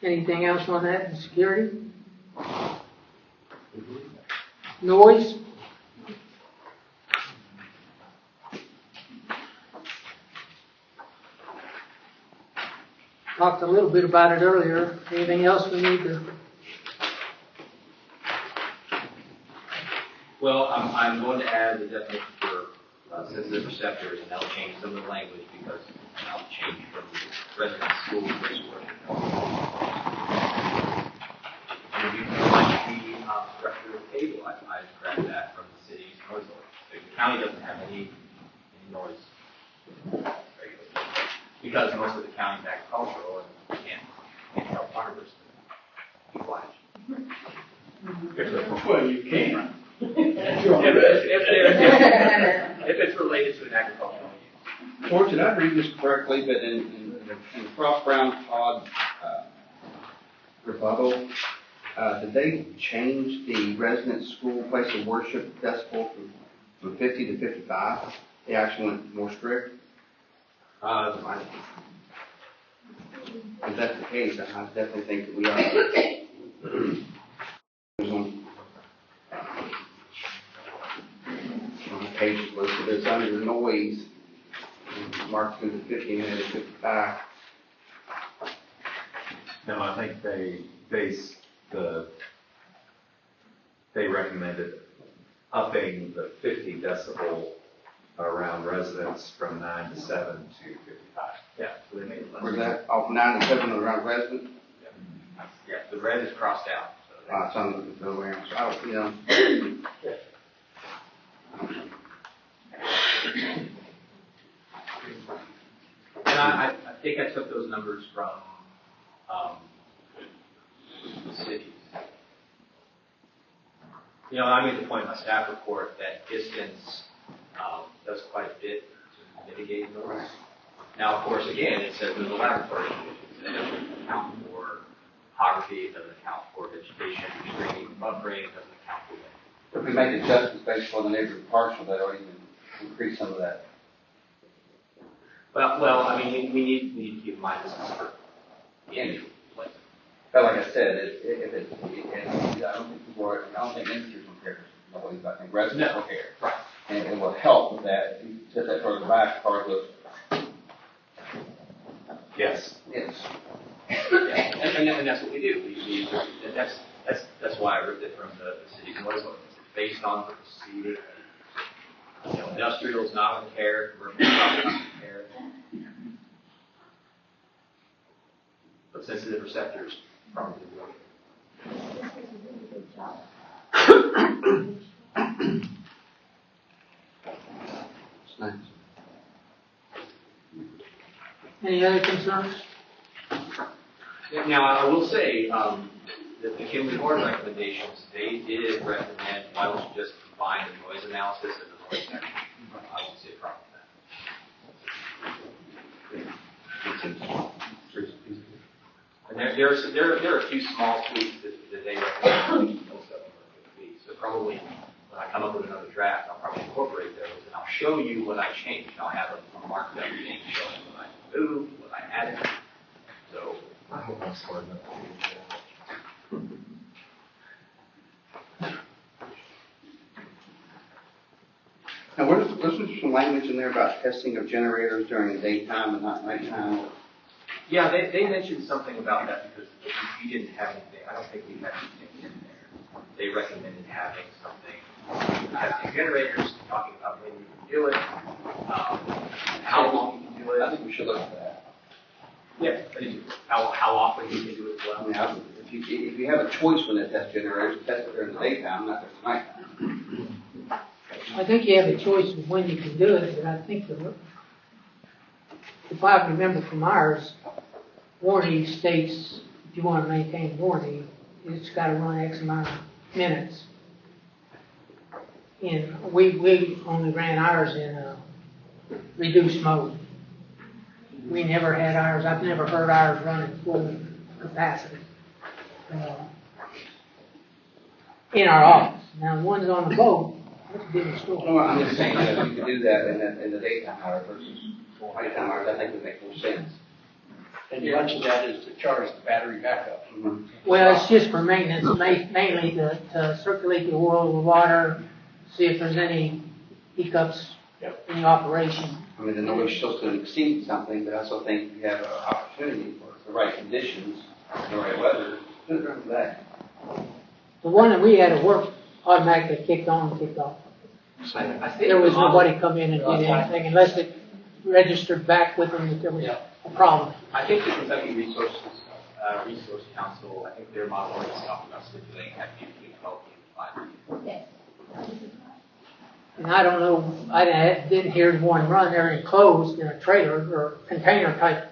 [SPEAKER 1] Anything else on that? Security? Noise? Talked a little bit about it earlier. Anything else we need to?
[SPEAKER 2] Well, I'm going to add the definition for sensitive receptors, and that'll change some of the language because that'll change from resident school to wastewater. And if you can find the structure of the table, I grabbed that from the city's noise ordinance. The county doesn't have any noise regulations because most of the county's agricultural and can't help farmers be quiet.
[SPEAKER 9] Well, you can.
[SPEAKER 2] If it's related to an agricultural use.
[SPEAKER 3] George, did I read this correctly, but in Frost Brown Todd rebuttal, did they change the resident school place of worship decibel from 50 to 55? They actually went more strict? If that's the case, then I definitely think that we are. On the page is listed as under noise, marked through the 50 minutes, 55.
[SPEAKER 6] No, I think they recommended upping the 50 decibel around residents from 9 to 7 to 55.
[SPEAKER 2] Yeah, so they made it less.
[SPEAKER 3] Where's that, off 9 to 7 around resident?
[SPEAKER 2] Yeah, the red is crossed out. So
[SPEAKER 3] It's on the way, so I don't, you know.
[SPEAKER 2] And I think I took those numbers from the cities. You know, I made the point in my staff report that distance does quite a bit to mitigate noise. Now, of course, again, it says there's a laboratory conditions. It doesn't account for topography, it doesn't account for vegetation, screening, buffering, it doesn't account for wind.
[SPEAKER 3] If we make adjustments based on the neighborhood parcel, that'll even increase some of that.
[SPEAKER 2] Well, I mean, we need to keep in mind this is for any place.
[SPEAKER 3] But like I said, I don't think industry will care. I think residents will care.
[SPEAKER 2] Right.
[SPEAKER 3] And it will help with that. If you set that further back, part of those.
[SPEAKER 6] Yes.
[SPEAKER 3] Yes.
[SPEAKER 2] Yeah, and that's what we do. And that's why I ripped it from the city's noise ordinance. It's based on the perceived, industrial is not going to care, commercial is not going to care. But sensitive receptors probably will.
[SPEAKER 3] It's nice.
[SPEAKER 1] Any other concerns?
[SPEAKER 2] Now, I will say, that the Kimberly Board recommendations, they did recommend, why don't you just combine the noise analysis and the noise section? I don't see a problem with that. And there are a few small tweaks that they recommend, most of them are good tweaks. So probably, when I come up with another draft, I'll probably incorporate those, and I'll show you what I changed. I'll have a marked up thing showing what I moved, what I added. So,
[SPEAKER 6] I hope I'm smart enough to do that.
[SPEAKER 3] Now, wasn't there some language in there about testing of generators during the daytime and not nighttime?
[SPEAKER 2] yeah, they mentioned something about that because we didn't have anything. I don't think we had anything in there. They recommended having something, testing generators, talking about when you can do it, how long you can do
[SPEAKER 3] I
[SPEAKER 2] it.
[SPEAKER 3] think we should look at that.
[SPEAKER 2] Yeah, I do. How often you can do it as well.
[SPEAKER 3] I mean, if you have a choice when they test generators, test it during the daytime, not during the nighttime.
[SPEAKER 1] I think you have a choice of when you can do it, but I think if I remember from ours, warranty states if you want to maintain warranty, it's got to run X amount of minutes. And we only ran ours in reduced mode. We never had ours, I've never heard ours running full capacity in our office. Now, the ones on the boat, that's a different story.
[SPEAKER 3] Well, I'm just saying that if you could do that in the daytime hours versus nighttime hours, I think would make more sense.
[SPEAKER 9] And much of that is to charge the battery backup.
[SPEAKER 3] Mm-hmm.
[SPEAKER 1] Well, it's just for maintenance, mainly to circulate the oil, the water, see if there's any hiccups in the operation.
[SPEAKER 3] I mean, the noise still could exceed something, but I also think you have an opportunity for the right conditions, the right weather, to do that.
[SPEAKER 1] The one that we had to work automatically kicked on and kicked off.
[SPEAKER 2] I think
[SPEAKER 1] There was nobody come in and did anything unless it registered back with them that there was a problem.
[SPEAKER 2] I think the Kentucky Resource Council, I think their model is talking about stipulating that between 12 and 5.
[SPEAKER 1] And I don't know, I didn't hear one run there enclosed in a trailer or container type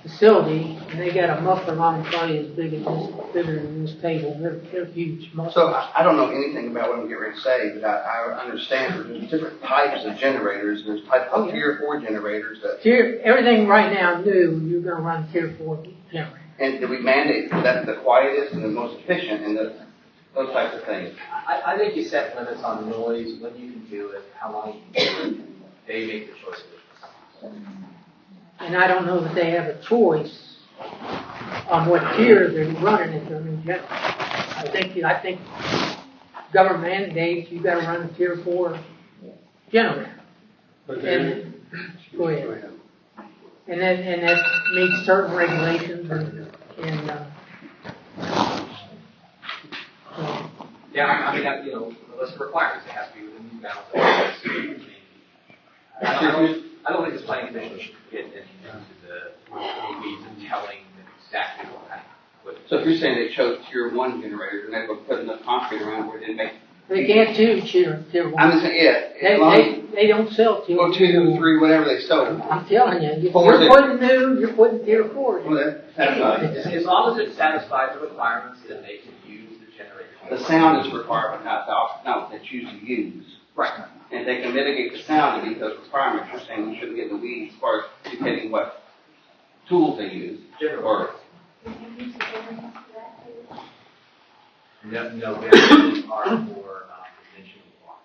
[SPEAKER 1] facility, and they got a muffler on probably as big as this, bigger than this table. They're huge mufflers.
[SPEAKER 3] So I don't know anything about what I'm getting ready to say, but I understand there's different types of generators. There's type of tier 4 generators that.
[SPEAKER 1] Everything right now new, you're going to run tier 4 generator.
[SPEAKER 3] And do we mandate that the quietest and the most efficient and those types of things?
[SPEAKER 2] I think you set limits on noise, when you can do it, how long you can do it. They make the choice of it.
[SPEAKER 1] And I don't know that they have a choice on what tier they're running if they're new generator. I think government mandates you got to run a tier 4 generator. And go ahead. And that meets certain regulations and
[SPEAKER 2] Yeah, I mean, you know, the list of requirements, it has to be within these bounds. I don't think this planning commission should get into the weeds and telling exactly what kind of equipment.
[SPEAKER 3] So if you're saying they chose tier 1 generators and they were putting enough concrete around where it didn't make.
[SPEAKER 1] They can't do tier 1.
[SPEAKER 3] I'm just saying, yeah. as long as-
[SPEAKER 1] They don't sell tier 1.
[SPEAKER 3] Or 2, 3, whatever they sold.
[SPEAKER 1] I'm telling you, if
[SPEAKER 3] Or
[SPEAKER 1] you're
[SPEAKER 3] they-
[SPEAKER 1] putting new, you're putting tier 4.
[SPEAKER 3] Well, that's right.
[SPEAKER 2] As long as it satisfies the requirements, then they can use the generator.
[SPEAKER 3] The sound is required, but not what they choose to use.
[SPEAKER 2] Right.
[SPEAKER 3] And if they can mitigate the sound to meet those requirements, you're saying we shouldn't get in the weeds as far as dictating what tools they use. Or,
[SPEAKER 2] No, variances are for dimensional block.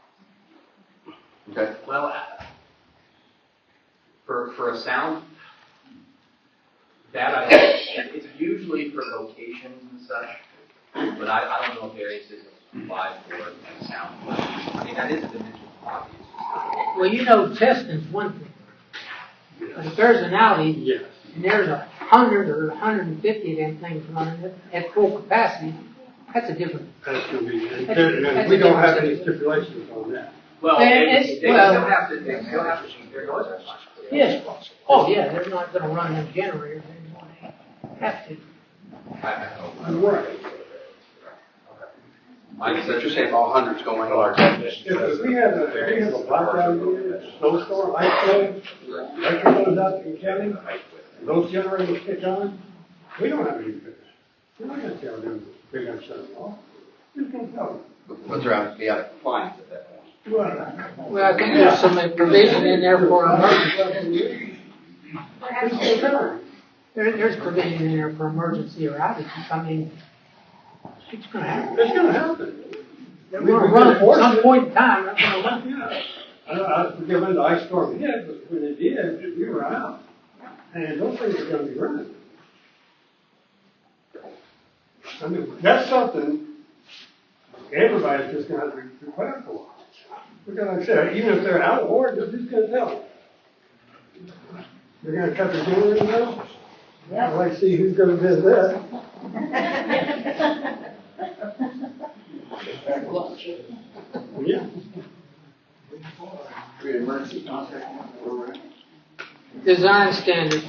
[SPEAKER 3] okay.
[SPEAKER 2] Well, for a sound, it's usually for locations and such, but I don't know if variances apply for sound. I mean, that is a dimensional block.
[SPEAKER 1] Well, you know, testing's one thing. But if there's an outage,
[SPEAKER 4] Yes.
[SPEAKER 1] and there's 100 or 150 of them things running at full capacity, that's a different.
[SPEAKER 4] That's gonna be, and
[SPEAKER 1] That's
[SPEAKER 4] we
[SPEAKER 1] a
[SPEAKER 4] don't have
[SPEAKER 1] different
[SPEAKER 4] any
[SPEAKER 1] system.
[SPEAKER 4] stipulations on that.
[SPEAKER 2] Well, they still have to shoot their noise response.
[SPEAKER 1] Yes. Oh, yeah, they're not gonna run them generators anymore. They have to.
[SPEAKER 2] I hope.
[SPEAKER 4] Right.
[SPEAKER 2] Like I
[SPEAKER 3] But
[SPEAKER 2] said,
[SPEAKER 3] you're saying if all hundreds going on.
[SPEAKER 4] If we have a blackout here, a snowstorm, ice storm, electric goes out in county, and those generators kick on, we don't have any fix. We're not gonna tell them they're gonna shut them off. We can tell them.
[SPEAKER 3] But they're out of compliance at that point.
[SPEAKER 1] Well, I think there's some provision in there for emergency. There's provision in there for emergency or outages. I mean, it's gonna happen.
[SPEAKER 4] It's gonna happen.
[SPEAKER 1] They're gonna run at some point in time. They're gonna run.
[SPEAKER 4] Yeah. I forget when the ice storm hit, but when it did, we were out. And those things are gonna be running. I mean, that's something everybody's just gonna have to be prepared for. Because like I said, even if they're out of order, they're just gonna tell them. They're gonna cut the generators out. I'd like to see who's gonna visit that. Yeah.
[SPEAKER 3] Emergency contact, where we're at.
[SPEAKER 1] Design standards.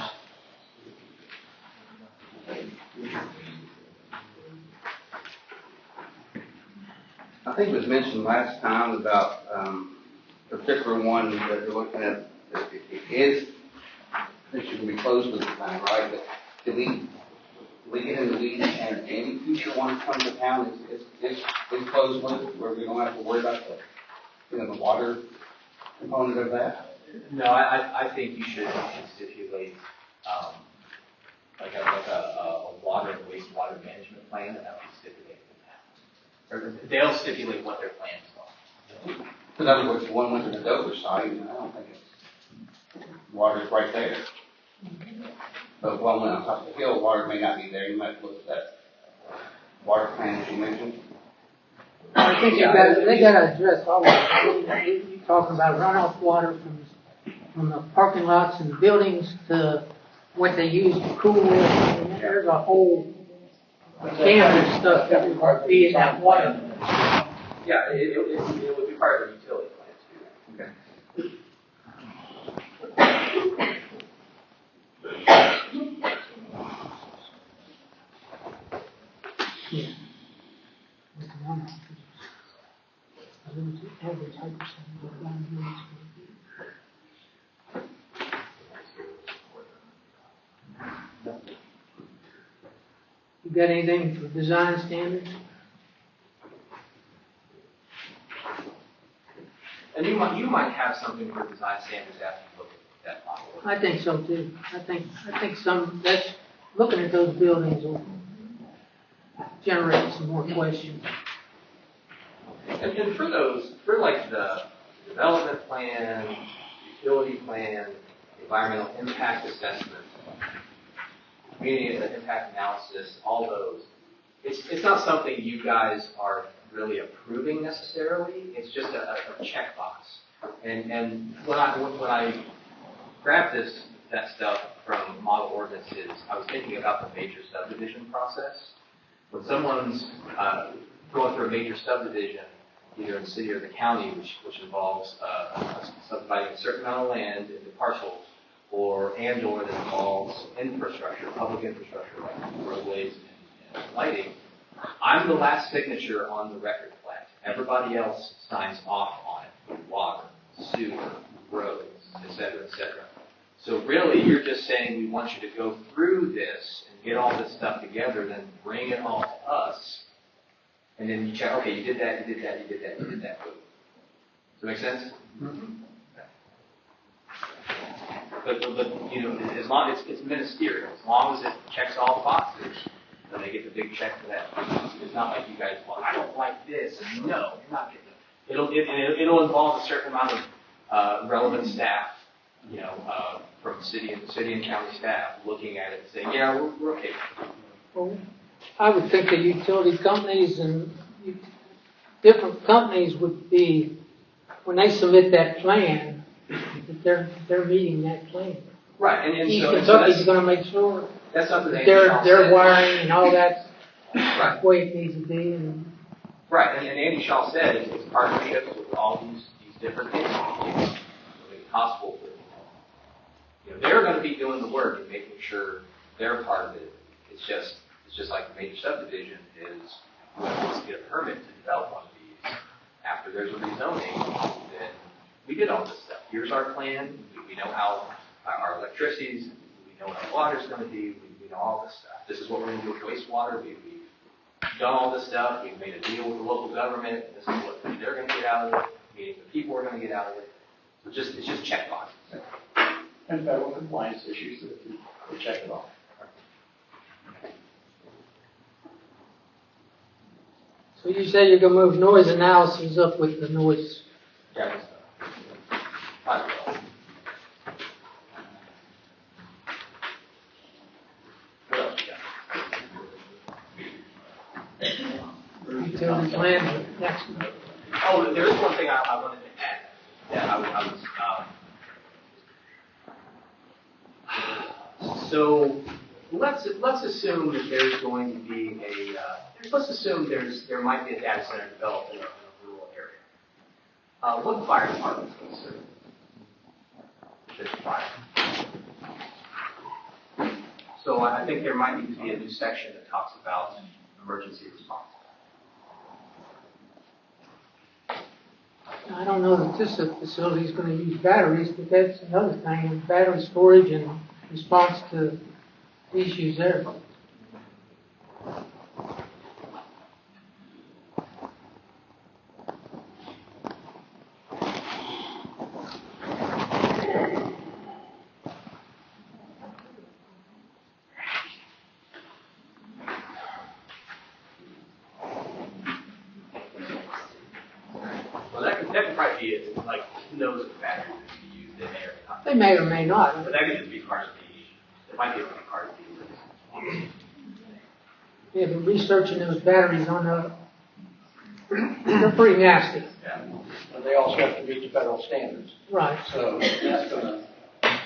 [SPEAKER 3] I think it was mentioned last time about, the particular one that you're looking at, it should be closed with the time, right? But did we get in the weeds and any future one comes to town is closed with, where we don't have to worry about the water component of that?
[SPEAKER 2] no, I think you should stipulate, like a water and wastewater management plan, and that would be stipulated in that. Or they'll stipulate what their plans are.
[SPEAKER 3] In other words, the one went to the Dover site, and I don't think it's, water's right there. But one went on top of the hill, water may not be there, you might look at that water plan that you mentioned.
[SPEAKER 1] I think they gotta address all of it. You're talking about runoff water from the parking lots and the buildings to what they use to cool. And there's a whole gamut of stuff that would be in that water.
[SPEAKER 2] Yeah, it would be part of the utility plan to do that.
[SPEAKER 3] Okay.
[SPEAKER 1] Yeah. With the runoff. Average height of 7 units. You got anything for design standards?
[SPEAKER 2] And you might have something for design standards after you look at that model.
[SPEAKER 1] I think so too. I think that's, looking at those buildings will generate some more questions.
[SPEAKER 2] And for like the development plan, utility plan, environmental impact assessment, community impact analysis, all those, it's not something you guys are really approving necessarily. It's just a checkbox. And when I grabbed that stuff from model ordinances, I was thinking about the major subdivision process. When someone's going through a major subdivision, either in the city or the county, which involves subdividing a certain amount of land into parcels, or that involves infrastructure, public infrastructure like roadways and lighting, I'm the last signature on the record plat. Everybody else signs off on it. Water, sewer, roads, et cetera, et cetera. So really, you're just saying we want you to go through this and get all this stuff together, then bring it all to us, and then you check, okay, you did that, you did that, you did that, you did that. Boom. Does that make sense? Mm-hmm. But you know, as long as it's ministerial, as long as it checks all the boxes, then they get the big check for that. It's not like you guys, well, I don't like this. No, you're not getting it. It'll involve a certain amount of relevant staff, you know, from city and county staff looking at it and saying, yeah, we're okay.
[SPEAKER 1] Well, I would think that utility companies and different companies would be, when they submit that plan, that they're meeting that plan.
[SPEAKER 2] Right, and
[SPEAKER 1] East
[SPEAKER 2] so
[SPEAKER 1] Kentucky's going to make sure
[SPEAKER 2] that's something
[SPEAKER 1] that
[SPEAKER 2] that
[SPEAKER 1] their wiring and all that's
[SPEAKER 2] right.
[SPEAKER 1] the way it needs to be. And
[SPEAKER 2] right, and Andy Shaw said it's partnerships with all these different entities to make it possible for, you know, they're going to be doing the work and making sure they're part of it. It's just like the major subdivision is whoever wants to get a permit to develop one of these. After there's a rezoning, then we did all this stuff. Here's our plan. We know how our electricity's, we know what our water's going to be. We know all this stuff. This is what we're going to do with wastewater. We've done all this stuff. We've made a deal with the local government. This is what they're going to get out of it. Meaning the people are going to get out of it. So it's just check boxes.
[SPEAKER 9] And federal compliance issues that we check it off.
[SPEAKER 1] so you say you're going to move noise analysis up with the noise.
[SPEAKER 2] Yeah. What else you got?
[SPEAKER 1] Utility plan next.
[SPEAKER 2] Oh, there is one thing I wanted to add. Yeah, I was. So let's assume that there's going to be let's assume there might be a data center developed in a rural area. What fire department is going to serve? There's fire. So I think there might need to be a new section that talks about emergency response.
[SPEAKER 1] I don't know that this facility is going to use batteries, but that's another thing, and battery storage and response to issues there.
[SPEAKER 2] Well, that could probably be it. Like, who knows if batteries can be used? They may or may not.
[SPEAKER 1] They may or may not.
[SPEAKER 2] But that could just be part of it might be able to be part of the
[SPEAKER 1] Yeah, but researching those batteries on they're pretty nasty.
[SPEAKER 2] Yeah.
[SPEAKER 9] And they also have to meet the federal standards.
[SPEAKER 1] Right.
[SPEAKER 9] So that's going to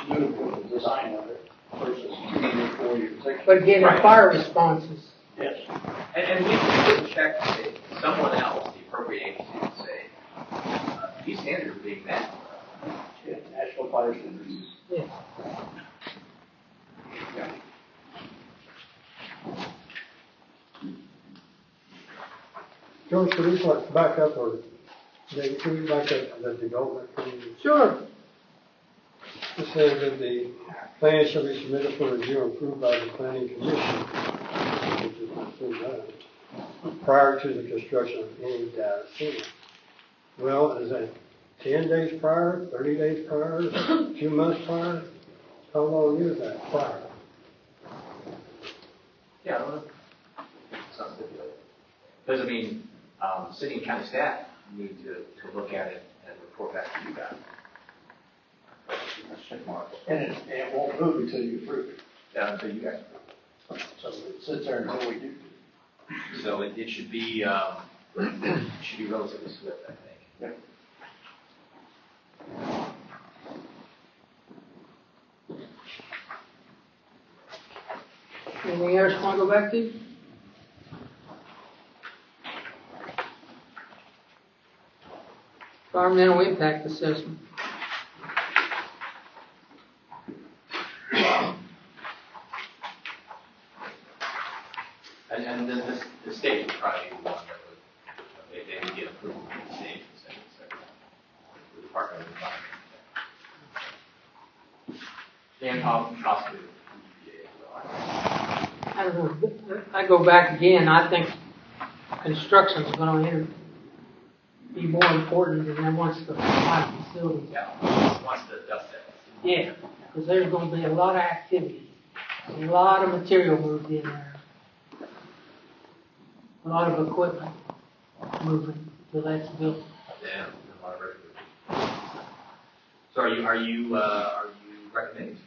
[SPEAKER 9] move with the design of it versus 2 years, 4 years.
[SPEAKER 1] But again, the fire responses.
[SPEAKER 9] Yes.
[SPEAKER 2] And we can check someone else, the appropriate agency, and say, these standards are being met.
[SPEAKER 9] Yeah, National Fire Standards.
[SPEAKER 1] Yeah.
[SPEAKER 9] Yeah.
[SPEAKER 4] George, could we like back up or can we back up the development plan?
[SPEAKER 1] Sure.
[SPEAKER 4] It says that the plan shall be submitted for review and approved by the planning commission, which is not so bad, prior to the construction of any data center. Well, is that 10 days prior, 30 days prior, 2 months prior? How long is that prior?
[SPEAKER 2] Yeah, I don't know. Sounds stipulated. Because, I mean, city and county staff need to look at it and report back to you guys.
[SPEAKER 9] That's check mark. And it won't move until you approve it.
[SPEAKER 2] Yeah, until you guys approve.
[SPEAKER 9] So it sits there until we do.
[SPEAKER 2] So it should be relatively swift, I think.
[SPEAKER 9] Yep.
[SPEAKER 1] Anything else you want to go back to? Environmental impact assessment.
[SPEAKER 2] And then the state would probably be the one that would, they would get approval from the state, so, the Department of Environment. And possibly the EPA as well.
[SPEAKER 1] I don't know, I go back again, I think construction's gonna be more important than once the final facility.
[SPEAKER 2] Yeah, once the dust settles.
[SPEAKER 1] Yeah, because there's gonna be a lot of activity, a lot of material moved in there. A lot of equipment moving till that's built.
[SPEAKER 2] Yeah, a lot of regular. So are you recommending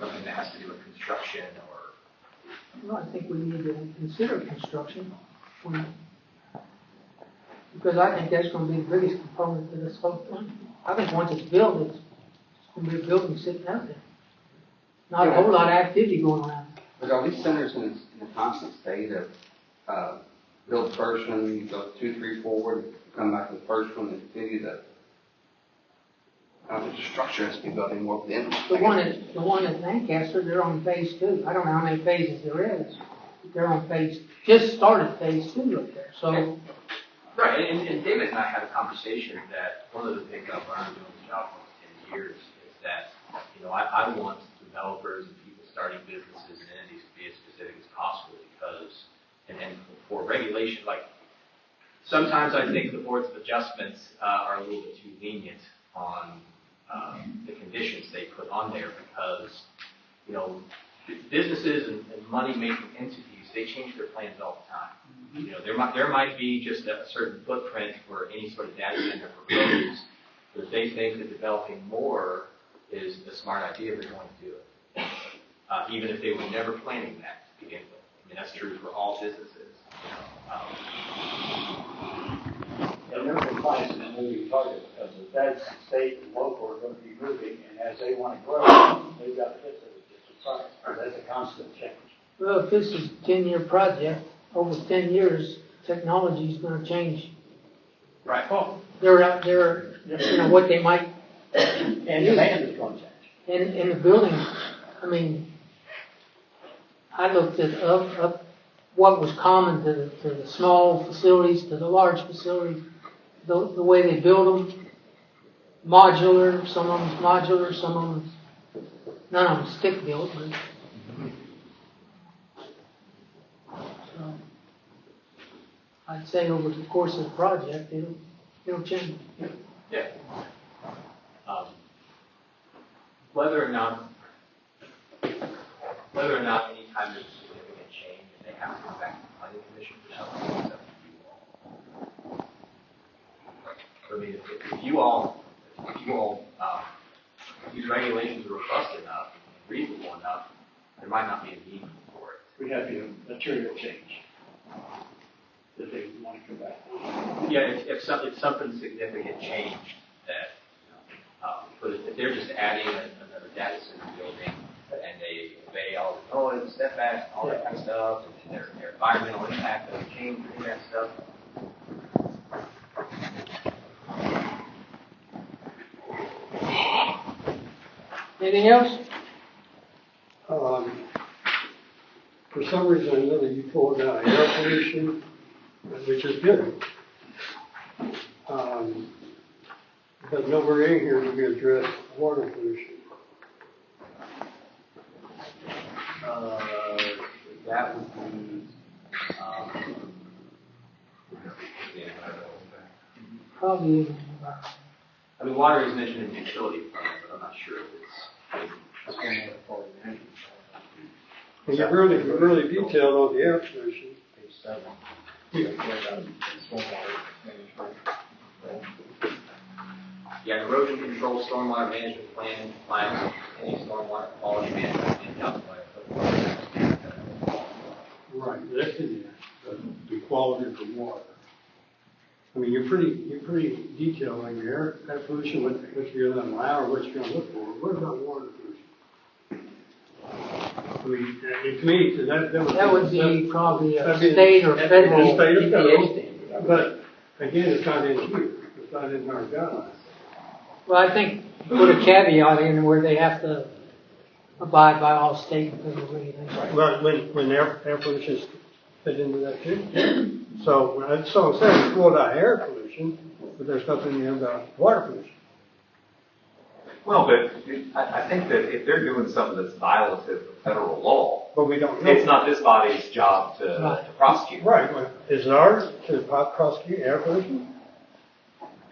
[SPEAKER 2] something that has to do with construction or?
[SPEAKER 1] Well, I think we need to consider construction, because I think that's gonna be the biggest component to this whole thing. I think once it's built, it's gonna be a building sitting out there. Not a whole lot of activity going on.
[SPEAKER 3] But are these centers in a constant state of, build the first one, you go 2, 3, forward, come back to the first one and continue the structure has to be built in more than.
[SPEAKER 1] The one at Lancaster, they're on phase 2. I don't know how many phases there is. They're on just started phase 2 up there, so.
[SPEAKER 2] Right, and David and I had a conversation that one of the things I've learned doing this job for 10 years is that, I want developers and people starting businesses and entities to be as specific as possible because, and for regulation, like, sometimes I think the boards of adjustments are a little bit too lenient on the conditions they put on there because, businesses and money-making entities, they change their plans all the time. There might be just a certain footprint for any sort of data center proposed, but if they think that developing more is a smart idea, they're going to do it. Even if they were never planning that to begin with. I mean, that's true for all businesses.
[SPEAKER 9] And their compliance is a moving target because the feds, state, and local are going to be moving, and as they want to grow, they've got to fit those different targets. That's a constant change.
[SPEAKER 1] Well, if this is a 10-year project, over 10 years, technology is going to change.
[SPEAKER 2] Right.
[SPEAKER 1] They're out there, what they might.
[SPEAKER 9] And demand is going to change.
[SPEAKER 1] In the building, I mean, I looked at up what was common to the small facilities, to the large facilities, the way they build them, modular, some of them's modular, some of them, none of them stick built, but. So, I'd say over the course of the project, it'll change.
[SPEAKER 2] Yeah. Whether or not any time there's a significant change and they have to go back to the planning commission for something, it's up to you all. I mean, if these regulations are robust enough and reasonable enough, there might not be a need for it.
[SPEAKER 9] We have to material change that they want to come back.
[SPEAKER 2] Yeah, if something significant changed that, but if they're just adding another data center building and they obey all the noise, setbacks, all that kind of stuff, and their environmental impact doesn't change or any of that stuff.
[SPEAKER 1] Anything else?
[SPEAKER 4] For some reason or another, you pulled out air pollution, which is good. But nowhere in here do we address water pollution.
[SPEAKER 2] That would be,
[SPEAKER 1] Probably.
[SPEAKER 2] I mean, water is mentioned in the utility permit, but I'm not sure if it's.
[SPEAKER 4] And you're really detailed on the air pollution.
[SPEAKER 5] Page 7.
[SPEAKER 2] Yeah, erosion control, stormwater management plan, compliance with any stormwater quality management and calculated.
[SPEAKER 4] Right, that's in there, the quality of the water. I mean, you're pretty detailed on your air pollution, what you're going to allow or what you're going to look for. What about water pollution? I mean, to me, that
[SPEAKER 1] That would be probably a state or federal EPA standard.
[SPEAKER 9] I
[SPEAKER 4] But again, it's not in here, it's not in our guidelines.
[SPEAKER 1] Well, I think put a caveat in where they have to abide by all state and federal regulations.
[SPEAKER 4] Well, when air pollution fit into that too. So I'm saying ruled out air pollution, but there's nothing there about water pollution.
[SPEAKER 6] Well, but I think that if they're doing something that's violative of federal law,
[SPEAKER 4] But we don't know.
[SPEAKER 6] it's not this body's job to prosecute.
[SPEAKER 4] Right, well, is it ours to prosecute air pollution?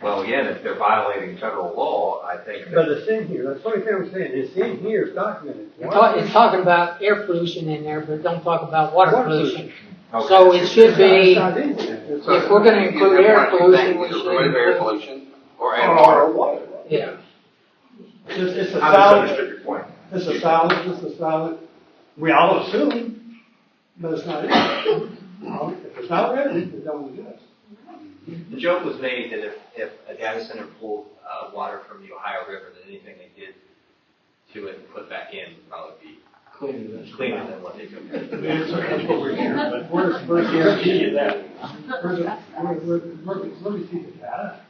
[SPEAKER 6] Well, again, if they're violating federal law, I think
[SPEAKER 4] But
[SPEAKER 6] that,
[SPEAKER 4] it's in here, that's the only thing I'm saying, it's in here, it's documented.
[SPEAKER 1] It's talking about air pollution in there, but don't talk about water
[SPEAKER 4] Water
[SPEAKER 1] pollution.
[SPEAKER 6] Okay.
[SPEAKER 1] So it should be,
[SPEAKER 4] It's not in here.
[SPEAKER 1] if we're gonna include air pollution, we should
[SPEAKER 3] Remove air
[SPEAKER 1] include,
[SPEAKER 3] pollution or air water.
[SPEAKER 4] water.
[SPEAKER 1] yeah.
[SPEAKER 4] It's a
[SPEAKER 6] I
[SPEAKER 4] solid,
[SPEAKER 6] misunderstood your point.
[SPEAKER 4] it's a solid, we all assume, but it's not in there. If it's not there, it don't exist.
[SPEAKER 2] The joke was made that if a data center pulled water from the Ohio River, then anything they did to it and put back in would probably be cleaner than what they took.
[SPEAKER 4] That's what we're hearing, but where's the guarantee of that? Let me see the data.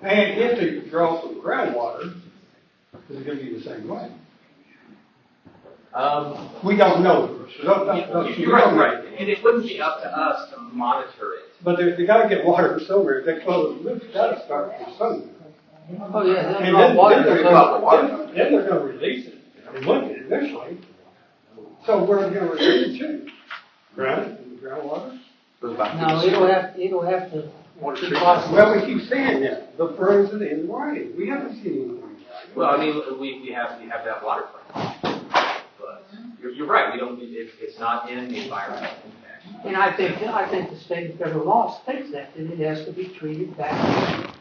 [SPEAKER 4] And if they draw some groundwater, is it gonna be the same way? We don't know. So
[SPEAKER 2] You're right, and it wouldn't be up to us to monitor it.
[SPEAKER 4] But they gotta get water from somewhere. If they close the loop, it's gotta start from somewhere.
[SPEAKER 1] Oh, yeah,
[SPEAKER 4] And
[SPEAKER 1] they'll draw water.
[SPEAKER 4] then they're gonna release it. They would eventually. So where are they gonna release it to? Ground, groundwater?
[SPEAKER 1] No, it'll have to be possible.
[SPEAKER 4] Well, we keep saying that, but where is it in writing? We haven't seen anything in writing.
[SPEAKER 2] Well, I mean, we have that water plan. But you're right, we don't, it's not in the environmental impact.
[SPEAKER 1] And I think the state and federal law states that it has to be treated back.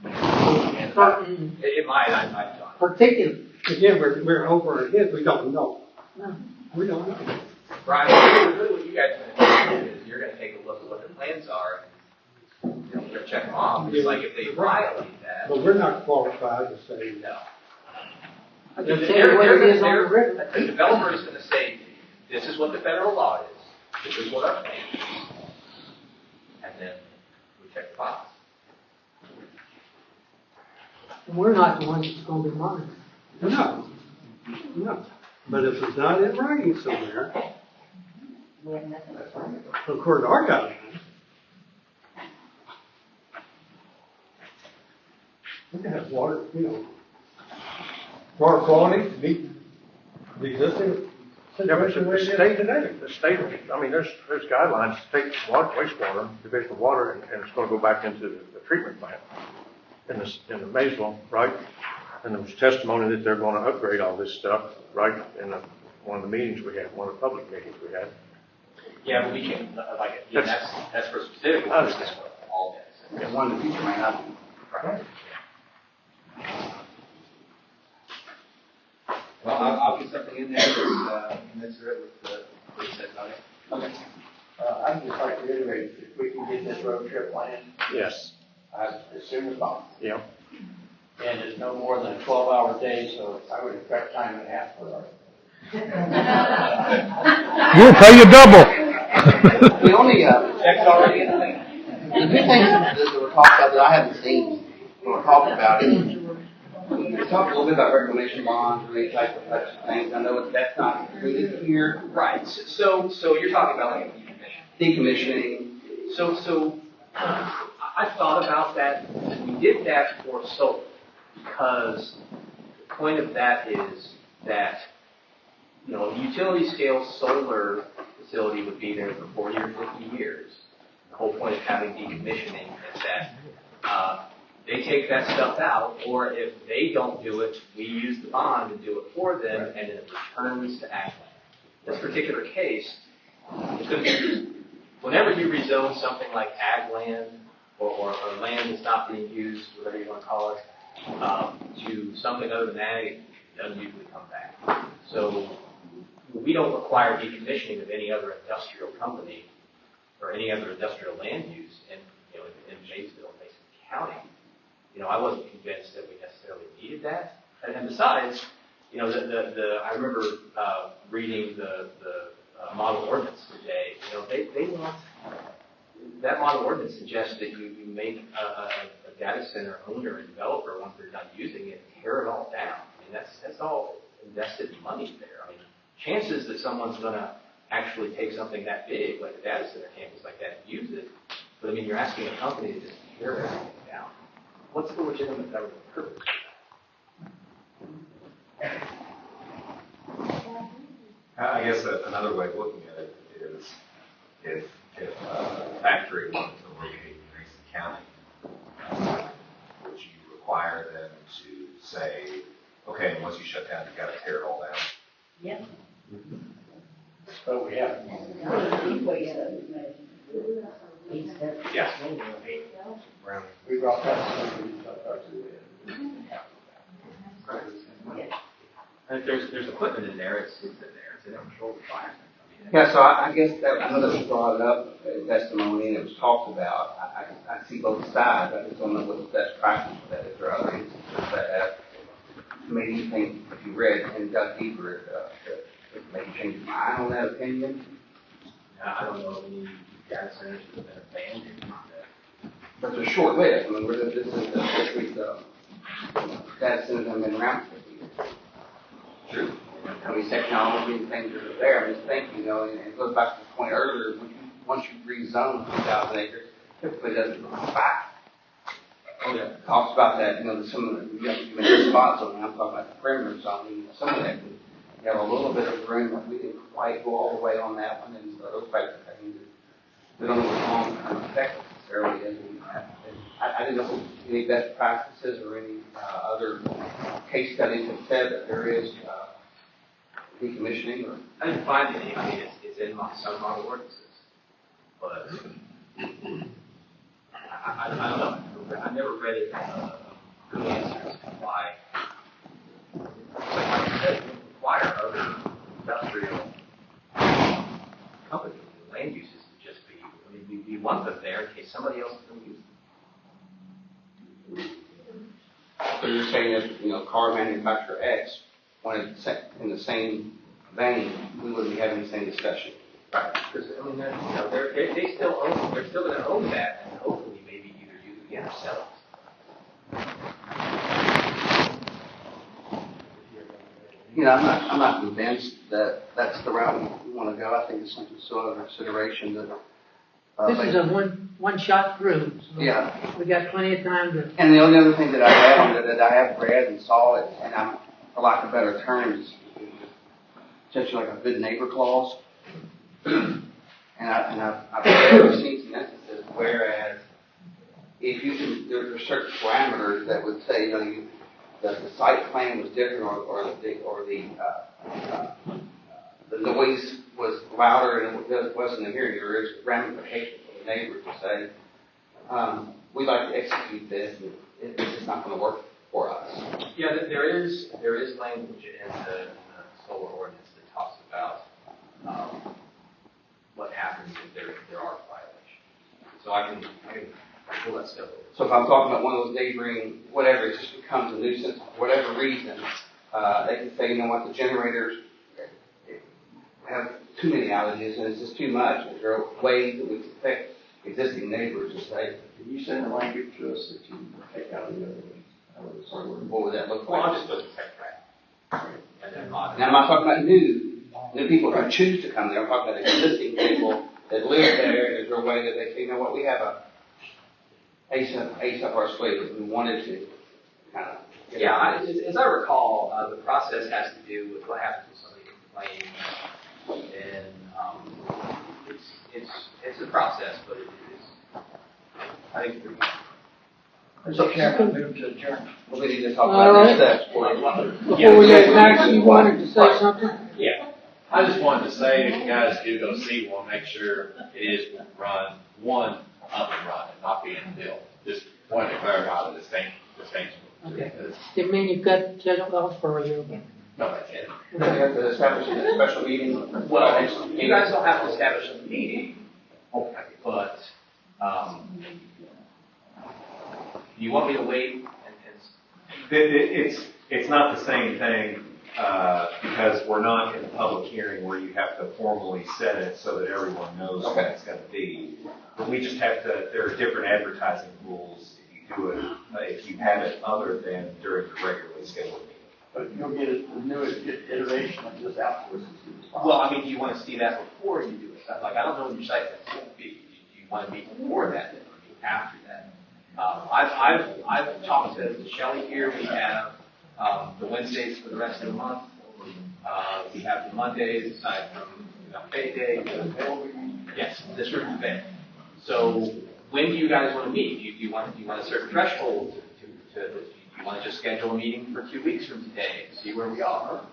[SPEAKER 1] Certain
[SPEAKER 2] It might, I've done.
[SPEAKER 1] particular.
[SPEAKER 4] Again, we're over our heads, we don't know.
[SPEAKER 1] No.
[SPEAKER 4] We don't know.
[SPEAKER 2] Brian, really what you guys are going to do is you're going to take a look at what their plans are and, you're going to check them off. It's like if they violate that.
[SPEAKER 4] But we're not qualified to say
[SPEAKER 2] No.
[SPEAKER 1] I can tell you what it is on the river.
[SPEAKER 2] The developer is going to say, this is what the federal law is, this is what our plan is. And then we check the box.
[SPEAKER 1] And we're not the ones that's gonna be monitored.
[SPEAKER 4] No. But if it's not in writing somewhere, according to our guidelines, we can have water, water quality to meet the existing
[SPEAKER 8] Yeah, but
[SPEAKER 4] situation where it is today.
[SPEAKER 8] the state, I mean, there's guidelines, state water, wastewater, division of water, and it's gonna go back into the treatment plant in the Maysville, right? And there was testimony that they're gonna upgrade all this stuff, right, in one of the meetings we had, one of the public meetings we had.
[SPEAKER 2] Yeah, but we can, that's for specific,
[SPEAKER 8] I understand.
[SPEAKER 2] all this.
[SPEAKER 3] And one in the future may not be.
[SPEAKER 2] Right. Well, I'll get something in there that's commensurate with the, what you said about it.
[SPEAKER 9] Okay. I'd just like to reiterate, if we can get this road trip planned,
[SPEAKER 8] Yes.
[SPEAKER 9] as soon as possible.
[SPEAKER 8] Yeah.
[SPEAKER 9] And it's no more than a 12-hour day, so I would expect time and a half for our.
[SPEAKER 10] We'll pay you double.
[SPEAKER 3] The only,
[SPEAKER 2] Check's already in the thing.
[SPEAKER 3] the two things that were talked about that I haven't seen, when we're talking about it, we talked a little bit about reclamation bonds, or any type of things. I know that's not included here.
[SPEAKER 2] Right, so you're talking about like a decommissioning.
[SPEAKER 3] Decommissioning.
[SPEAKER 2] So I thought about that. We did that for solar because the point of that is that, a utility scale solar facility would be there for 40 or 50 years. The whole point of having decommissioning is that they take that stuff out, or if they don't do it, we use the bond and do it for them, and then it returns to ag land. In this particular case, it's going to be, whenever you rezone something like ag land, or land that's not being used, whatever you want to call it, to something other than ag, it doesn't usually come back. So we don't require decommissioning of any other industrial company or any other industrial land use in Maysville, Mason County. I wasn't convinced that we necessarily needed that. And besides, I remember reading the model ordinance today. They want that model ordinance suggests that you make a data center owner and developer, once they're done using it, tear it all down. I mean, that's all invested money there. I mean, chances that someone's going to actually take something that big, like a data center campus like that, and use it, but I mean, you're asking a company to just tear everything down. What's the legitimate government purpose?
[SPEAKER 6] I guess another way of looking at it is if a factory wanted to locate in Mason County, would you require them to say, okay, and once you shut down, you've got to tear it all down?
[SPEAKER 11] Yep.
[SPEAKER 9] But we have.
[SPEAKER 6] Yeah.
[SPEAKER 9] We brought that to
[SPEAKER 2] And if there's equipment in there, it's in there. It's in a controlled environment. I mean,
[SPEAKER 3] Yeah, so I guess that, I know that was brought up in testimony and it was talked about. I see both sides. I just don't know what the best practice for that is. There are other instances that have made you think, if you read and dug deeper, it made you change your mind on that opinion.
[SPEAKER 2] I don't know any data centers that have been abandoned.
[SPEAKER 3] But they're short lived. I mean, this is the data centers have been around for 50 years.
[SPEAKER 6] True.
[SPEAKER 3] I mean, technology and things are there. I'm just thinking, you know, and it goes back to the point earlier, once you rezone 2,000 acres, typically doesn't come back.
[SPEAKER 2] Oh, yeah.
[SPEAKER 3] Talks about that, you know, some of the, you mentioned spot zoning, I'm talking about the perimeter zoning, some of that, you have a little bit of room, like we didn't quite go all the way on that one, and those types of things, we don't know what long-term effect necessarily is. I didn't know any best practices or any other case studies that said that there is decommissioning or.
[SPEAKER 2] I didn't find any. I mean, it's in some model ordinances, but I don't know. I never read it. Good answers to why. Like I said, you require other industrial companies, land uses to just be. I mean, you want them there in case somebody else is going to use them.
[SPEAKER 3] So you're saying that, you know, car manufacturer X wanted in the same vein, we wouldn't be having the same discussion.
[SPEAKER 2] Right. Because I mean, you know, they still own. They're still going to own that, and hopefully, maybe either use it again or sell it.
[SPEAKER 3] You know, I'm not convinced that that's the route we want to go. I think it's something still under consideration that.
[SPEAKER 1] This is a one shot through. So
[SPEAKER 3] Yeah.
[SPEAKER 1] we got plenty of time to.
[SPEAKER 3] And the only other thing that I add on that I have read and saw it, and I'm, for lack of better terms, essentially like a good neighbor clause. And I've seen some instances whereas if you can, there are certain parameters that would say, you know, that the site plan was different or the noise was louder and it wasn't a hearing. There is ramifications for the neighbors to say, we'd like to execute this, and it's just not going to work for us.
[SPEAKER 2] Yeah, there is language in the solar ordinance that talks about what happens if there are violations. So I can pull that stuff over.
[SPEAKER 3] So if I'm talking about one of those neighboring, whatever, it just becomes a nuisance for whatever reason, they can say, you know what, the generators have too many outages and it's just too much. Is there ways that we can affect existing neighbors and say,
[SPEAKER 9] Can you send the language to us that you take out the other one?
[SPEAKER 3] what would that look
[SPEAKER 2] Well, I'll
[SPEAKER 3] like?
[SPEAKER 2] just put the tech track. And then
[SPEAKER 3] Now, I'm not talking about new people who choose to come there. I'm talking about existing people that live there. Is there a way that they say, you know what, we have a ace up our sleeve if we wanted to kind of.
[SPEAKER 2] yeah, as I recall, the process has to do with what happens when somebody complains, and it's a process, but it is. I think.
[SPEAKER 9] So Chairman, move to adjourn.
[SPEAKER 3] Well, we need to talk
[SPEAKER 1] All
[SPEAKER 3] about
[SPEAKER 1] right.
[SPEAKER 3] next steps.
[SPEAKER 1] Before we get Max, you wanted to say something?
[SPEAKER 12] Yeah, I just wanted to say, if you guys do go see one, make sure it is run, up and running, not being built. Just wanted to clarify the distinction.
[SPEAKER 1] Okay. Didn't mean you cut off for you.
[SPEAKER 12] No, that's it.
[SPEAKER 3] We have to establish a special meeting.
[SPEAKER 2] Well, you guys don't have to establish a meeting, but you want me to wait and
[SPEAKER 6] It's not the same thing, because we're not in a public hearing where you have to formally set it so that everyone knows what it's going to be. But we just have to, there are different advertising rules if you do it, if you have it other than during the regularly scheduled meeting.
[SPEAKER 9] But you'll get a new iteration of this afterwards.
[SPEAKER 2] Well, I mean, do you want to see that before you do it? Like, I don't know what your site is going to be. Do you want to meet before that, then, or after that? I've talked to Shelley here. We have the Wednesdays for the rest of the month. We have the Mondays aside from payday. Yes, district event. So when do you guys want to meet? Do you want a certain threshold to you want to just schedule a meeting for 2 weeks from today and see where we are?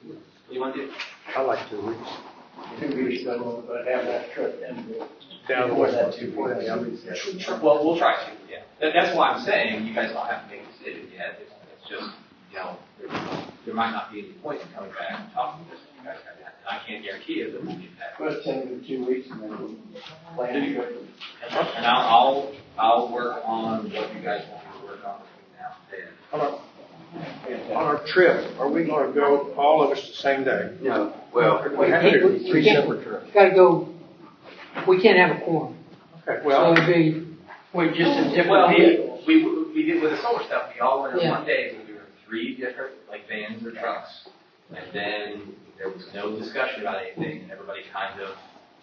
[SPEAKER 2] What do you want to do?
[SPEAKER 8] I like 2 weeks.
[SPEAKER 9] 2 weeks ago, but have that trip in.
[SPEAKER 8] Down
[SPEAKER 9] Before
[SPEAKER 8] west.
[SPEAKER 9] that 2 weeks.
[SPEAKER 2] Well, we'll try to, yeah. That's why I'm saying you guys don't have to make a decision yet. It's just, there might not be any point in coming back and talking to you guys. And I can't guarantee you that we'll get that.
[SPEAKER 9] Let's take it 2 weeks and then we'll plan to go.
[SPEAKER 2] And I'll work on what you guys want me to work on between now and then.
[SPEAKER 8] On our trip, are we going to go, all of us, the same day?
[SPEAKER 3] No, well,
[SPEAKER 8] We have to do 3 separate trips.
[SPEAKER 1] Gotta go, we can't have a quorum.
[SPEAKER 8] Okay,
[SPEAKER 1] So
[SPEAKER 8] well,
[SPEAKER 1] it'd be,
[SPEAKER 9] Wait, just in different
[SPEAKER 2] Well,
[SPEAKER 9] vehicles.
[SPEAKER 2] we did with the solar stuff, we all went in
[SPEAKER 1] Yeah.
[SPEAKER 2] one day, we were 3 different, like, vans or trucks. And then there was no discussion about anything, and everybody kind of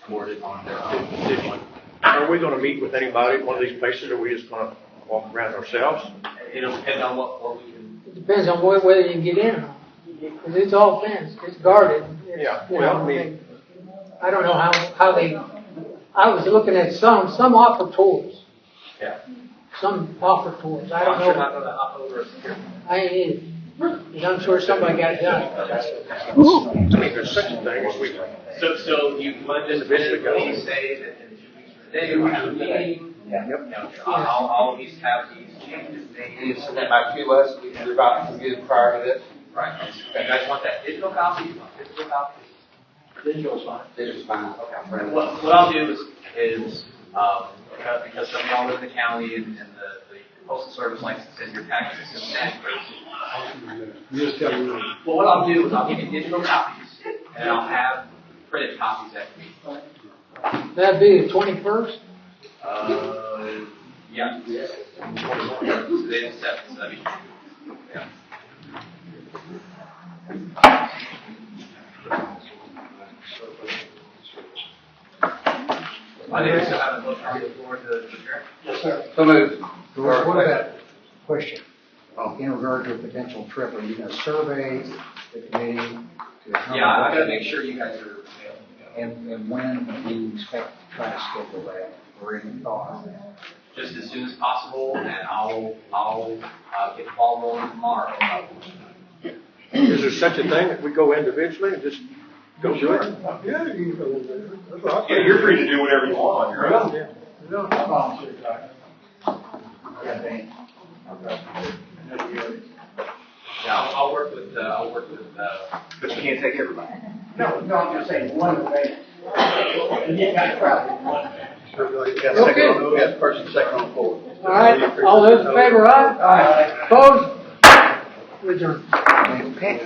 [SPEAKER 2] toured it on their own.
[SPEAKER 8] are we going to meet with anybody at one of these places, or are we just going to walk around ourselves?
[SPEAKER 2] It'll depend on what we can,
[SPEAKER 1] it depends on whether you can get in or not. Because it's all fenced, it's guarded. It's,
[SPEAKER 8] Yeah,
[SPEAKER 1] you
[SPEAKER 8] well,
[SPEAKER 1] know,
[SPEAKER 8] I mean-
[SPEAKER 1] I don't know how they, I was looking at some offer tours.
[SPEAKER 2] yeah.
[SPEAKER 1] Some offer tours, I don't
[SPEAKER 2] I'm sure not
[SPEAKER 1] know,
[SPEAKER 2] gonna hop over a security.
[SPEAKER 1] I ain't either. 'Cause I'm sure somebody got it done.
[SPEAKER 8] I mean, there's such a thing as we,
[SPEAKER 2] So you want to just basically say that in 2 weeks from today, we'll have a meeting. I'll at least have these changes made.
[SPEAKER 3] you send that back to us, we can review it prior to this.
[SPEAKER 2] Right. You guys want that digital copy? You want physical copies?
[SPEAKER 9] Digital's fine.
[SPEAKER 3] This is fine.
[SPEAKER 2] Okay. What I'll do is because some of y'all live in the county and the postal service likes to send your packages in that first. Well, what I'll do is I'll give you digital copies and I'll have printed copies at me.
[SPEAKER 1] That'd be the 21st?
[SPEAKER 2] Yeah. Today's the 7th, so that'd be, yeah. I think we still have a motion on the floor to adjourn.
[SPEAKER 9] Yes, sir.
[SPEAKER 3] So moved.
[SPEAKER 11] George, what about, question, in regard to a potential trip, are you gonna survey the committee? to determine
[SPEAKER 2] Yeah, I
[SPEAKER 11] what-
[SPEAKER 2] gotta make sure you guys are available.
[SPEAKER 11] And when do you expect to try to schedule that, or any thought on that?
[SPEAKER 2] Just as soon as possible, and I'll get the ball rolling tomorrow.
[SPEAKER 8] is there such a thing that we go individually and just go do it?
[SPEAKER 4] Yeah, you can go in there. That's what I
[SPEAKER 6] Yeah, you're free to do whatever you want on your own.
[SPEAKER 4] Yeah.
[SPEAKER 9] I volunteer, Doc. Campaign.
[SPEAKER 2] Yeah, I'll work with,
[SPEAKER 6] But you can't take everybody.
[SPEAKER 9] No, I'm just saying, one event. And you got a crowd in one event.
[SPEAKER 1] Okay.
[SPEAKER 3] We have first and second on the floor.
[SPEAKER 1] All right, all those in favor, aye?
[SPEAKER 9] Aye.
[SPEAKER 1] Opposed? Adjourned.
[SPEAKER 11] Okay.